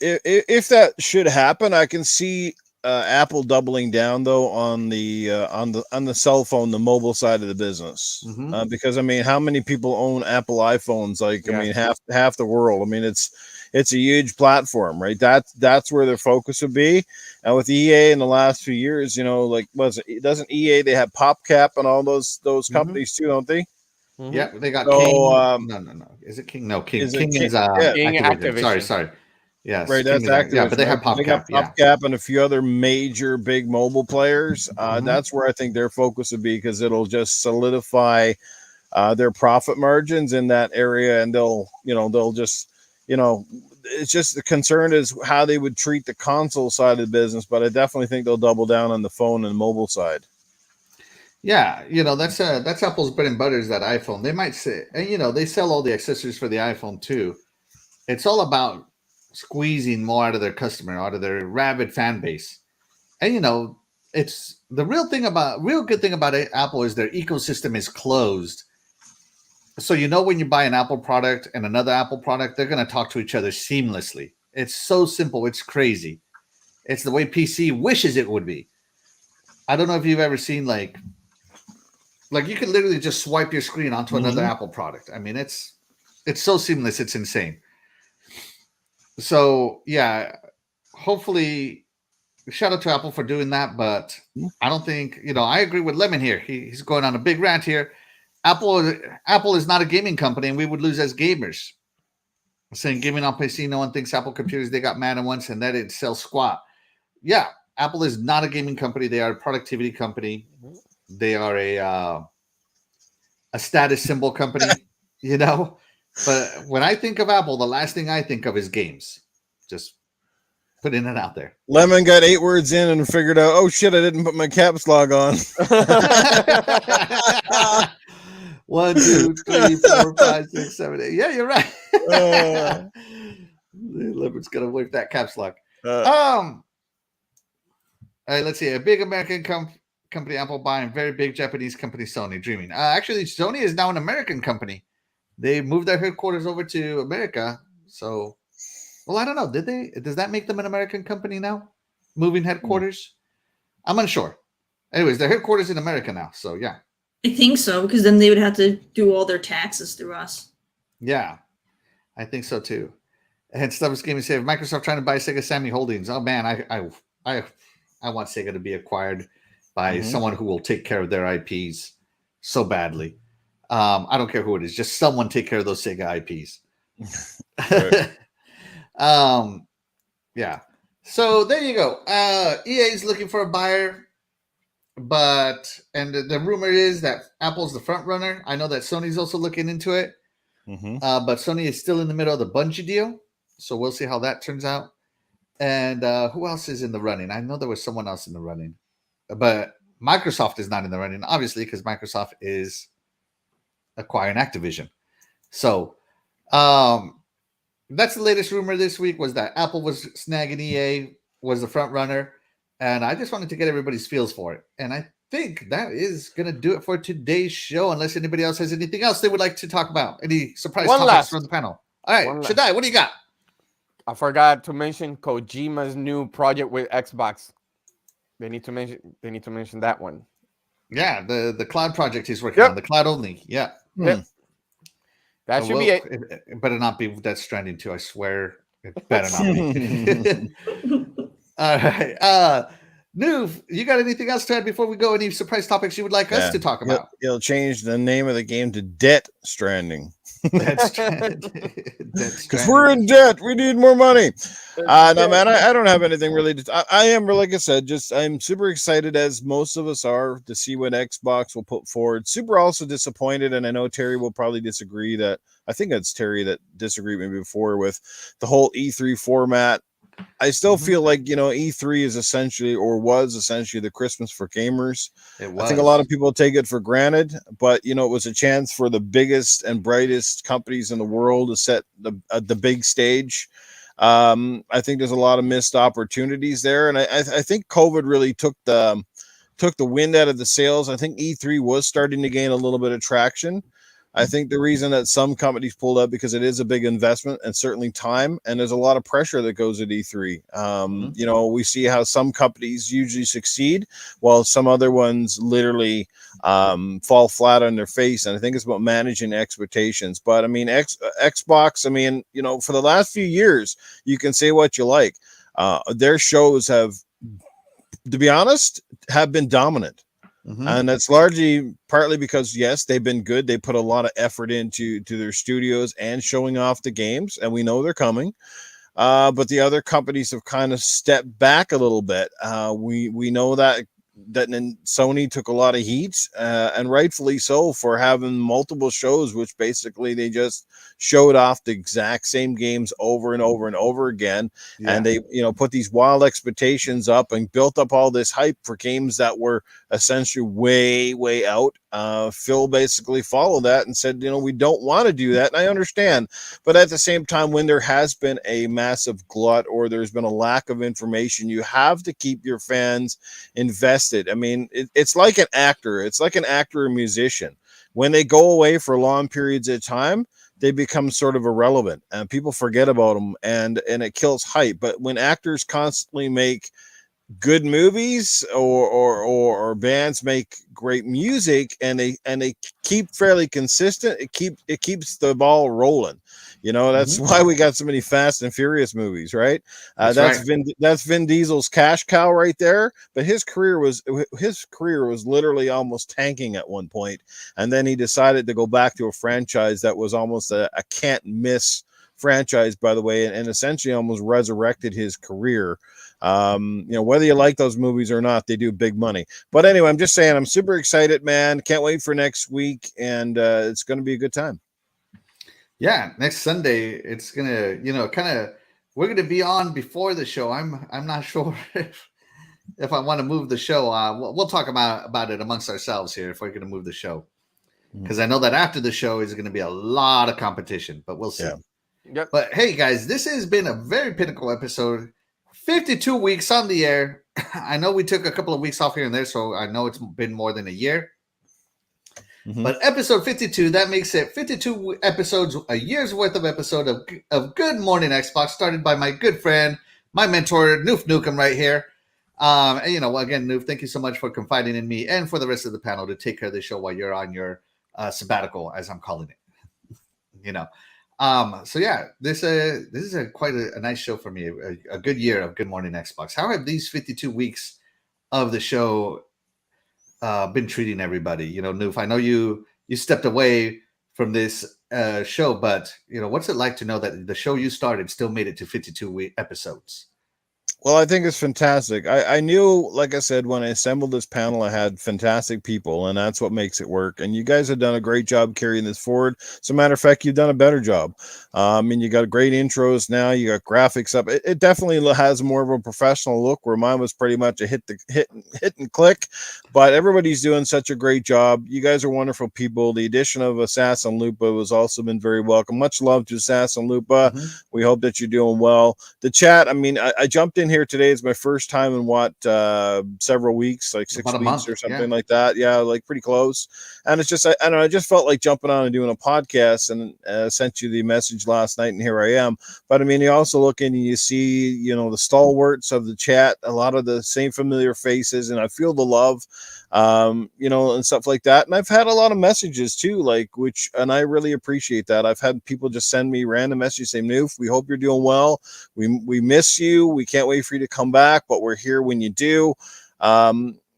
if that should happen, I can see Apple doubling down though on the cell phone, the mobile side of the business. Mhm. Because I mean, how many people own Apple iPhones? Like, Yeah. I mean, half the world. I mean, it's a huge platform, right? That's where their focus would be. And with EA in the last few years, you know, like doesn't EA, they have PopCap and all those companies too, don't they? Mhm. yeah, they got So, King. No. Is it King? No, King. is it King King? is Yeah. King Activision. Activision. Sorry. Yes, Right, that's King is, yeah, but they Activision, have right? They got PopCap. Yeah. PopCap and a few other major big mobile players. Mhm. That's where I think their focus would be, because it'll just solidify their profit margins in that area, and they'll just, it's just the concern is how they would treat the console side of the business. But I definitely think they'll double down on the phone and mobile side. Yeah, that's Apple's bread and butter is that iPhone. They might say, and they sell all the accessories for the iPhone too. It's all about squeezing more out of their customer, out of their rabid fan base. And it's the real good thing about Apple is their ecosystem is closed. So when you buy an Apple product and another Apple product, they're going to talk to each other seamlessly. It's so simple. It's crazy. It's the way PC wishes it would be. I don't know if you've ever seen like you can literally just swipe your screen onto another Apple product. I mean, it's so seamless. It's insane. So yeah, hopefully, shout out to Apple for doing that. But I don't think I agree with Lemon here. He's going on a big rant here. Apple is not a gaming company, and we would lose as gamers. Saying gaming on PC, no one thinks Apple computers. They got mad at once, and that it sells squat. Yeah, Apple is not a gaming company. They are a productivity company. They are a status symbol company, But when I think of Apple, the last thing I think of is games. Just putting it out there. Lemon got 8 words in and figured out, oh shit, I didn't put my caps log on. 1, 2, 3, 4, 5, 6, 7, 8. Yeah, you're right. Lemon's gonna whip that caps lock. All right, let's see. A big American company, Apple, buying very big Japanese company, Sony, dreaming. Actually, Sony is now an American company. They moved their headquarters over to America. So, well, I don't know. Did they? Does that make them an American company now? Moving headquarters? I'm unsure. Anyways, their headquarters in America now. So, yeah. I think so, because then they would have to do all their taxes through us. Yeah, I think so too. And Stubbs Gaming said, Microsoft trying to buy Sega Sammy Holdings. Oh man, I want Sega to be acquired by someone who will take care of their IPs so badly. I don't care who it is, just someone take care of those Sega IPs. Yeah. So there you go. EA is looking for a buyer, and the rumor is that Apple's the front runner. I know that Sony's also looking into it, but Sony is still in the middle of the Bungie deal, so we'll see how that turns out. And who else is in the running? I know there was someone else in the running, but Microsoft is not in the running, obviously, because Microsoft is acquiring Activision. So that's the latest rumor this week, was that Apple was snagging EA, was the front runner. And I just wanted to get everybody's feels for it. And I think that is going to do it for today's show, unless anybody else has anything else they would like to talk about. Any surprise topics from the panel? All right, Shaddai, what do you got? I forgot to mention Kojima's new project with Xbox. They need to mention that one. Yeah, the cloud project he's working on, the cloud only. Yeah. Yep. That should be it. It better not be Death Stranding 2, I swear. It better not be. All right. Nuv, you got anything else to add before we go? Any surprise topics you would like us to talk about? He'll change the name of the game to Debt Stranding. Because we're in debt. We need more money. No, man, I don't have anything really to. I am, like I said, I'm super excited, as most of us are, to see what Xbox will put forward. Super also disappointed, and I know Terry will probably disagree that. I think it's Terry that disagreed with me before with the whole E3 format. I still feel like, E3 is essentially, or was essentially, the Christmas for gamers. I think a lot of people take it for granted, but it was a chance for the biggest and brightest companies in the world to set the big stage. I think there's a lot of missed opportunities there, and I think COVID really took the wind out of the sails. I think E3 was starting to gain a little bit of traction. I think the reason that some companies pulled out because it is a big investment and certainly time, and there's a lot of pressure that goes at E3. You know, we see how some companies usually succeed while some other ones literally fall flat on their face. And I think it's about managing expectations. But I mean, Xbox, I mean, you know, for the last few years, you can say what you like. Their shows have, to be honest, have been dominant. And that's largely partly because, yes, they've been good. They put a lot of effort into their studios and showing off the games, and we know they're coming. But the other companies have kind of stepped back a little bit. We know that Sony took a lot of heat, and rightfully so, for having multiple shows, which basically they just showed off the exact same games over and over and over again. Yeah. And they, you know, put these wild expectations up and built up all this hype for games that were essentially way out. Phil basically followed that and said, you know, we don't want to do that. And I understand, but at the same time, when there has been a massive glut or there's been a lack of information, you have to keep your fans invested. I mean, it's like an actor. It's like an actor or musician. When they go away for long periods of time, they become sort of irrelevant and people forget about them, and it kills hype. But when actors constantly make good movies or bands make great music and they keep fairly consistent, it keeps the ball rolling. You know, that's why we got so many Fast and Furious movies, right? That's Vin Diesel's cash cow right there. But his career was literally almost tanking at one point, and then he decided to go back to a franchise that was almost a can't miss franchise, by the way, and essentially almost resurrected his career. You know, whether you like those movies or not, they do big money. But anyway, I'm just saying, I'm super excited, man. Can't wait for next week, and it's going to be a good time. Yeah, next Sunday it's gonna, you know, kind of, we're gonna be on before the show. I'm not sure if I want to move the show. We'll talk about it amongst ourselves here if we're gonna move the show, because I know that after the show is gonna be a lot of competition, but we'll see. Yeah. Yep. But hey, guys, this has been a very pinnacle episode. 52 weeks on the air. I know we took a couple of weeks off here and there, so I know it's been more than a year. But episode 52, that makes it 52 episodes, a year's worth of episode of Good Morning Xbox, started by my good friend, my mentor, Noof Nukem right here. And, you know, again, Noof, thank you so much for confiding in me and for the rest of the panel to take care of the show while you're on your sabbatical, as I'm calling it. You know. So yeah, this is quite a nice show for me. A good year of Good Morning Xbox. How have these 52 weeks of the show been treating everybody? You know, Noof, I know you stepped away from this show, but you know, what's it like to know that the show you started still made it to 52 episodes? Well, I think it's fantastic. I knew, like I said, when I assembled this panel, I had fantastic people, and that's what makes it work. And you guys have done a great job carrying this forward. As a matter of fact, you've done a better job. And you got great intros now. You got graphics up. It definitely has more of a professional look, where mine was pretty much a hit and click. But everybody's doing such a great job. You guys are wonderful people. The addition of AssassinLupa has also been very welcome. Much love to AssassinLupa. We hope that you're doing well. The chat, I mean, I jumped in here today. It's my first time in several weeks, like 6 weeks or something like that. Yeah, like pretty close. And it's just, I don't know, I just felt like jumping on and doing a podcast, and sent you the message last night, and here I am. But I mean, you also look in and you see, you know, the stalwarts of the chat, a lot of the same familiar faces, and I feel the love, you know, and stuff like that. And I've had a lot of messages too, and I really appreciate that. I've had people just send me random messages saying, Noof, we hope you're doing well. We miss you. We can't wait for you to come back, but we're here when you do.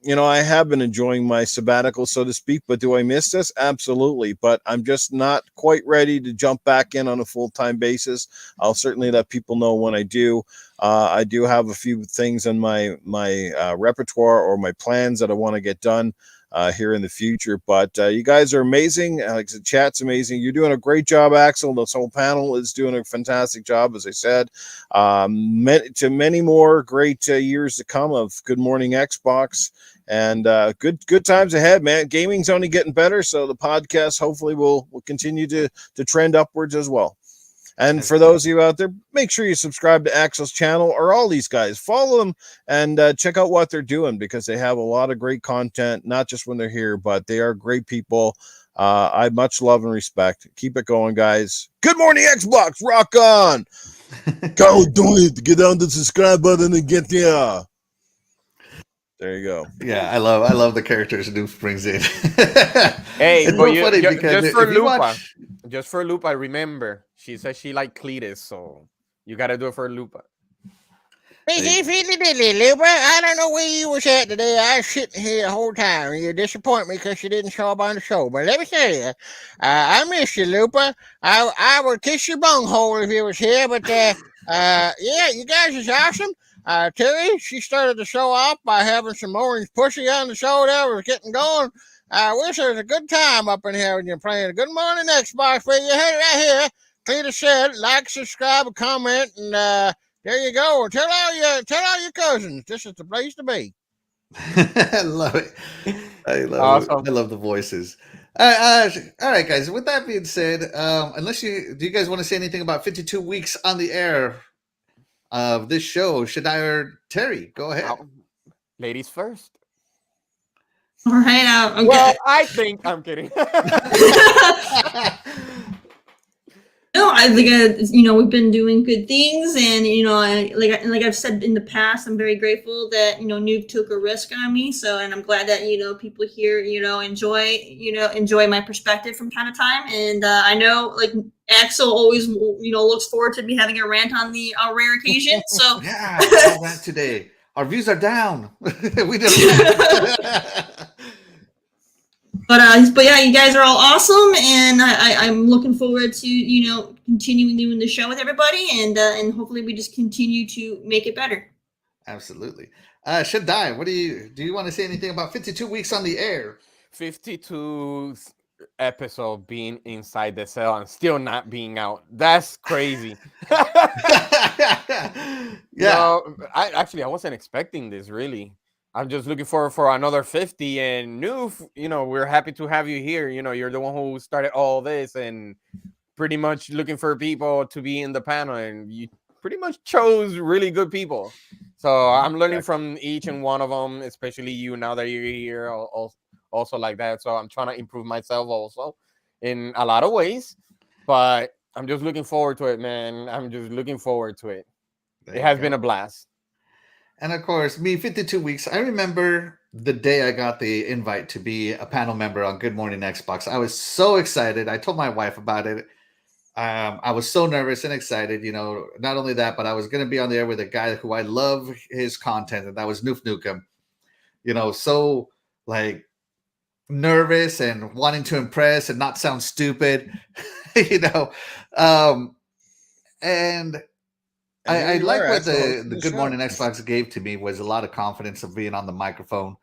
You know, I have been enjoying my sabbatical, so to speak, but do I miss this? Absolutely. But I'm just not quite ready to jump back in on a full-time basis. I'll certainly let people know when I do. I do have a few things in my repertoire or my plans that I want to get done here in the future. But you guys are amazing. Like the chat's amazing. You're doing a great job, Axel. This whole panel is doing a fantastic job, as I said. To many more great years to come of Good Morning Xbox, and good times ahead, man. Gaming's only getting better, so the podcast hopefully will continue to trend upwards as well. And for those of you out there, make sure you subscribe to Axel's channel or all these guys. Follow them and check out what they're doing, because they have a lot of great content, not just when they're here, but they are great people. I much love and respect. Keep it going, guys. Good morning, Xbox. Rock on. Go do it. Get on the subscribe button and get there. There you go. Yeah, I love the characters Noof brings in. Hey, it's but more funny because just for if you Lupa, watch... just for Lupa, remember, she says she like Cletus, so you got to do it for Lupa. Hey, Lupa, I don't know where you was at today. I was sitting here the whole time. You disappoint me because you didn't show up on the show. But let me tell you, I miss you, Lupa. I would kiss your bunghole if you was here. But yeah, you guys is awesome. Terry, she started the show off by having some orange pussy on the show there. Was getting going. I wish there was a good time up in here when you're playing. Good morning, Xbox. But you heard it right here. Cletus said, like, subscribe, comment, and there you go. Tell all your cousins. This is the place to be. I love it. I love it. I love the voices. All right, guys. With that being said, do you guys want to say anything about 52 weeks on the air of this show? Shaddai or Terry? Go ahead. Ladies first. All right. Okay. Well, I think I'm kidding. No, I think we've been doing good things, and like I've said in the past, I'm very grateful that Noob took a risk on me. So, and I'm glad that people here enjoy my perspective from time to time. And I know like Axel always looks forward to me having a rant on the rare occasion. So yeah, all that today. Our views are down. We just. But yeah, you guys are all awesome, and I'm looking forward to continuing doing the show with everybody, and hopefully we just continue to make it better. Absolutely. Shaddai, do you want to say anything about 52 weeks on the air? 52 episode being inside the cell and still not being out. That's crazy. Yeah. I wasn't expecting this really. I'm just looking forward for another 50, and Noof, we're happy to have you here. You're the one who started all this, and pretty much looking for people to be in the panel, and you pretty much chose really good people. So I'm learning from each and one of them, especially you now that you're here also like that. So I'm trying to improve myself also in a lot of ways, but I'm just looking forward to it, man. I'm just looking forward to it. It has been a blast. And of course, me, 52 weeks. I remember the day I got the invite to be a panel member on Good Morning Xbox. I was so excited. I told my wife about it. I was so nervous and excited. Not only that, but I was going to be on there with a guy who I love his content, and that was Noof Nukem. So like nervous and wanting to impress and not sound stupid. And I like what the Good Morning Xbox gave to me was a lot of confidence of being on the microphone.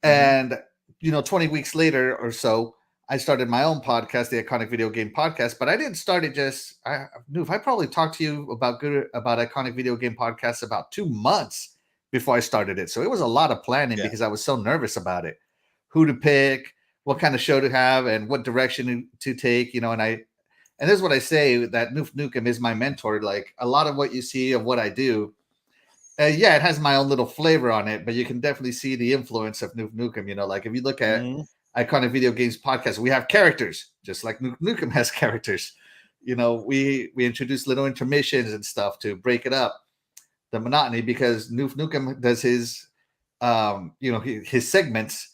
And, 20 weeks later or so, I started my own podcast, the Iconic Video Game Podcast, but I didn't start it I probably talked to you about Iconic Video Game Podcasts about 2 months before I started it. So it was a lot of planning because I was so nervous about it. Who to pick, what kind of show to have, and what direction to take, and this is what I say, that Noof Nukem is my mentor. Like a lot of what you see of what I do, it has my own little flavor on it, but you can definitely see the influence of Noof Nukem. Like if you look at Iconic Video Games Podcast, we have characters, just like Noof Nukem has characters. We introduce little intermissions and stuff to break it up, the monotony, because Noof Nukem does his, his segments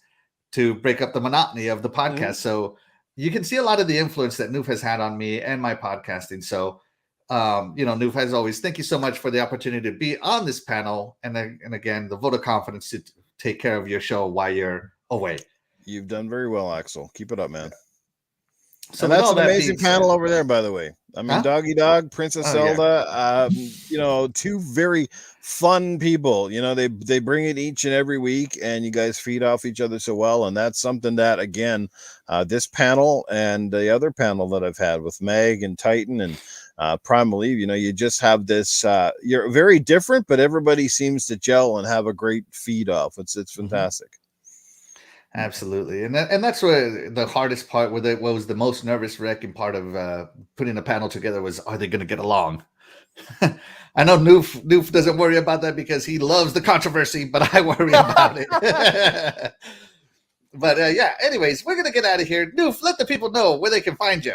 to break up the monotony of the podcast. So you can see a lot of the influence that Noof has had on me and my podcasting. So, Noof, as always, thank you so much for the opportunity to be on this panel. And again, the vote of confidence to take care of your show while you're away. You've done very well, Axel. Keep it up, man. So that's an amazing panel over there, by the way. I mean, Doggy Dog, Princess Zelda, two very fun people. They bring it each and every week, and you guys feed off each other so well. And that's something that, again, this panel and the other panel that I've had with Meg and Titan and Primal Eve, you just have this, you're very different, but everybody seems to gel and have a great feed off. It's fantastic. Absolutely, and that's what the hardest part. What was the most nervous wrecking part of putting a panel together was: are they going to get along? I know Noof doesn't worry about that because he loves the controversy, but I worry about it. But yeah, anyways, we're gonna get out of here. Noof, let the people know where they can find you.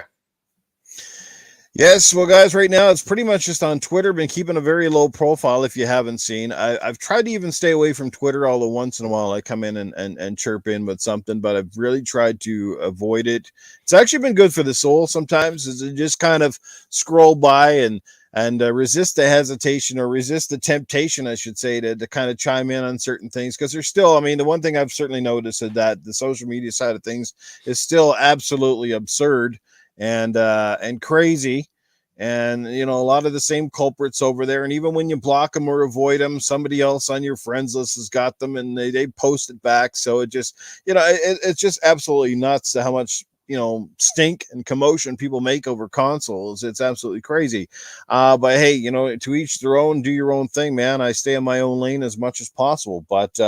Yes, well, guys, right now it's pretty much just on Twitter. Been keeping a very low profile if you haven't seen. I've tried to even stay away from Twitter, although once in a while I come in and chirp in with something, but I've really tried to avoid it. It's actually been good for the soul sometimes, is to just kind of scroll by and resist the hesitation, or resist the temptation, I should say, to kind of chime in on certain things. Because there's still, I mean, the one thing I've certainly noticed is that the social media side of things is still absolutely absurd and crazy, and a lot of the same culprits over there. And even when you block them or avoid them, somebody else on your friends list has got them, and they post it back. So it just it's just absolutely nuts to how much stink and commotion people make over consoles. It's absolutely crazy. But hey, to each their own. Do your own thing, man. I stay in my own lane as much as possible. But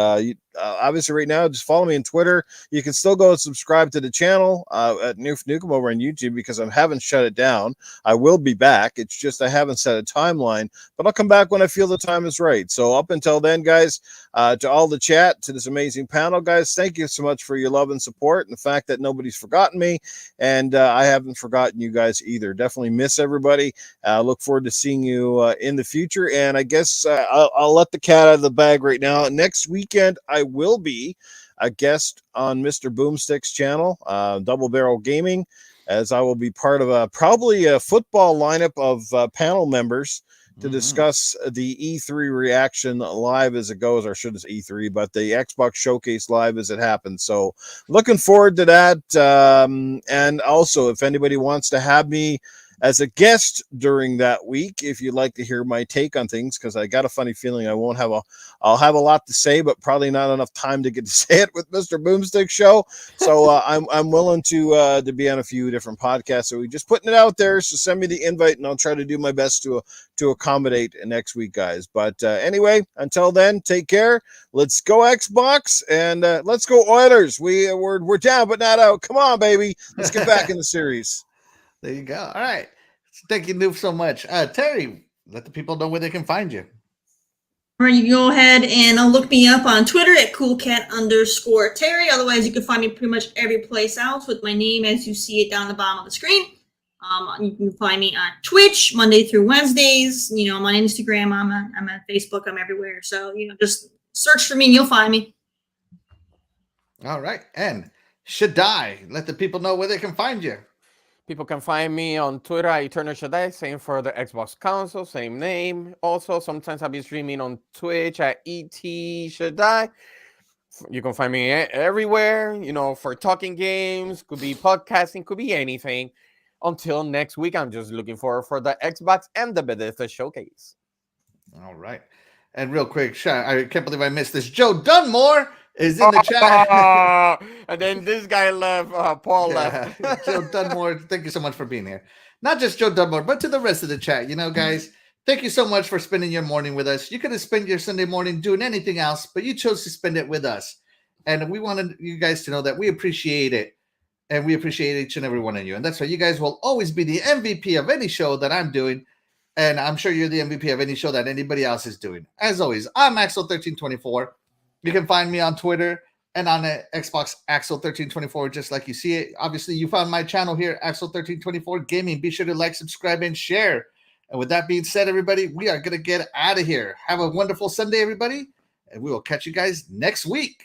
obviously right now, just follow me on Twitter. You can still go and subscribe to the channel at Noof Nukem over on YouTube, because I haven't shut it down. I will be back. It's just I haven't set a timeline, but I'll come back when I feel the time is right. So up until then, guys, to all the chat, to this amazing panel, guys, thank you so much for your love and support, and the fact that nobody's forgotten me, and I haven't forgotten you guys either. Definitely miss everybody. Look forward to seeing you in the future, and I guess I'll let the cat out of the bag right now. Next weekend, I will be a guest on Mr. Boomstick's channel, Double Barrel Gaming, as I will be part of probably a football lineup of panel members to discuss the E3 reaction live as it goes, or should it's E3, but the Xbox Showcase live as it happens. So looking forward to that. And also, if anybody wants to have me as a guest during that week, if you'd like to hear my take on things, because I got a funny feeling I'll have a lot to say, but probably not enough time to get to say it with Mr. Boomstick show. So I'm willing to be on a few different podcasts. So we're just putting it out there. So send me the invite, and I'll try to do my best to accommodate next week, guys. But anyway, until then, take care. Let's go Xbox, and let's go Oilers. We're down but not out. Come on, baby. Let's get back in the series. There you go. All right. Thank you, Noof, so much. Terry, let the people know where they can find you. All right, you can go ahead and look me up on Twitter at Coolcat_Terri. Otherwise, you can find me pretty much every place else with my name as you see it down the bottom of the screen. You can find me on Twitch Monday through Wednesdays. I'm on Instagram. I'm on Facebook. I'm everywhere. So just search for me and you'll find me. All right, and Shaddai, let the people know where they can find you. People can find me on Twitter at Eternal Shaddai, same for the Xbox console, same name. Also, sometimes I'll be streaming on Twitch at ET Shaddai. You can find me everywhere, for talking games, could be podcasting, could be anything. Until next week, I'm just looking forward for the Xbox and the Bethesda Showcase. All right. And real quick, I can't believe I missed this. Joe Dunmore is in the chat. And then this guy left, Paul left. Joe Dunmore, thank you so much for being here. Not just Joe Dunmore, but to the rest of the chat. Guys, thank you so much for spending your morning with us. You could have spent your Sunday morning doing anything else, but you chose to spend it with us. And we wanted you guys to know that we appreciate it. And we appreciate each and every one of you. And that's why you guys will always be the MVP of any show that I'm doing. And I'm sure you're the MVP of any show that anybody else is doing. As always, I'm Axel1324. You can find me on Twitter and on Xbox Axel1324, just like you see it. Obviously, you found my channel here, Axel1324 Gaming. Be sure to like, subscribe, and share. And with that being said, everybody, we are going to get out of here. Have a wonderful Sunday, everybody. And we will catch you guys next week.